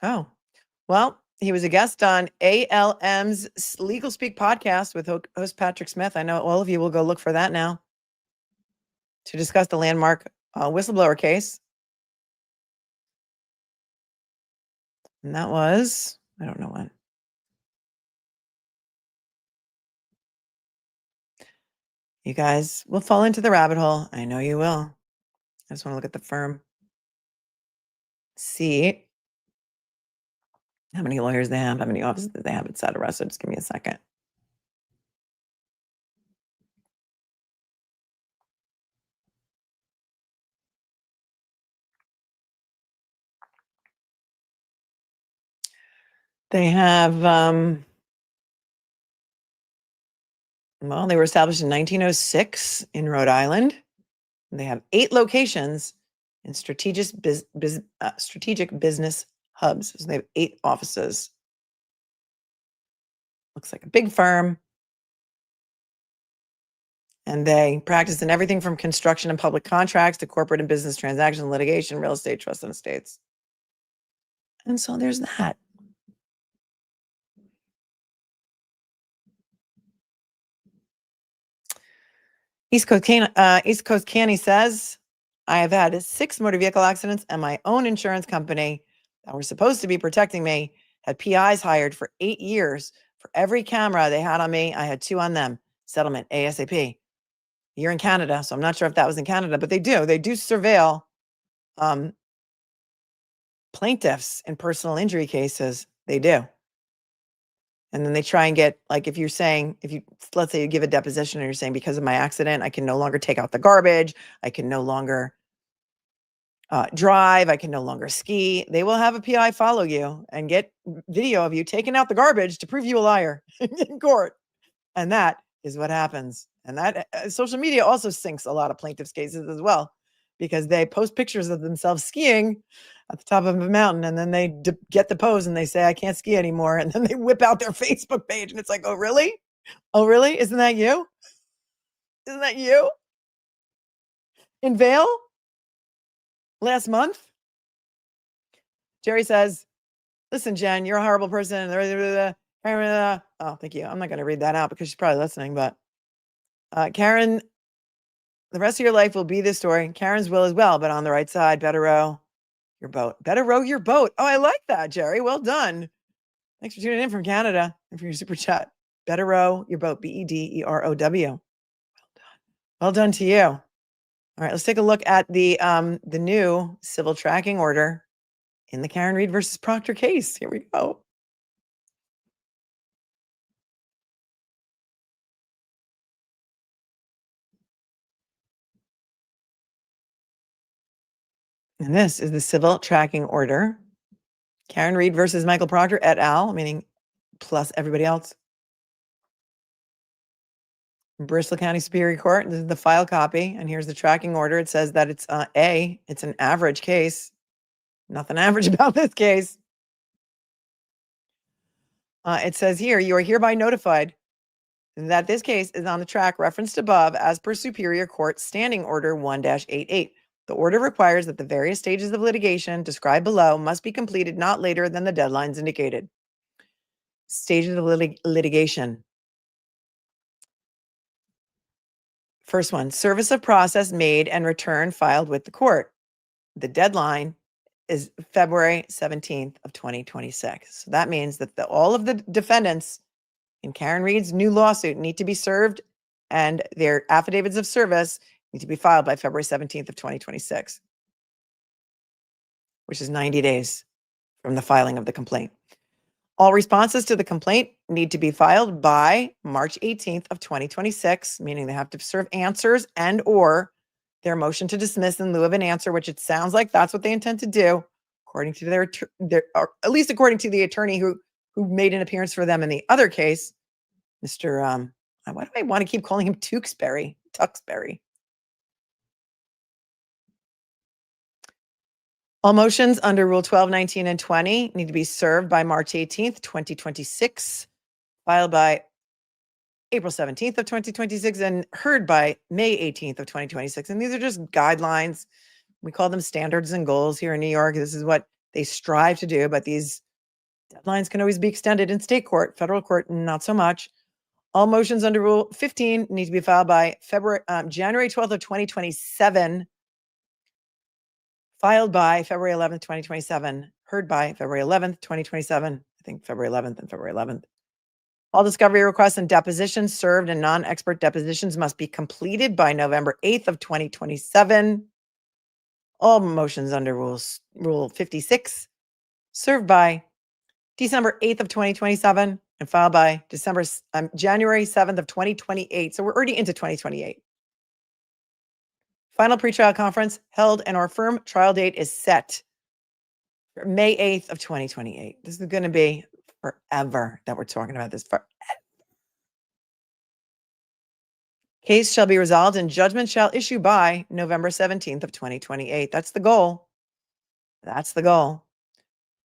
Oh, well, he was a guest on ALM's Legal Speak podcast with host Patrick Smith. I know all of you will go look for that now to discuss the landmark whistleblower case. And that was, I don't know when. You guys will fall into the rabbit hole. I know you will. I just want to look at the firm. See how many lawyers they have, how many offices they have, et cetera. So just give me a second. They have, well, they were established in 1906 in Rhode Island. They have 8 locations in strategic business hubs. So they have 8 offices. Looks like a big firm. And they practice in everything from construction and public contracts to corporate and business transactions, litigation, real estate, trust, and estates. And so there's that. East Coast Canny says, I have had 6 motor vehicle accidents, and my own insurance company that were supposed to be protecting me had PIs hired for 8 years. For every camera they had on me, I had 2 on them. Settlement ASAP. You're in Canada, so I'm not sure if that was in Canada, but they do surveil plaintiffs in personal injury cases. They do. And then they try and get, like, if let's say you give a deposition and you're saying, because of my accident, I can no longer take out the garbage. I can no longer drive. I can no longer ski. They will have a PI follow you and get video of you taking out the garbage to prove you a liar in court. And that is what happens. And that social media also sinks a lot of plaintiffs' cases as well, because they post pictures of themselves skiing at the top of a mountain, and then they get the pose and they say, I can't ski anymore. And then they whip out their Facebook page and it's like, oh, really? Oh, really? Isn't that you? Isn't that you? In Vail? Last month? Jerry says, listen, Jen, you're a horrible person. Oh, thank you. I'm not going to read that out because she's probably listening, but Karen, the rest of your life will be this story. Karen's will as well, but on the right side, better row your boat. Better row your boat. Oh, I like that, Jerry. Well done. Thanks for tuning in from Canada and for your super chat. Better row your boat. BEDEROW. Well done. Well done to you. All right, let's take a look at the new civil tracking order in the Karen Reed versus Proctor case. Here we go. And this is the civil tracking order. Karen Reed versus Michael Proctor et al., meaning plus everybody else. Bristol County Superior Court. This is the file copy, and here's the tracking order. It says that it's it's an average case. Nothing average about this case. It says here, you are hereby notified that this case is on the track referenced above as per Superior Court Standing Order 1-88. The order requires that the various stages of litigation described below must be completed not later than the deadlines indicated. Stages of litigation. First one, service of process made and return filed with the court. The deadline is February 17th of 2026. So that means that all of the defendants in Karen Reed's new lawsuit need to be served, and their affidavits of service need to be filed by February 17th of 2026, which is 90 days from the filing of the complaint. All responses to the complaint need to be filed by March 18th of 2026, meaning they have to serve answers and or their motion to dismiss in lieu of an answer, which it sounds like that's what they intend to do, according to their or at least according to the attorney who made an appearance for them in the other case, Mr. Why do I want to keep calling him Tewksbury? All motions under Rule 12, 19, and 20 need to be served by March 18th, 2026, filed by April 17th of 2026, and heard by May 18th of 2026. And these are just guidelines. We call them standards and goals here in New York. This is what they strive to do, but these deadlines can always be extended in state court, federal court, not so much. All motions under Rule 15 need to be filed by January 12th of 2027, filed by February 11th, 2027, heard by February 11th, 2027. I think February 11th and February 11th. All discovery requests and depositions served and non-expert depositions must be completed by November 8th of 2027. All motions under Rule 56 served by December 8th of 2027 and filed by January 7th of 2028. So we're already into 2028. Final pretrial conference held and our firm trial date is set for May 8th of 2028. This is going to be forever that we're talking about this. Case shall be resolved and judgment shall issue by November 17th of 2028. That's the goal. That's the goal.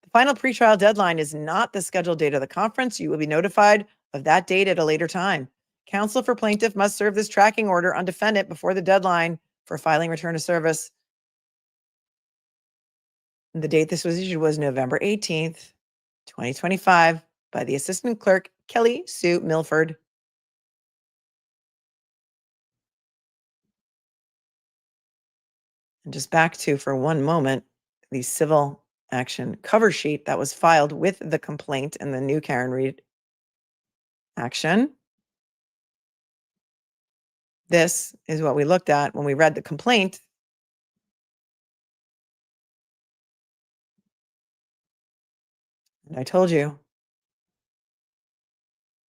The final pretrial deadline is not the scheduled date of the conference. You will be notified of that date at a later time. Counsel for plaintiff must serve this tracking order on defendant before the deadline for filing return of service. And the date this was issued was November 18th, 2025 by the Assistant Clerk, Kelly Sue Milford. And just back to, for one moment, the civil action cover sheet that was filed with the complaint in the new Karen Reed action. This is what we looked at when we read the complaint. And I told you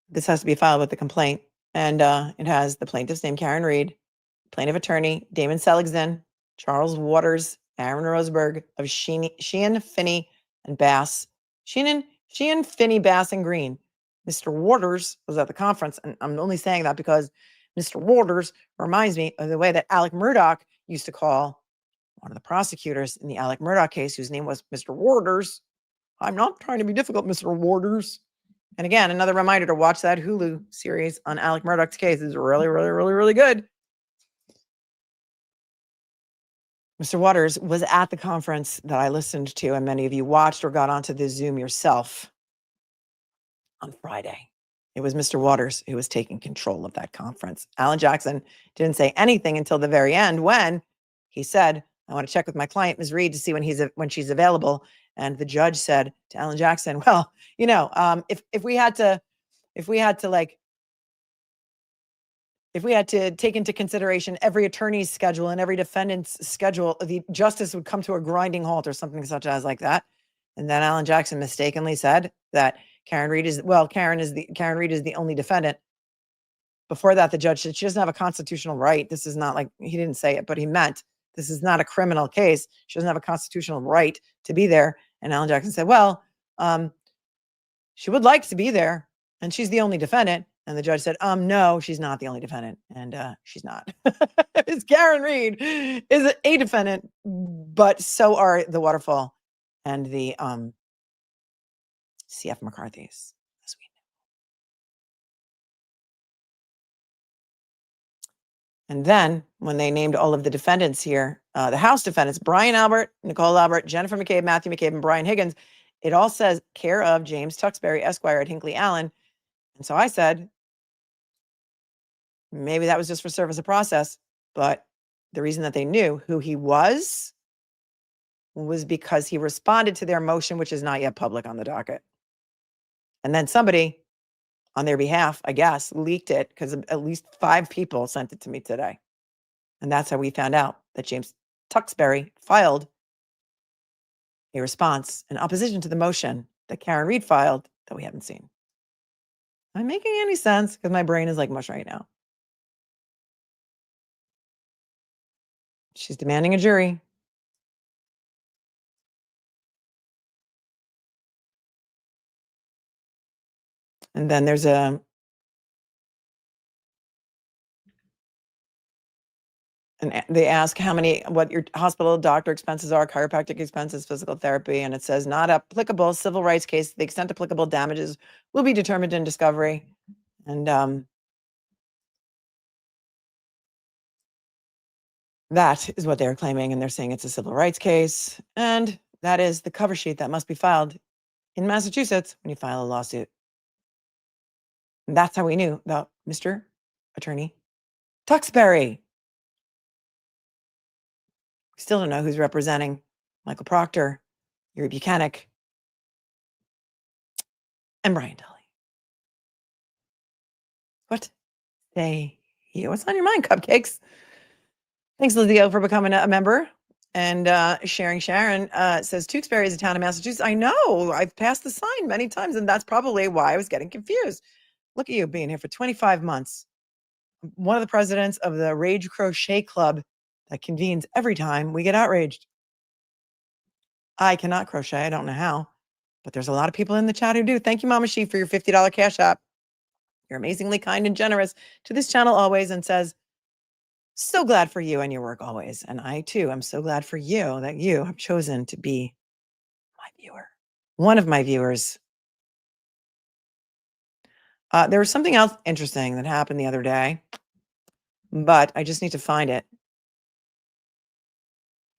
this has to be filed with the complaint. And it has the plaintiff's name, Karen Reed, plaintiff attorney, Damon Seligson, Charles Waters, Aaron Roseberg of Sheehan, Finney, and Bass. Sheehan, Finney, Bass, and Green. Mr. Waters was at the conference, and I'm only saying that because Mr. Waters reminds me of the way that Alec Murdaugh used to call one of the prosecutors in the Alec Murdaugh case, whose name was Mr. Waters. I'm not trying to be difficult, Mr. Waters. And again, another reminder to watch that Hulu series on Alec Murdaugh's case. It's really, really, really, really good. Mr. Waters was at the conference that I listened to, and many of you watched or got onto the Zoom yourself on Friday. It was Mr. Waters who was taking control of that conference. Alan Jackson didn't say anything until the very end when he said, I want to check with my client, Ms. Reed, to see when she's available. And the judge said to Alan Jackson, well, you know, if we had to take into consideration every attorney's schedule and every defendant's schedule, the justice would come to a grinding halt or something such as like that. And then Alan Jackson mistakenly said that Karen Reed is the only defendant. Before that, the judge said she doesn't have a constitutional right. This is not like, he didn't say it, but he meant this is not a criminal case. She doesn't have a constitutional right to be there. And Alan Jackson said, well, she would like to be there and she's the only defendant. And the judge said, no, she's not the only defendant. And she's not. It's Karen Reed is a defendant, but so are the Waterfall and the CF McCarthy's, as we know. And then when they named all of the defendants here, the House defendants, Brian Albert, Nicole Albert, Jennifer McCabe, Matthew McCabe, and Brian Higgins, it all says care of James Tuxbury, Esquire at Hinckley Allen. And so I said, maybe that was just for service of process, but the reason that they knew who he was because he responded to their motion, which is not yet public on the docket. And then somebody on their behalf, I guess, leaked it because at least 5 people sent it to me today. And that's how we found out that James Tuxbury filed a response in opposition to the motion that Karen Reed filed that we haven't seen. Am I making any sense? Because my brain is like mush right now. She's demanding a jury. And then there's and they ask what your hospital doctor expenses are, chiropractic expenses, physical therapy, and it says not applicable. Civil rights case, the extent applicable damages will be determined in discovery. And that is what they're claiming, and they're saying it's a civil rights case, and that is the cover sheet that must be filed in Massachusetts when you file a lawsuit. And that's how we knew about Mr. Attorney Tuxbury. We still don't know who's representing Michael Proctor, Yuri BUKHEKIK, and Brian TULLY. What say you? What's on your mind, cupcakes? Thanks, Lizzie, for becoming a member. And Sharon says, Tewksbury is a town in Massachusetts. I know. I've passed the sign many times, and that's probably why I was getting confused. Look at you being here for 25 months. One of the presidents of the Rage Crochet Club that convenes every time we get outraged. I cannot crochet. I don't know how. But there's a lot of people in the chat who do. Thank you, Mama She, for your $50 Cash App. You're amazingly kind and generous to this channel always, and says, so glad for you and your work always. And I too am so glad for you that you have chosen to be my viewer, one of my viewers. There was something else interesting that happened the other day, but I just need to find it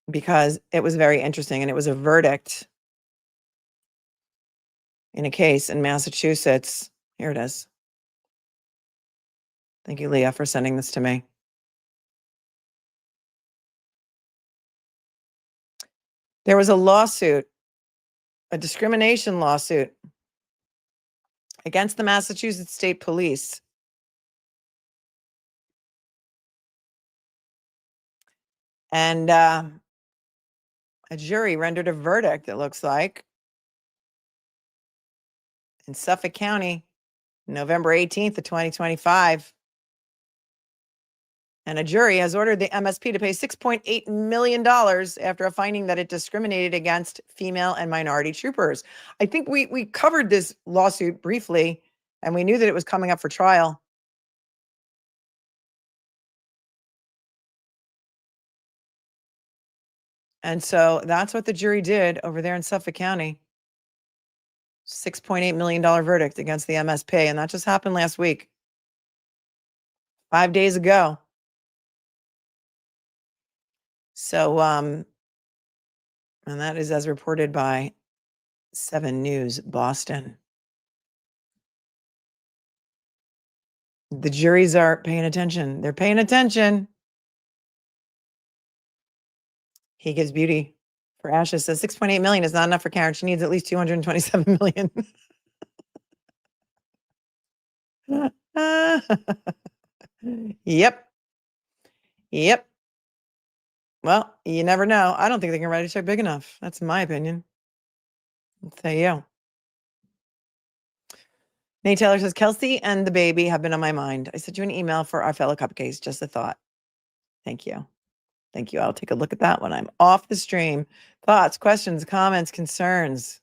because it was very interesting, and it was a verdict in a case in Massachusetts. Here it is. Thank you, Leah, for sending this to me. There was a lawsuit, a discrimination lawsuit against the Massachusetts State Police. And a jury rendered a verdict, it looks like, in Suffolk County, November 18th of 2025. And a jury has ordered the MSP to pay $6.8 million after a finding that it discriminated against female and minority troopers. I think we covered this lawsuit briefly, and we knew that it was coming up for trial. And so that's what the jury did over there in Suffolk County. $6.8 million verdict against the MSP. And that just happened last week, 5 days ago. So, and that is as reported by 7 News Boston. The juries are paying attention. They're paying attention. He gives beauty for ashes. Says 6.8 million is not enough for Karen. She needs at least 227 million. Yep. Yep. Well, you never know. I don't think they can write a check big enough. That's my opinion. I'll tell you. Nate Taylor says, Kelsey and the baby have been on my mind. I sent you an email for our fellow cupcakes. Just a thought. Thank you. Thank you. I'll take a look at that when I'm off the stream. Thoughts, questions, comments, concerns.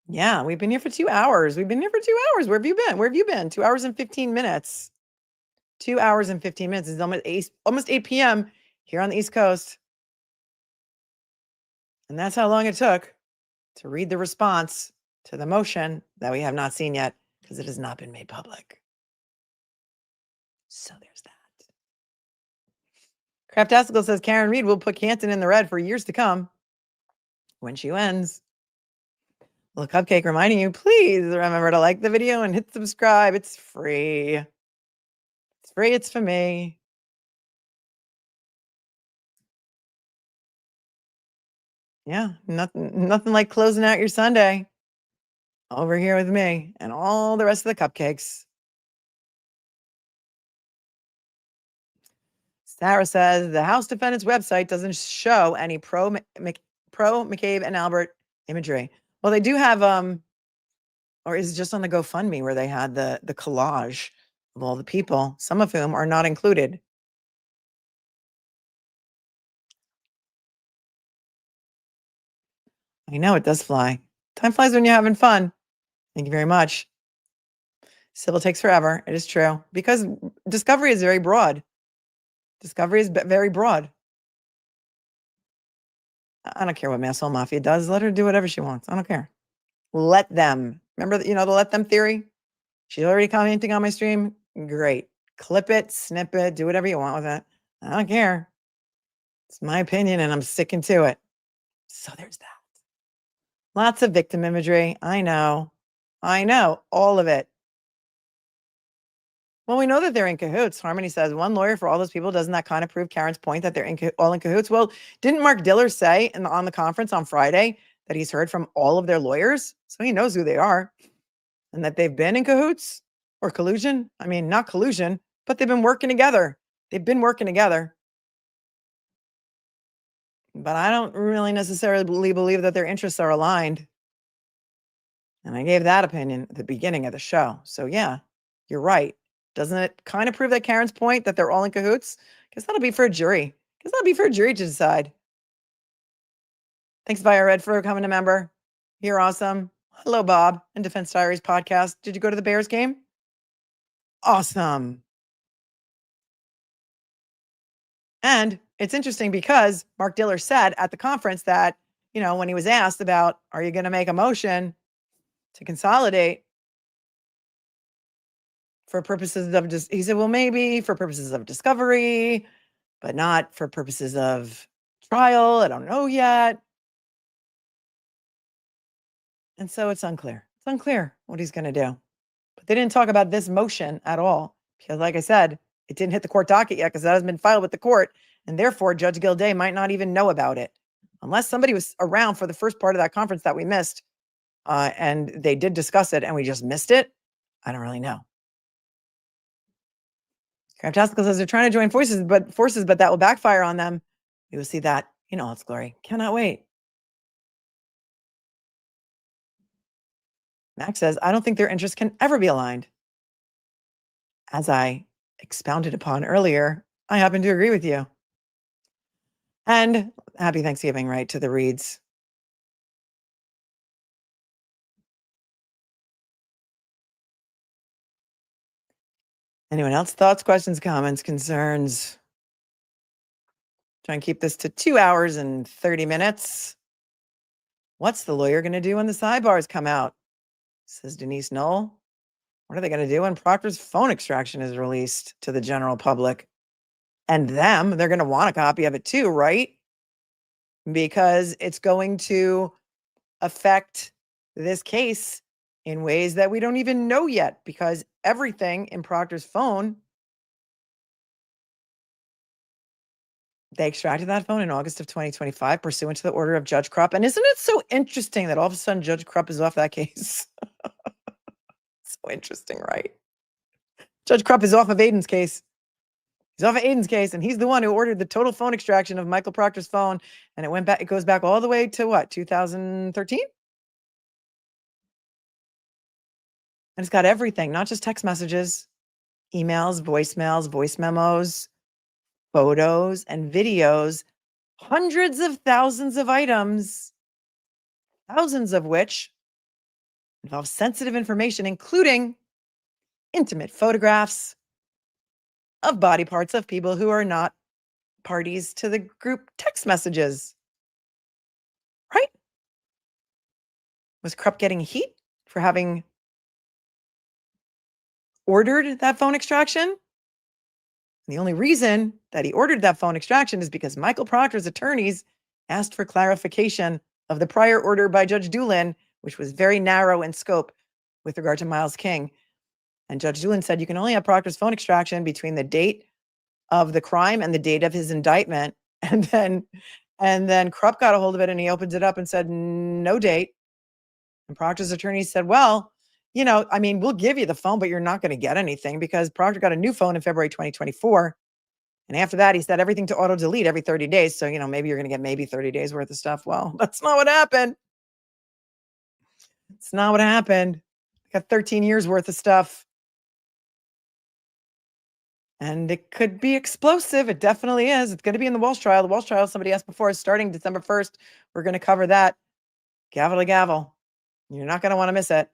Yeah, we've been here for 2 hours. We've been here for 2 hours. Where have you been? Where have you been? 2 hours and 15 minutes. 2 hours and 15 minutes. It's almost 8 p.m. here on the East Coast. And that's how long it took to read the response to the motion that we have not seen yet because it has not been made public. So there's that. Craftastical says Karen Reed will put Canton in the red for years to come when she wins. Little Cupcake reminding you, please remember to like the video and hit subscribe. It's free. It's free. It's for me. Yeah, nothing like closing out your Sunday over here with me and all the rest of the cupcakes. Sarah says the House defendant's website doesn't show any pro McCabe and Albert imagery. Well, they do have or is it just on the GoFundMe where they had the collage of all the people, some of whom are not included? I know it does fly. Time flies when you're having fun. Thank you very much. Civil takes forever. It is true because discovery is very broad. Discovery is very broad. I don't care what Mass Mafia does. Let her do whatever she wants. I don't care. Let them. Remember, the let them theory? She's already commenting on my stream. Great. Clip it, snip it, do whatever you want with it. I don't care. It's my opinion and I'm sticking to it. So there's that. Lots of victim imagery. I know. All of it. Well, we know that they're in cahoots. Harmony says, one lawyer for all those people. Doesn't that kind of prove Karen's point that they're all in cahoots? Well, didn't Mark Diller say on the conference on Friday that he's heard from all of their lawyers? So he knows who they are and that they've been in cahoots or collusion. I mean, not collusion, but they've been working together. But I don't really necessarily believe that their interests are aligned. And I gave that opinion at the beginning of the show. So yeah, you're right. Doesn't it kind of prove that Karen's point that they're all in cahoots? Because that'll be for a jury. To decide. Thanks, Via Red, for coming to member. You're awesome. Hello, Bob, and Defense Diaries podcast. Did you go to the Bears game? Awesome. And it's interesting because Mark Diller said at the conference that, when he was asked about, are you going to make a motion to consolidate for purposes of he said, well, maybe for purposes of discovery, but not for purposes of trial. I don't know yet. And so it's unclear. It's unclear what he's going to do. But they didn't talk about this motion at all because, like I said, it didn't hit the court docket yet because that hasn't been filed with the court. And therefore, Judge Gilday might not even know about it unless somebody was around for the first part of that conference that we missed and they did discuss it and we just missed it. I don't really know. Craptastical says they're trying to join forces, but that will backfire on them. We will see that in all its glory. Cannot wait. Max says, I don't think their interests can ever be aligned. As I expounded upon earlier, I happen to agree with you. And happy Thanksgiving, right, to the Reeds. Anyone else? Thoughts, questions, comments, concerns? Try and keep this to 2 hours and 30 minutes. What's the lawyer going to do when the sidebars come out? Says Denise Knoll. What are they going to do when Proctor's phone extraction is released to the general public? And they're going to want a copy of it too, right? Because it's going to affect this case in ways that we don't even know yet, because everything in Proctor's phone, they extracted that phone in August of 2025 pursuant to the order of Judge Krupp. And isn't it so interesting that all of a sudden Judge Krupp is off that case? So interesting, right? Judge Krupp is off of Aiden's case. He's off of Aiden's case, and he's the one who ordered the total phone extraction of Michael Proctor's phone. And it goes back all the way to what, 2013? And it's got everything, not just text messages, emails, voicemails, voice memos, photos, and videos, hundreds of thousands of items, thousands of which involve sensitive information, including intimate photographs of body parts of people who are not parties to the group text messages. Right? Was Krupp getting heat for having ordered that phone extraction? The only reason that he ordered that phone extraction is because Michael Proctor's attorneys asked for clarification of the prior order by Judge Doolin, which was very narrow in scope with regard to Miles King. And Judge Doolin said you can only have Proctor's phone extraction between the date of the crime and the date of his indictment. And then Krupp got a hold of it and he opened it up and said, no date. And Proctor's attorneys said, well, we'll give you the phone, but you're not going to get anything because Proctor got a new phone in February 2024. And after that, he set everything to auto delete every 30 days. So, maybe you're going to get maybe 30 days worth of stuff. Well, that's not what happened. It's not what happened. Got 13 years worth of stuff. And it could be explosive. It definitely is. It's going to be in the Walsh trial. The Walsh trial, somebody asked before, is starting December 1st. We're going to cover that gavel to gavel. You're not going to want to miss it.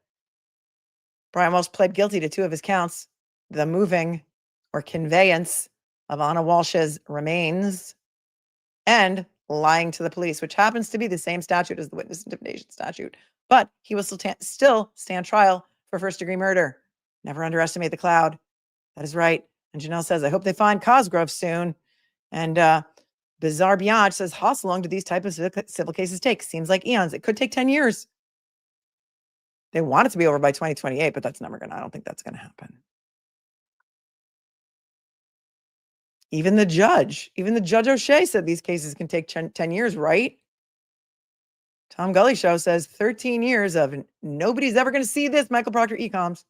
Brian Walsh pled guilty to 2 of his counts, the moving or conveyance of Anna Walsh's remains and lying to the police, which happens to be the same statute as the witness intimidation statute. But he will still stand trial for first-degree murder. Never underestimate the cloud. That is right. And Janelle says, I hope they find Cosgrove soon. And Bizarre Bianch says, how long do these types of civil cases take? Seems like eons. It could take 10 years. They want it to be over by 2028, but I don't think that's going to happen. Even the judge O'Shea said these cases can take 10 years, right? Tom Gully Show says 13 years of nobody's ever going to see this Michael Proctor e-coms.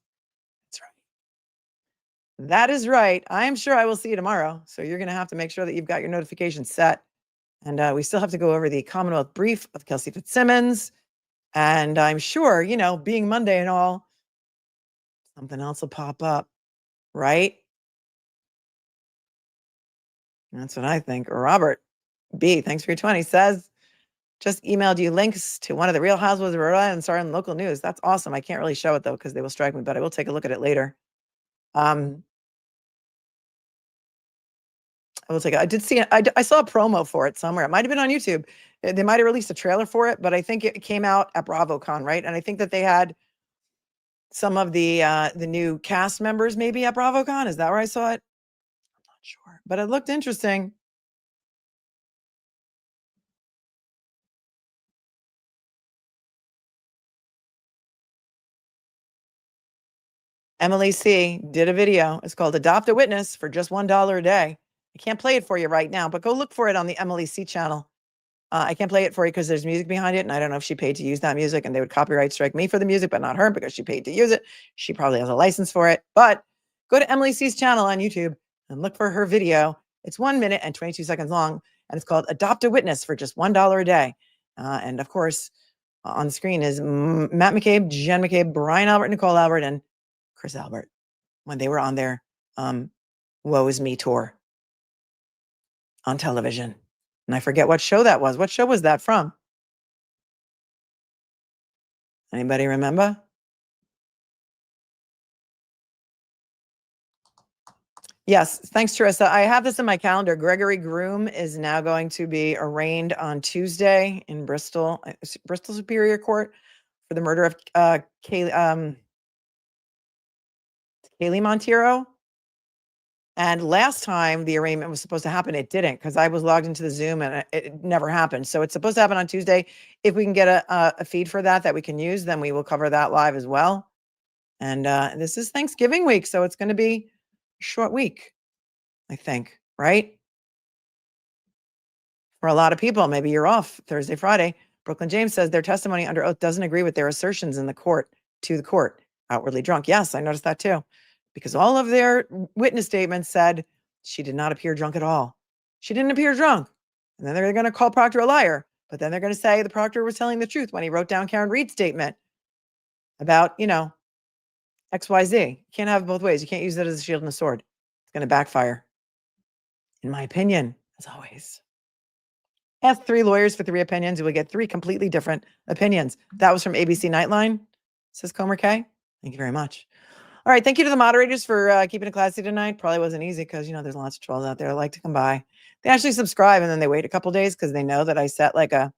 That's right. That is right. I'm sure I will see you tomorrow. So you're going to have to make sure that you've got your notifications set. And we still have to go over the Commonwealth brief of Kelsey Fitzsimmons. And I'm sure, being Monday and all, something else will pop up, right? That's what I think. Robert B, thanks for your 20, says, just emailed you links to one of the Real Housewives of Rhode Island starring local news. That's awesome. I can't really show it though because they will strike me, but I will take a look at it later. I will take it. I did see it. I saw a promo for it somewhere. It might have been on YouTube. They might have released a trailer for it, but I think it came out at BravoCon, right? And I think that they had some of the new cast members maybe at BravoCon. Is that where I saw it? I'm not sure, but it looked interesting. Emily C. did a video. It's called Adopt a Witness for just $1 a day. I can't play it for you right now, but go look for it on the Emily C channel. I can't play it for you because there's music behind it, and I don't know if she paid to use that music, and they would copyright strike me for the music, but not her because she paid to use it. She probably has a license for it. But go to Emily C's channel on YouTube and look for her video. It's 1 minute and 22 seconds long, and it's called Adopt a Witness for just $1 a day. And of course, on the screen is Matt McCabe, Jen McCabe, Brian Albert, Nicole Albert, and Chris Albert when they were on their Woe Is Me tour on television. And I forget what show that was. What show was that from? Anybody remember? Yes, thanks, Teresa. I have this in my calendar. Gregory Groom is now going to be arraigned on Tuesday in Bristol Superior Court for the murder of Kaylee Monteiro. And last time the arraignment was supposed to happen, it didn't because I was logged into the Zoom and it never happened. So it's supposed to happen on Tuesday. If we can get a feed for that we can use, then we will cover that live as well. And this is Thanksgiving week, so it's going to be a short week, I think, right? For a lot of people, maybe you're off Thursday, Friday. Brooklyn James says their testimony under oath doesn't agree with their assertions in the court to the court. Outwardly drunk. Yes, I noticed that too. Because all of their witness statements said she did not appear drunk at all. She didn't appear drunk. And then they're going to call Proctor a liar. But then they're going to say the Proctor was telling the truth when he wrote down Karen Reed's statement about, XYZ. You can't have it both ways. You can't use it as a shield and a sword. It's going to backfire. In my opinion, as always. Ask 3 lawyers for 3 opinions. You will get 3 completely different opinions. That was from ABC Nightline, says Comer K. Thank you very much. All right. Thank you to the moderators for keeping it classy tonight. Probably wasn't easy because, there's lots of trolls out there that like to come by. They actually subscribe and then they wait a couple days because they know that I set like a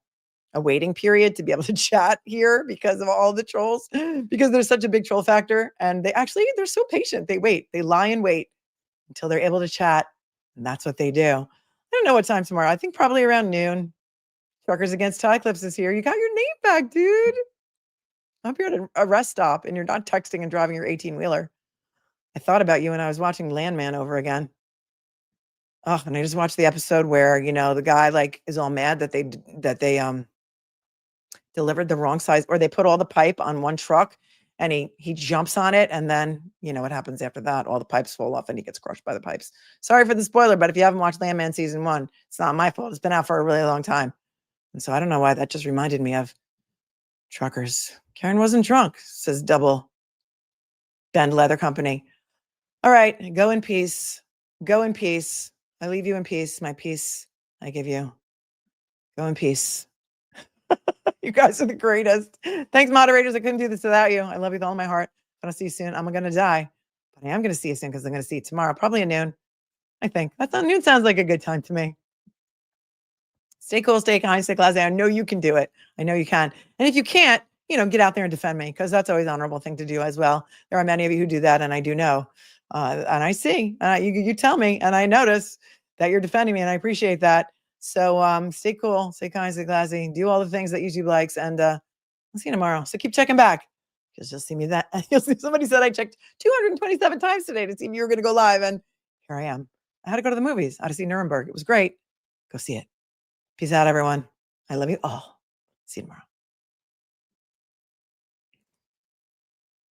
waiting period to be able to chat here because of all the trolls, because there's such a big troll factor. And they're so patient. They wait. They lie and wait until they're able to chat. And that's what they do. I don't know what time tomorrow. I think probably around noon. Truckers Against Tie Clips is here. You got your name back, dude. I hope you're at a rest stop and you're not texting and driving your 18-wheeler. I thought about you when I was watching Landman over again. Oh, and I just watched the episode where, the guy is all mad that they delivered the wrong size, or they put all the pipe on one truck and he jumps on it. And then, what happens after that? All the pipes fall off and he gets crushed by the pipes. Sorry for the spoiler, but if you haven't watched Landman season 1, it's not my fault. It's been out for a really long time. And so I don't know why that just reminded me of truckers. Karen wasn't drunk, says Double Bend Leather Company. All right, go in peace. Go in peace. I leave you in peace. My peace I give you. Go in peace. You guys are the greatest. Thanks, moderators. I couldn't do this without you. I love you with all my heart. I'm going to see you soon. I'm going to die. But I am going to see you soon because I'm going to see you tomorrow, probably at noon. I think. Noon sounds like a good time to me. Stay cool, stay kind, stay classy. I know you can do it. I know you can. And if you can't, get out there and defend me because that's always an honorable thing to do as well. There are many of you who do that, and I do know. And I see, you tell me, and I notice that you're defending me, and I appreciate that. So stay cool, stay kind, stay classy, do all the things that YouTube likes, and I'll see you tomorrow. So keep checking back because you'll see me that. You'll see somebody said I checked 227 times today to see if you were going to go live, and here I am. I had to go to the movies. I had to see Nuremberg. It was great. Go see it. Peace out, everyone. I love you all. See you tomorrow.